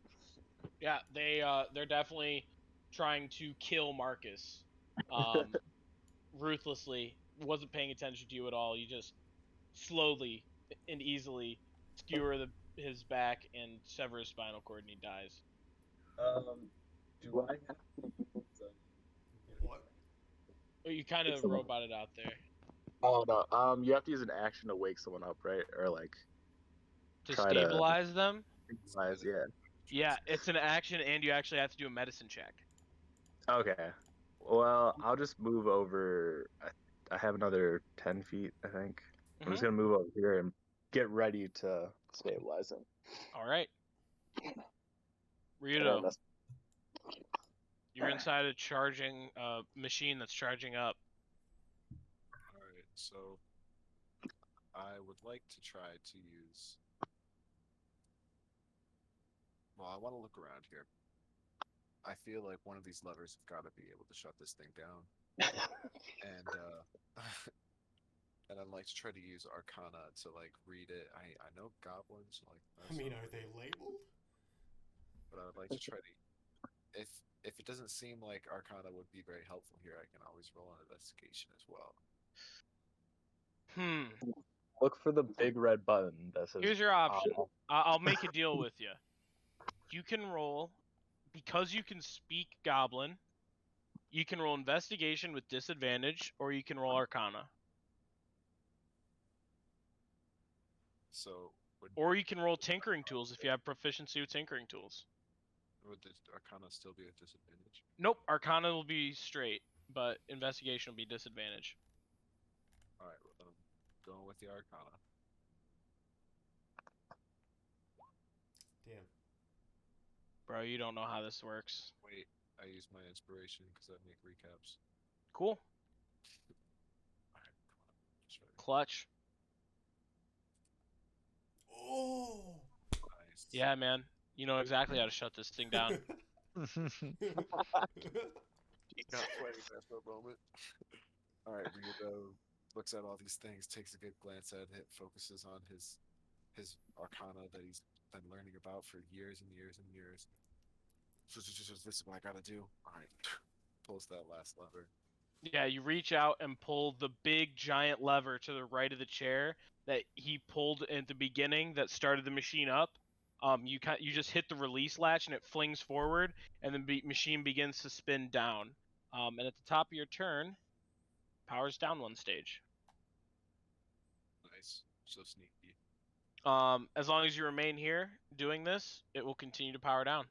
Yeah, they're definitely trying to kill Marcus, um, ruthlessly. Wasn't paying attention to you at all. You just slowly and easily skewer his back and sever his spinal cord, and he dies. Do I have to use What? You kind of roboted out there. Oh no. You have to use an action to wake someone up, right? Or like To try to stabilize them, stabilize. Yeah. yeah, it's an action, and you actually have to do a medicine check. Okay. Well, I'll just move over. I have another 10 feet, I think. I'm just Mhm. gonna move over here and get ready to stabilize him. All right, And then Ryudo, that's you're inside a charging machine that's charging up. Alright, so I would like to try to use. Well, I want to look around here. I feel like one of these levers have got to be able to shut this thing down, and and I'd like to try to use Arcana to like read it. I know goblins like. I mean, are they labeled? But I would like to try to. If it doesn't seem like Arcana would be very helpful here, I can always roll an investigation as well. look for the big red button that says. Here's your option. I'll make a deal with you. You can roll, because you can speak Goblin, you can roll Investigation with disadvantage, or you can roll Arcana. So Or you can roll Tinkering Tools if you have proficiency with Tinkering Tools. would the Arcana still be a disadvantage? Nope, Arcana will be straight, but Investigation will be disadvantage. All right, well, then I'm going with the Arcana. Damn. Bro, you don't know how this works. Wait, I use my inspiration because I make recaps. Cool. All right, come on, just ready. Clutch. Oh. Nice. Yeah, man. You know exactly how to shut this thing down. He got sweaty there for a moment. All right, Ryudo looks at all these things, takes a good glance at it, focuses on his Arcana that he's been learning about for years and years and years. So this is what I gotta do. All right, pulls that last lever. Yeah, you reach out and pull the big giant lever to the right of the chair that he pulled at the beginning that started the machine up. You just hit the release latch and it flings forward, and the machine begins to spin down. And at the top of your turn, powers down one stage. Nice, so sneaky. As long as you remain here doing this, it will continue to power down.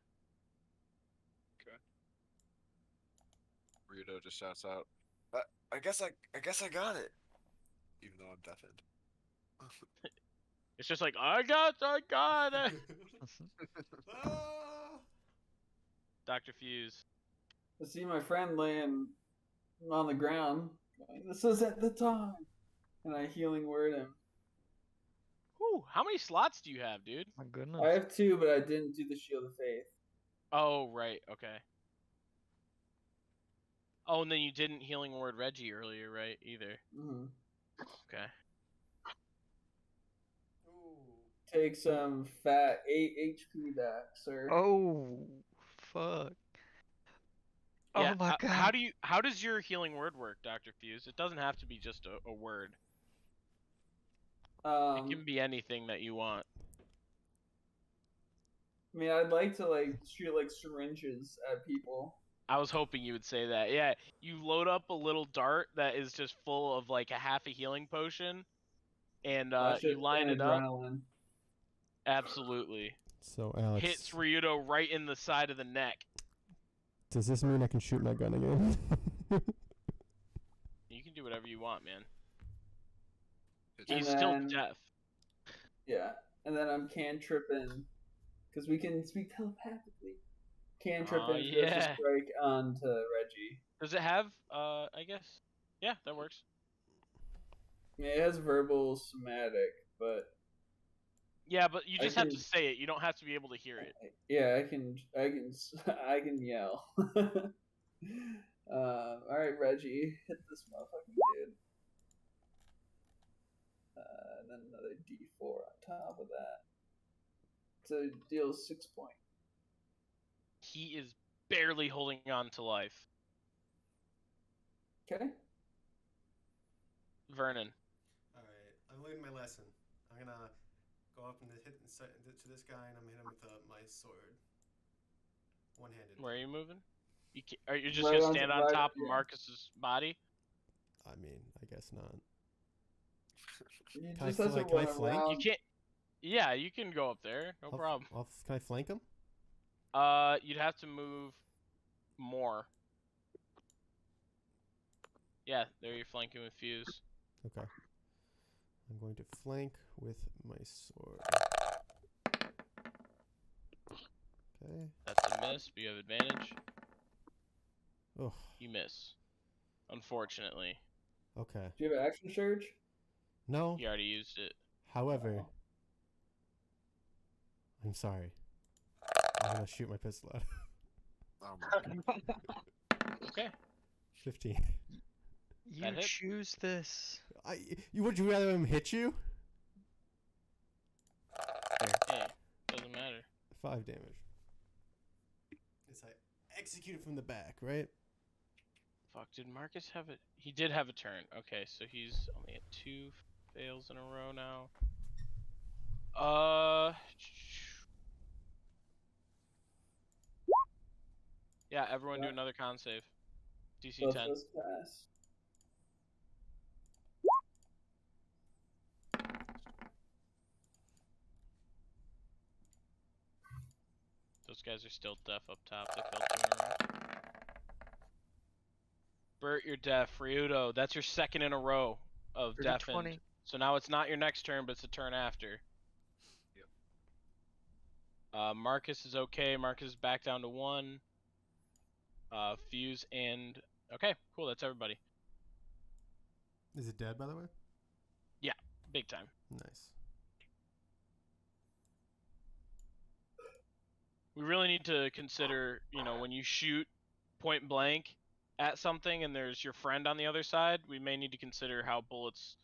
Okay. Ryudo just shouts out, I guess I got it, even though I'm deafened. It's just like I got it. Ah! Dr. Fuse. I see my friend laying on the ground. Going, this isn't the time. And I healing word him. Whew, how many slots do you have, dude? My goodness. I have 2, but I didn't do the Shield of Faith. Oh, right, okay. Oh, and then you didn't healing word Reggie earlier, right? Either. Mm-hmm. Okay. Take some fat 8 HP back, sir. Oh, fuck. Yeah, Oh my god. how does your healing word work, Dr. Fuse? It doesn't have to be just a word. It can be anything that you want. I mean, I'd like to like shoot like syringes at people. I was hoping you would say that. Yeah, you load up a little dart that is just full of like a half a healing potion, and you line it up. Adrenaline. Absolutely. So Alex, Hits Ryudo right in the side of the neck. does this mean I can shoot my gun again? You can do whatever you want, man. It's He's And still then- deaf. Yeah, and then I'm cantripping because we can speak telepathically. Cantripping Oh, First yeah. Strike onto Reggie. Does it have? I guess. Yeah, that works. Yeah, it has verbal somatic, but Yeah, but you I just have to can- say it. You don't have to be able to hear it. yeah, I can yell. All right, Reggie, hit this motherfucking dude. Then another D4 on top of that. So it deals 6 points. he is barely holding on to life. Okay. Vernon. All right, I'm learning my lesson. I'm gonna go up and hit to this guy, and I'm gonna hit him with my sword, one-handed. Where are you moving? Are you just Right gonna on- stand on right- top of yeah. Marcus's body? I mean, I guess not. He Can I just fl- has to like, can I run flank? around. You can't. Yeah, you can go up there. No problem. Can I flank him? You'd have to move more. Yeah, there you're flanking with Fuse. Okay. I'm going to flank with my sword. Okay. That's a miss, but you have advantage. Oh. You miss. Unfortunately. Okay. Do you have an action surge? No. You already used it. However, I'm sorry. I'm gonna shoot my pistol out. Oh my god. Okay. 15. You That hit. choose this. Would you rather him hit you? Hey, doesn't matter. 5 damage. It's like executed from the back, right? Fuck, did Marcus have it? He did have a turn. Okay, so he's only at 2 fails in a row now. Yeah, everyone do another con save. DC Both 10. of us pass. Those guys are still deaf up top. They failed 2 in a row. Bert, you're deaf. Ryudo, that's your second in a row of Dirty deafened. 20. So now it's not your next turn, but it's a turn after. Yep. Marcus is okay. Marcus is back down to 1. Fuse and... Okay, cool. That's everybody. Is it dead, by the way? Big time. Nice. We really need to consider, when you shoot point blank at something and there's your friend on the other side, we may need to consider how bullets,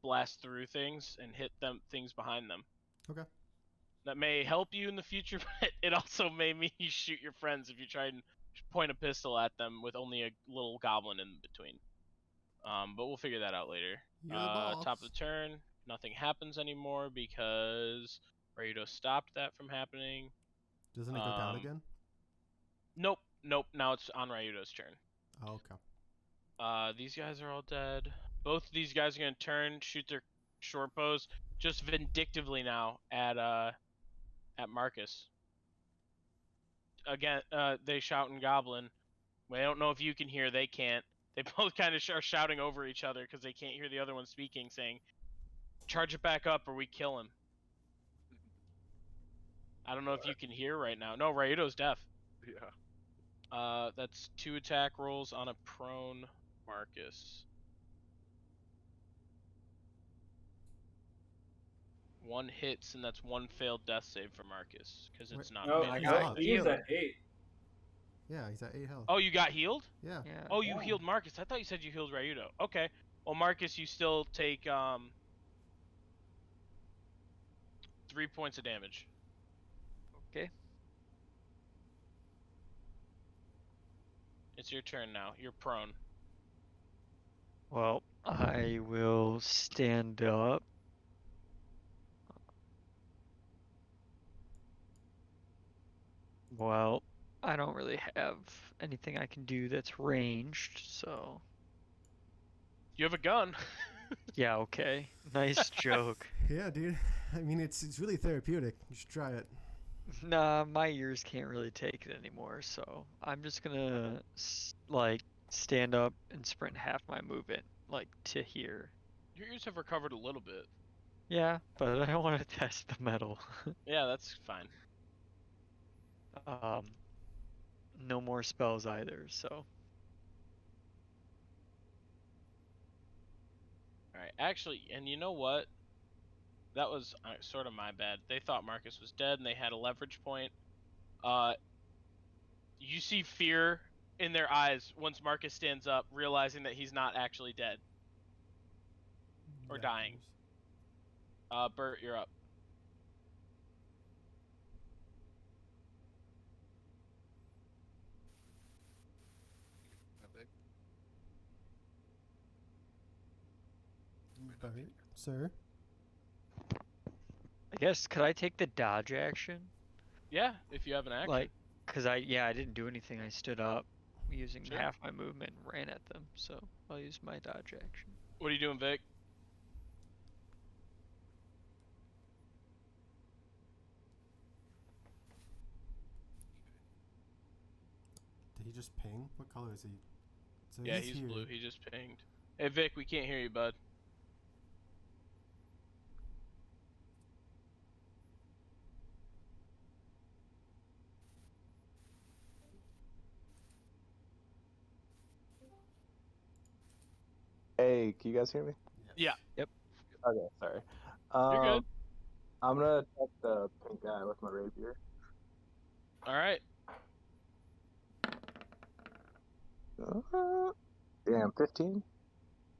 blast through things and hit things behind them. Okay. That may help you in the future, but it also may mean you shoot your friends if you try and point a pistol at them with only a little goblin in between. But we'll figure that out later. You're the boss. Top of the turn, nothing happens anymore because Raido stopped that from happening. Doesn't it go down again? Nope. Now it's on Ryudo's turn. Oh, okay. These guys are all dead. Both of these guys are gonna turn, shoot their short bows, just vindictively now at Marcus. Again, they shout in Goblin. I don't know if you can hear. They can't. They both kind of are shouting over each other because they can't hear the other one speaking, saying, "Charge it back up, or we kill him." I don't know if you can hear right now. No, Ryudo's deaf. Yeah. That's 2 attack rolls on a prone Marcus. 1 hits, and that's 1 failed death save for Marcus, because it's not No, melee. he's at 8. Yeah, he's at 8 health. Oh, you got healed? Yeah. Yeah. Oh, you healed Marcus. I thought you said you healed Ryudo. Okay. Well, Marcus, you still take 3 points of damage. Okay. It's your turn now. You're prone. Well, I will stand up. Well, I don't really have anything I can do that's ranged, so You have a gun. yeah, okay. Nice joke. Yeah, dude. I mean, it's really therapeutic. You should try it. Nah, my ears can't really take it anymore, so I'm just gonna stand up and sprint half my movement, to here. Your ears have recovered a little bit. Yeah, but I don't want to test the metal. Yeah, that's fine. No more spells either, so. Alright, actually, and you know what? That was sort of my bad. They thought Marcus was dead, and they had a leverage point. You see fear in their eyes once Marcus stands up, realizing that he's not actually dead. Or dying. Bert, you're up. Bert, sir. I guess could I take the dodge action? Yeah, if you have an action. Like, cause I didn't do anything. I stood up using Sure. half my movement and ran at them. So I'll use my dodge action. What are you doing, Vic? Did he just ping? What color is he? So Yeah, he's here. blue. He just pinged. Hey, Vic, we can't hear you, bud. Hey, can you guys hear me? Yeah. Yep. Okay, sorry. You're good. I'm gonna attack the pink guy with my rapier. All right. Damn, 15?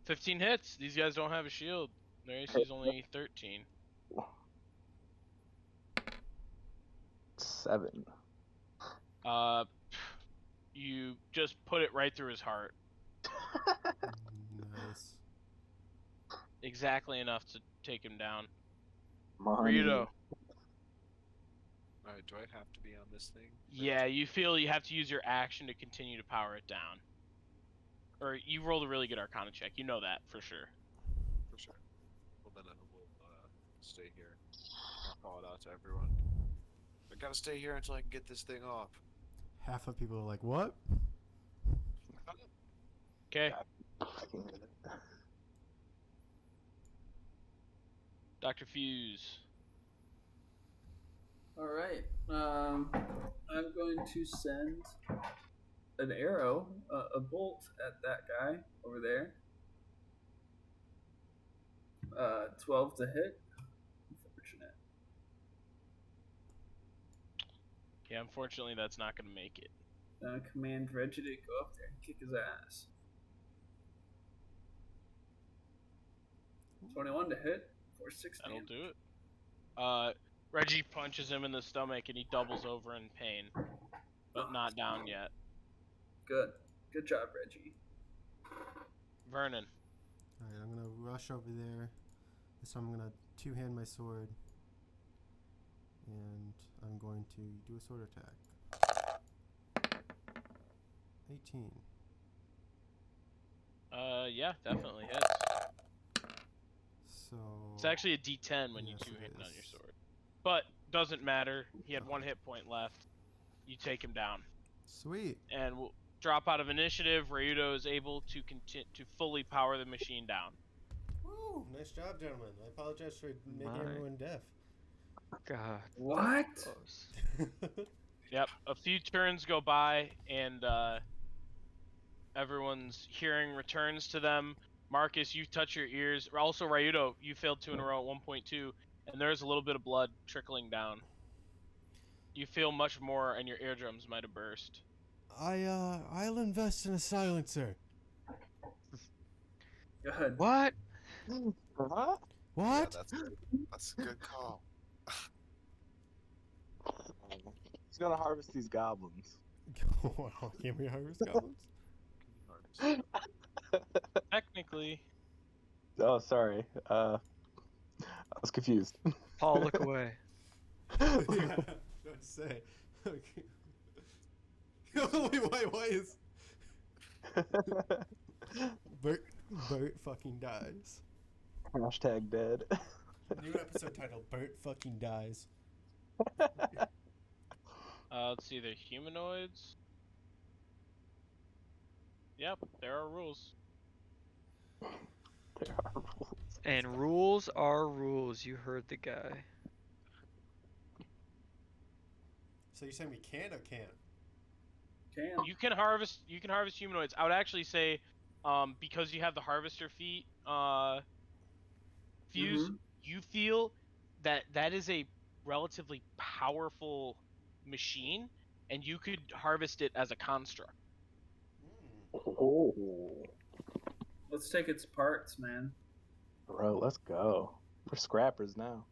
15 hits. These guys don't have a shield. Their AC is only 13. 7. You just put it right through his heart. Nice. Exactly enough to take him down. Money. Ryudo. Alright, do I have to be on this thing? Yeah, you feel you have to use your action to continue to power it down. Or you rolled a really good Arcana check. You know that for sure. For sure. Well, then I will stay here. I'll call it out to everyone. I gotta stay here until I can get this thing off. Half of people are like, what? Okay. Dr. Fuse. All right. I'm going to send an arrow, a bolt at that guy over there. 12 to hit. Unfortunate. Yeah, unfortunately that's not going to make it. Command Reggie to go up there and kick his ass. 21 to hit for 6 That'll damage. do it. Reggie punches him in the stomach and he doubles over in pain. But not down yet. Good. Good job, Reggie. Vernon. Alright, I'm gonna rush over there. So I'm gonna two-hand my sword. And I'm going to do a sword attack. 18. Yeah, definitely hits. So It's actually a D10 when you Yes, it two-hit on your is. sword. But doesn't matter. He had 1 hit point left. You take him down. sweet. And we'll drop out of initiative. Ryudo is able to fully power the machine down. Woo! Nice job, gentlemen. I apologize for making My- everyone deaf. God. What? Close. Yep. A few turns go by, and everyone's hearing returns to them. Marcus, you touch your ears. Also, Ryudo, you failed 2 in a row at 1.2, and there's a little bit of blood trickling down. You feel much more, and your eardrums might have burst. I'll invest in a silencer. Good. What? What? What? Yeah, that's a good call. He's gonna harvest these goblins. Can we harvest goblins? Technically, Oh, sorry. I was confused. Paul, look away. Yeah, what to say? Okay. why is Bert fucking dies? Hashtag dead. New episode title: Bert fucking dies. let's see, they're humanoids. Yep, there are rules. There are rules. And rules are rules. You heard the guy. So you're saying we can or can't? Can. You can harvest humanoids. I would actually say, because you have the harvester feat, Fuse, you feel that is a relatively powerful machine, and you could harvest it as a construct. Oh, Let's take its parts, man. bro, let's go. We're scrappers now.